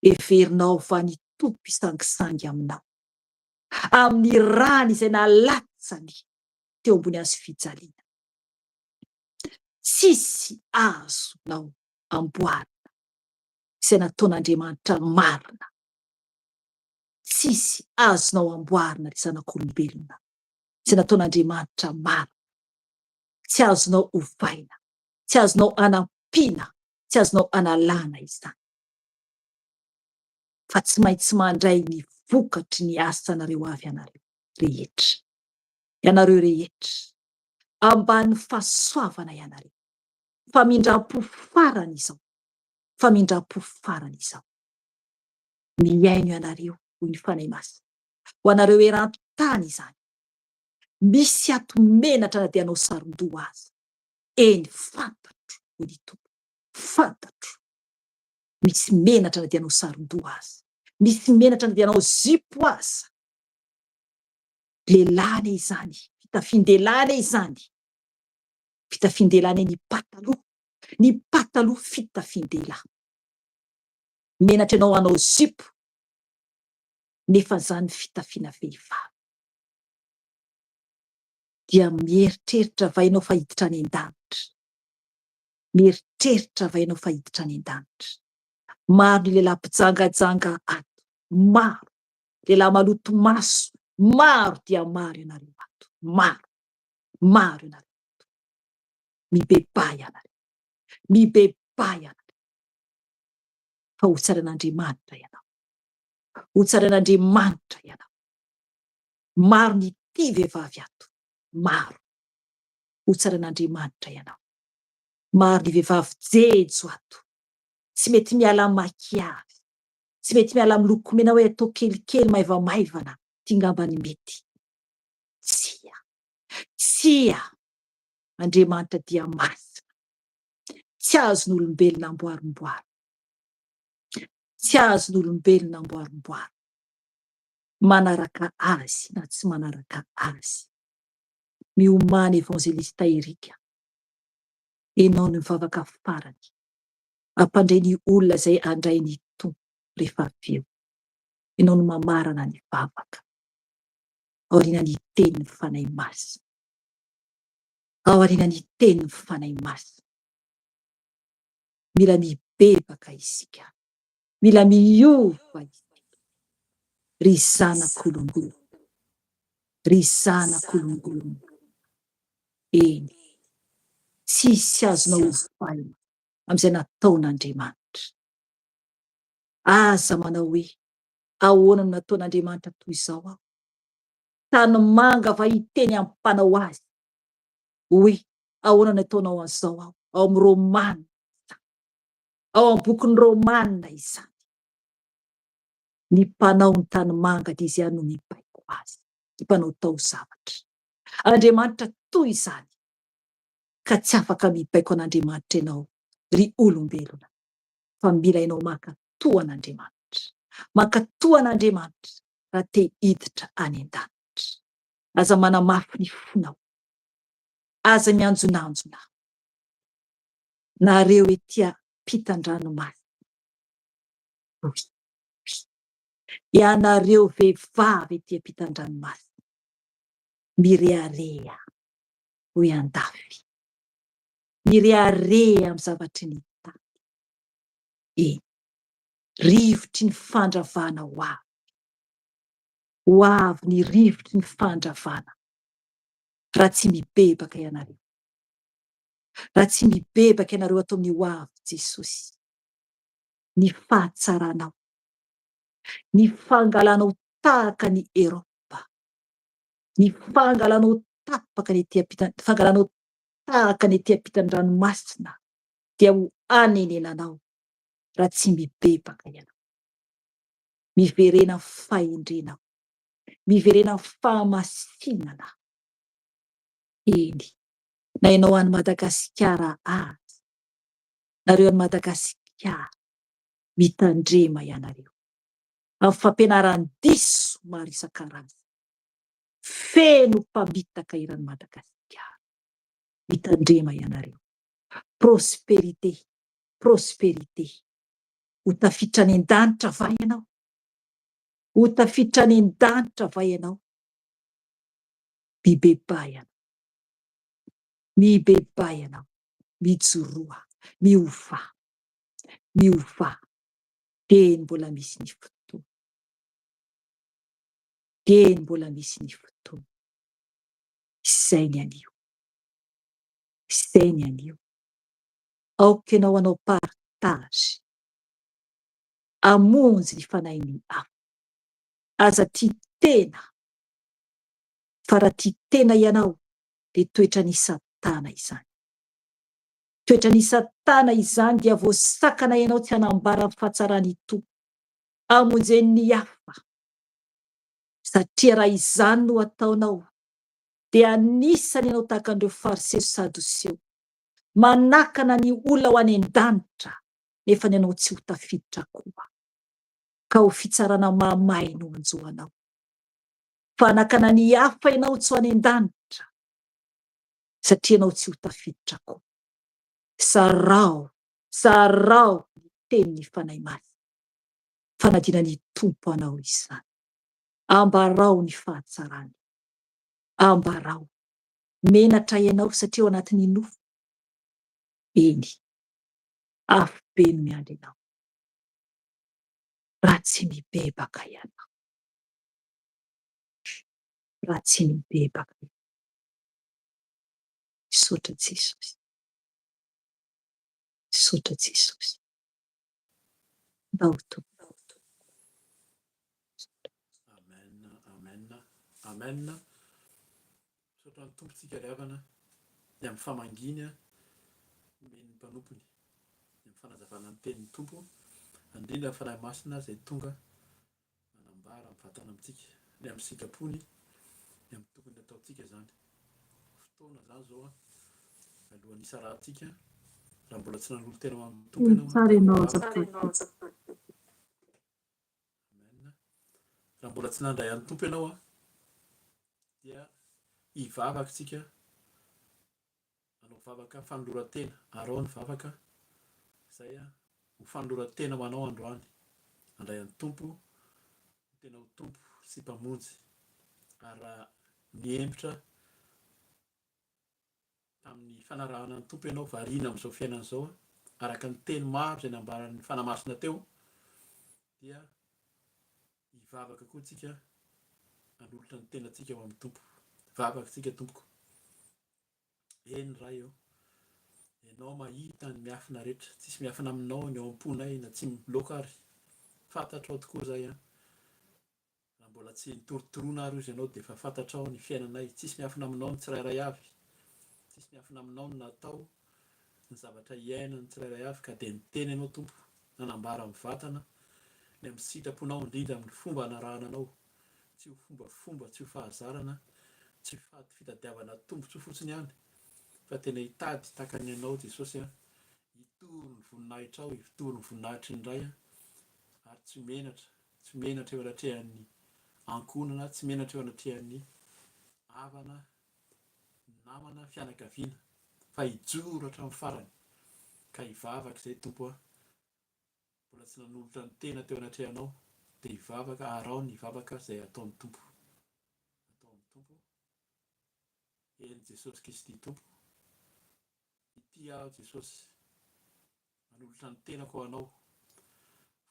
Heverinao fa ny tompo isangisangy aminao. Amin'ny rany izay nalatsany teo ambony hazo fijaliana. Tsisy azonao amboarina izay nataon'Andriamanitra marina. tsisy azonao amboarina ry zanak'olombelona tsy nataon'Andriamanitra maro, tsy azonao ovaina, tsy azonao anampiana, tsy azonao analana izany, fa tsy maintsy mandray ny vokatry ny asanareo avy ianareo rehetra, ianareo rehetra ambany fahasoavana ianareo, famindram-po farany izao, famindram-po farany izao. Miaino ianareo hoy ny fanahy masina, ho anareo eran-tany izany, misy ato menatra na dia anao saron-doha aza, eny fantatro hoy ny tompo, fantatro. Misy menatra na dia anao saron-doha aza, misy menatra na dia anao zipo aza, lehilahy izany, fitafindelana izany, fitafindelana ny pataloha fitafindela. Menatra ianao anao zipo nefa zany fitafiana vehivavy, dia mieritreritra va ianao fa hiditra any an-danitra, mieritreritra va ianao fa hiditra any an-danitra. Maro ny lehilahy mpijangajanga ato, maro lehilahy maloto maso, maro dia maro ianareo ato, maro ianareo ato. Mibebay ianareo, mibebay ianareo, fa ho tsara an'Andriamanitra ianao, ho tsara an'Andriamanitra ianao. Maro ny tia vehivavy ato, maro, ho tsara an'Andriamanitra ianao. Maro ny vehivavy jejo ato, tsy mety miala amin'ny makiavy, tsy mety miala amin'ny lokomena hoe atao kelikely maivamaivana, ty ngambany mety. Tsia, Andriamanitra dia masina, tsy azon'olombelona amboarimboary, tsy azon'olombelona amboarimboary, manaraka azy na tsy manaraka azy. Miomany evangelista Erika, ianao ny mivavaka farany, ampandray ny olona izay andray ny tompo rehefa avy eo. Ianao no mamarana ny vavaka, aorian'ny tenin'ny fanahy masina, aorian'ny tenin'ny fanahy masina. Mila mibebaka isika, mila miova isika, ry zanak'olombelona, ry zanak'olombelona. Eny, tsisy azonao ovaina amin'izay nataon'Andriamanitra. Aza manao hoe ahoana no nataon'Andriamanitra toy izao aho? Tany manga va hiteny amin'ny mpanao azy hoe ahoana no nataonao an'izao aho? Ao amin'ny Romanina, ao amin'ny bokin'ny Romanina izany. Ny mpanao ny tany manga dia izy ihany no mibaiko azy, ny mpanao taozavatra. Andriamanitra toy izany, ka tsy afaka mibaiko an'Andriamanitra ianao ry olombelona, fa mila ianao mankatoa an'Andriamanitra, mankatoa an'Andriamanitra raha te hiditra any an-danitra. Aza manamafy ny fonao, aza mianjonanjona, nareo etỳ ampitan-dranomasina, ianareo vehivavy etỳ ampitan-dranomasina, mirearea ho an-dafy, mirearea amin'ny zavatry ny tany. Eny, rivotry ny fandravana ho avy ny rivotry ny fandravana raha tsy mibebaka ianareo, raha tsy mibebaka ianareo atao amin'ny ho avy Jesosy. Ny fahatsaranao, ny fangalanao tahaka ny Eropa, ny fangalanao tahaka ny etỳ ampitan-dranomasina dia ho anenenanao raha tsy mibebaka ianao. Miverena amin'ny fahendrenao, miverena amin'ny fahamasinana. Eny, na ianao any Madagasikara aza, nareo any Madagasikara, mitandrema ianareo amin'ny fampianaran-diso maro isan-karazany. Feno mpamitaka eran'ny Madagasikara, mitandrema ianareo. Prosperité, prosperité. Ho tafiditra any an-danitra va ianao? Ho tafiditra any an-danitra va ianao? Mibebay ianao, mibebay ianao, mijoroa, miova, miova, teny mbola misy ny fotoana. dia mbola misy ny fotoana. Izay ny anio. Izay ny anio. Aoka ianao hanao partage. Hamonjy ny fanahin'ny hafa. Aza tia tena. Fa raha tia tena ianao, dia toetra ny Satana izany. Toetra ny Satana izany dia voasakana ianao tsy hanambara ny fahatsarany Tompo. Hamonjen'ny hafa. Satria raha izany no ataonao, dia anisany ianao tahaka an'ireo fariseo sy sadoseo. Manakana ny olona ho any an-danitra, nefa ianao tsy ho tafiditra koa. Ka ho fitsarana mahamay no anjoanao. Fa anakana ny hafa ianao tsy ho any an-danitra, satria ianao tsy ho tafiditra koa. Sarao ny tenin'ny fanahy masina. Fanadina ny Tompo anao izany. Ambarao ny fahatsarany. Ambarao. Menatra ianao satria ao anatin'ny nofo. Eny. Afo be no miandry ianao. Raha tsy mibebaka ianao. Raha tsy mibebaka. Misaotra Jesosy. Misaotra Jesosy. Ndao Tompo. Amen, amen, amen. Misaotra ny tompontsika ry havana dia amin'ny famanginy men'ny mpanompony, dia amin'ny fanazavana ny tenin'ny Tompo, indrindra ny fanahy masina izay tonga manambara mivatana amintsika, ny amin'ny sikapony, ny amin'ny tokony ataontsika izany. Fotoana izany izao alohan'ny isa rahantsika, raha mbola tsy nanolo tena amin'ny Tompo ianao. Tsara ianao. Amen. Raha mbola tsy nandray an'ny Tompo ianao dia hivavaka tsika, hanao vavaka fanoloran-tena, arao ny vavaka izay ho fanoloran-tena ho anao androany. Handray an'ny Tompo, tena ho Tompo sy mpamonjy. Ary raha niembitra tamin'ny fanarahana ny Tompo ianao, variana amin'izao fiainana izao, araka ny teny maro izay nambaran'ny fanahy masina teo, dia hivavaka koa tsika hanolotra ny tenantsika ho amin'ny Tompo. Vavaka tsika tompoko. Eny raha eo. Ianao mahita ny miafina rehetra. Tsisy miafina aminao ny ao am-ponay na tsy miloaka ary. Fantatrao tokoa izay. Raha mbola tsy nitorotoroana ary izy ianao dia efa fantatrao ny fiainanay. Tsisy miafina aminao ny tsirairay avy. Tsisy miafina aminao ny natao ny zavatra iaina ny tsirairay avy, ka dia niteny ianao Tompo, nanambara mivatana ny amin'ny sitraponao indrindra amin'ny fomba hanarahana anao. Tsy ho fombafomba, tsy ho fahazarana, tsy ho fitadiavana tombontsoa fotsiny ihany, fa tena hitady tahaka ny ianao Jesosy, hitoro ny voninahitra ao, hitoro ny voninahitry ny ray, ary tsy menatra eo anatrehan'ny ankonana, tsy menatra eo anatrehan'ny havana, namana, fianakaviana, fa hijoro hatramin'ny farany. Ka hivavaka izay Tompo, mbola tsy nanolotra ny tena teo anatrehanao, dia hivavaka, arao ny hivavaka izay ataon'ny Tompo. Ataon'ny Tompo. Eny Jesosy Kristy Tompo. Ity aho Jesosy, manolotra ny tenako ho anao.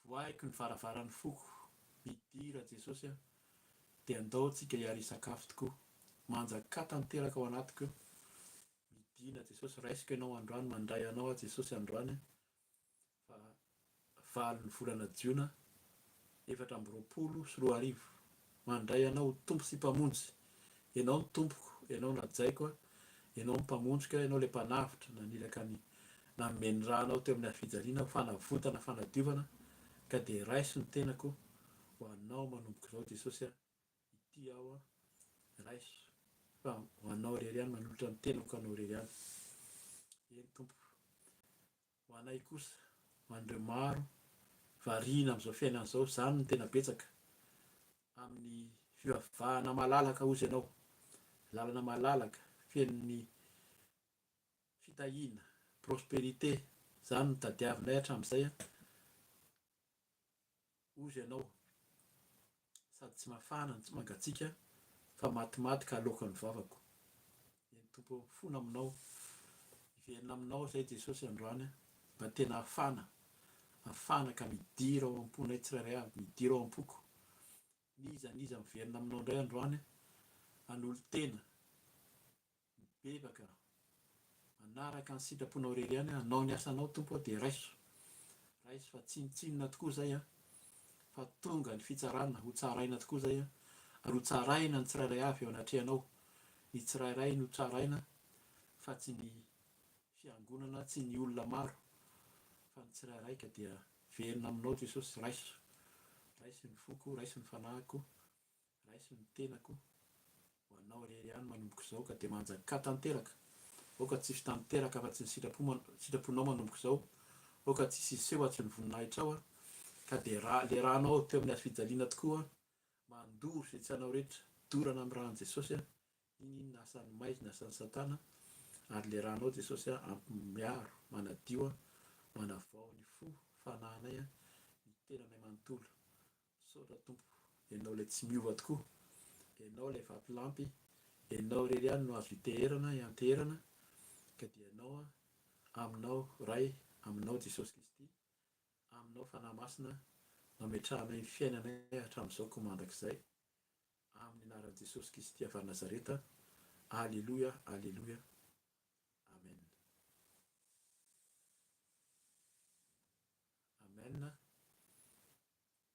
Voaiko ny varavaran'ny foko, midira Jesosy, dia andao tsika hiary sakafo tokoa. Manjaka tanteraka ao anatiko. Midina Jesosy, raisiko ianao androany, mandray anao Jesosy androany. Fa 9 volana Jiona 2024 mandray anao Tompo sy mpamonjy. Ianao ny tompoko, ianao najaiko, ianao mpamonjika, ianao ilay mpanavitra naniraka ny nameny raha anao teo amin'ny fijaliana, fanavotana, fanadiovana, ka dia raiso ny tenako ho anao manomboka izao Jesosy. Ity aho raiso, fa ho anao rery ihany, manolotra ny tenako anao rery ihany. Eny Tompo. Ho anay kosa, ho an'ireo maro variana amin'izao fiainana izao, izany ny tena betsaka. Amin'ny fivavahana malalaka hozy ianao, lalana malalaka, fenon'ny fitahiana, prosperité, izany no tadiavinay hatramin'izay. Hozy ianao, sady tsy mafana, tsy mangatsiaka, fa matimaty ka aloka ny vavako. Eny Tompo, fona aminao, hiverina aminao izay Jesosy androany, mba tena hafana ka midira ao am-ponay tsirairay avy, midira ao am-poko. niza miverina aminao indray androany an'olo tena bebaka manaraka ny sitraponao rery any anao ny asanao tompo dia raiso fa tsinitsinona tokoa zay fa tonga ny fitsarana ho tsaraina tokoa zay ary ho tsaraina ny tsirairay avy eo anatrehanao, ny tsirairay no tsaraina fa tsy ny fiangonana, tsy ny olona maro, fa ny tsirairay ka dia verina aminao Jesosy. Raiso ny foko, raiso ny fanahiko, raiso ny tenako ho anao rery ihany manomboka izao ka dia manjakà tanteraka. Oka tsy fitanteraka fa tsy ny sitraponao manomboka izao, oka tsisy sehoatry ny voninahitra ao ka dia le rahanao teo amin'ny hazofijaliana tokoa mandoro izay tsy anao rehetra, dorana amin'ny rahan'i Jesosy iny asan'ny maizina, asan'ny satana, ary le rahanao Jesosy miaro, manadio, manavao ny fo fanahinay, ny tenanay manontolo. Saotra tompo, ianao ilay tsy miova tokoa, ianao ilay vampilampy, ianao rery ihany no azo iteherana, ianteherana, ka dia ianao aminao ray, aminao Jesosy Kristy, aminao fanahy masina mametrahanay ny fiainanay hatramin'izao komandrak'izay, amin'ny anaran'i Jesosy Kristy avy Nazareta. Alléluia, alléluia, amen. Amen.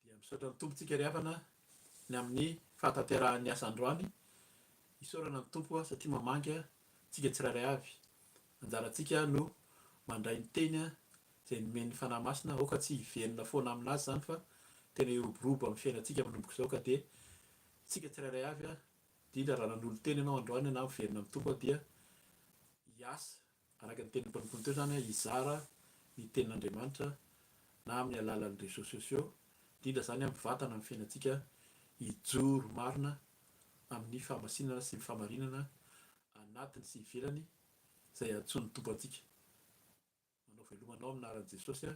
Dia misaotra ny tompontsika ry havana ny amin'ny fahatanterahany asa androany. Isaorana ny tompo satria mamangy tsika tsirairay avy. Anjarantsika no mandray ny teny izay nomen'ny fanahy masina, oka tsy hiverina foana aminazy zany fa tena hiroborobo amin'ny fiainantsika manomboka izao ka dia tsika tsirairay avy indrindra raha nanolo teny ianao androany na miverina amin'ny tompo dia hiasa araka ny tenin'ny mpanompono teo zany hizara ny tenin'Andriamanitra na amin'ny alalan'ny réseaux sociaux, indrindra zany amin'ny vatana amin'ny fiainantsika hijoro marina amin'ny famasinana sy ny famarinana anatiny sy ivelany izay antsoin'ny tompo antsika. Manao velomanao amin'ny anaran'i Jesosy.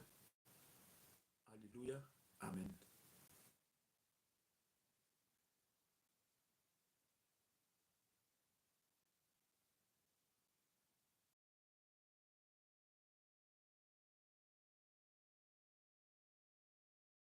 Alléluia, amen.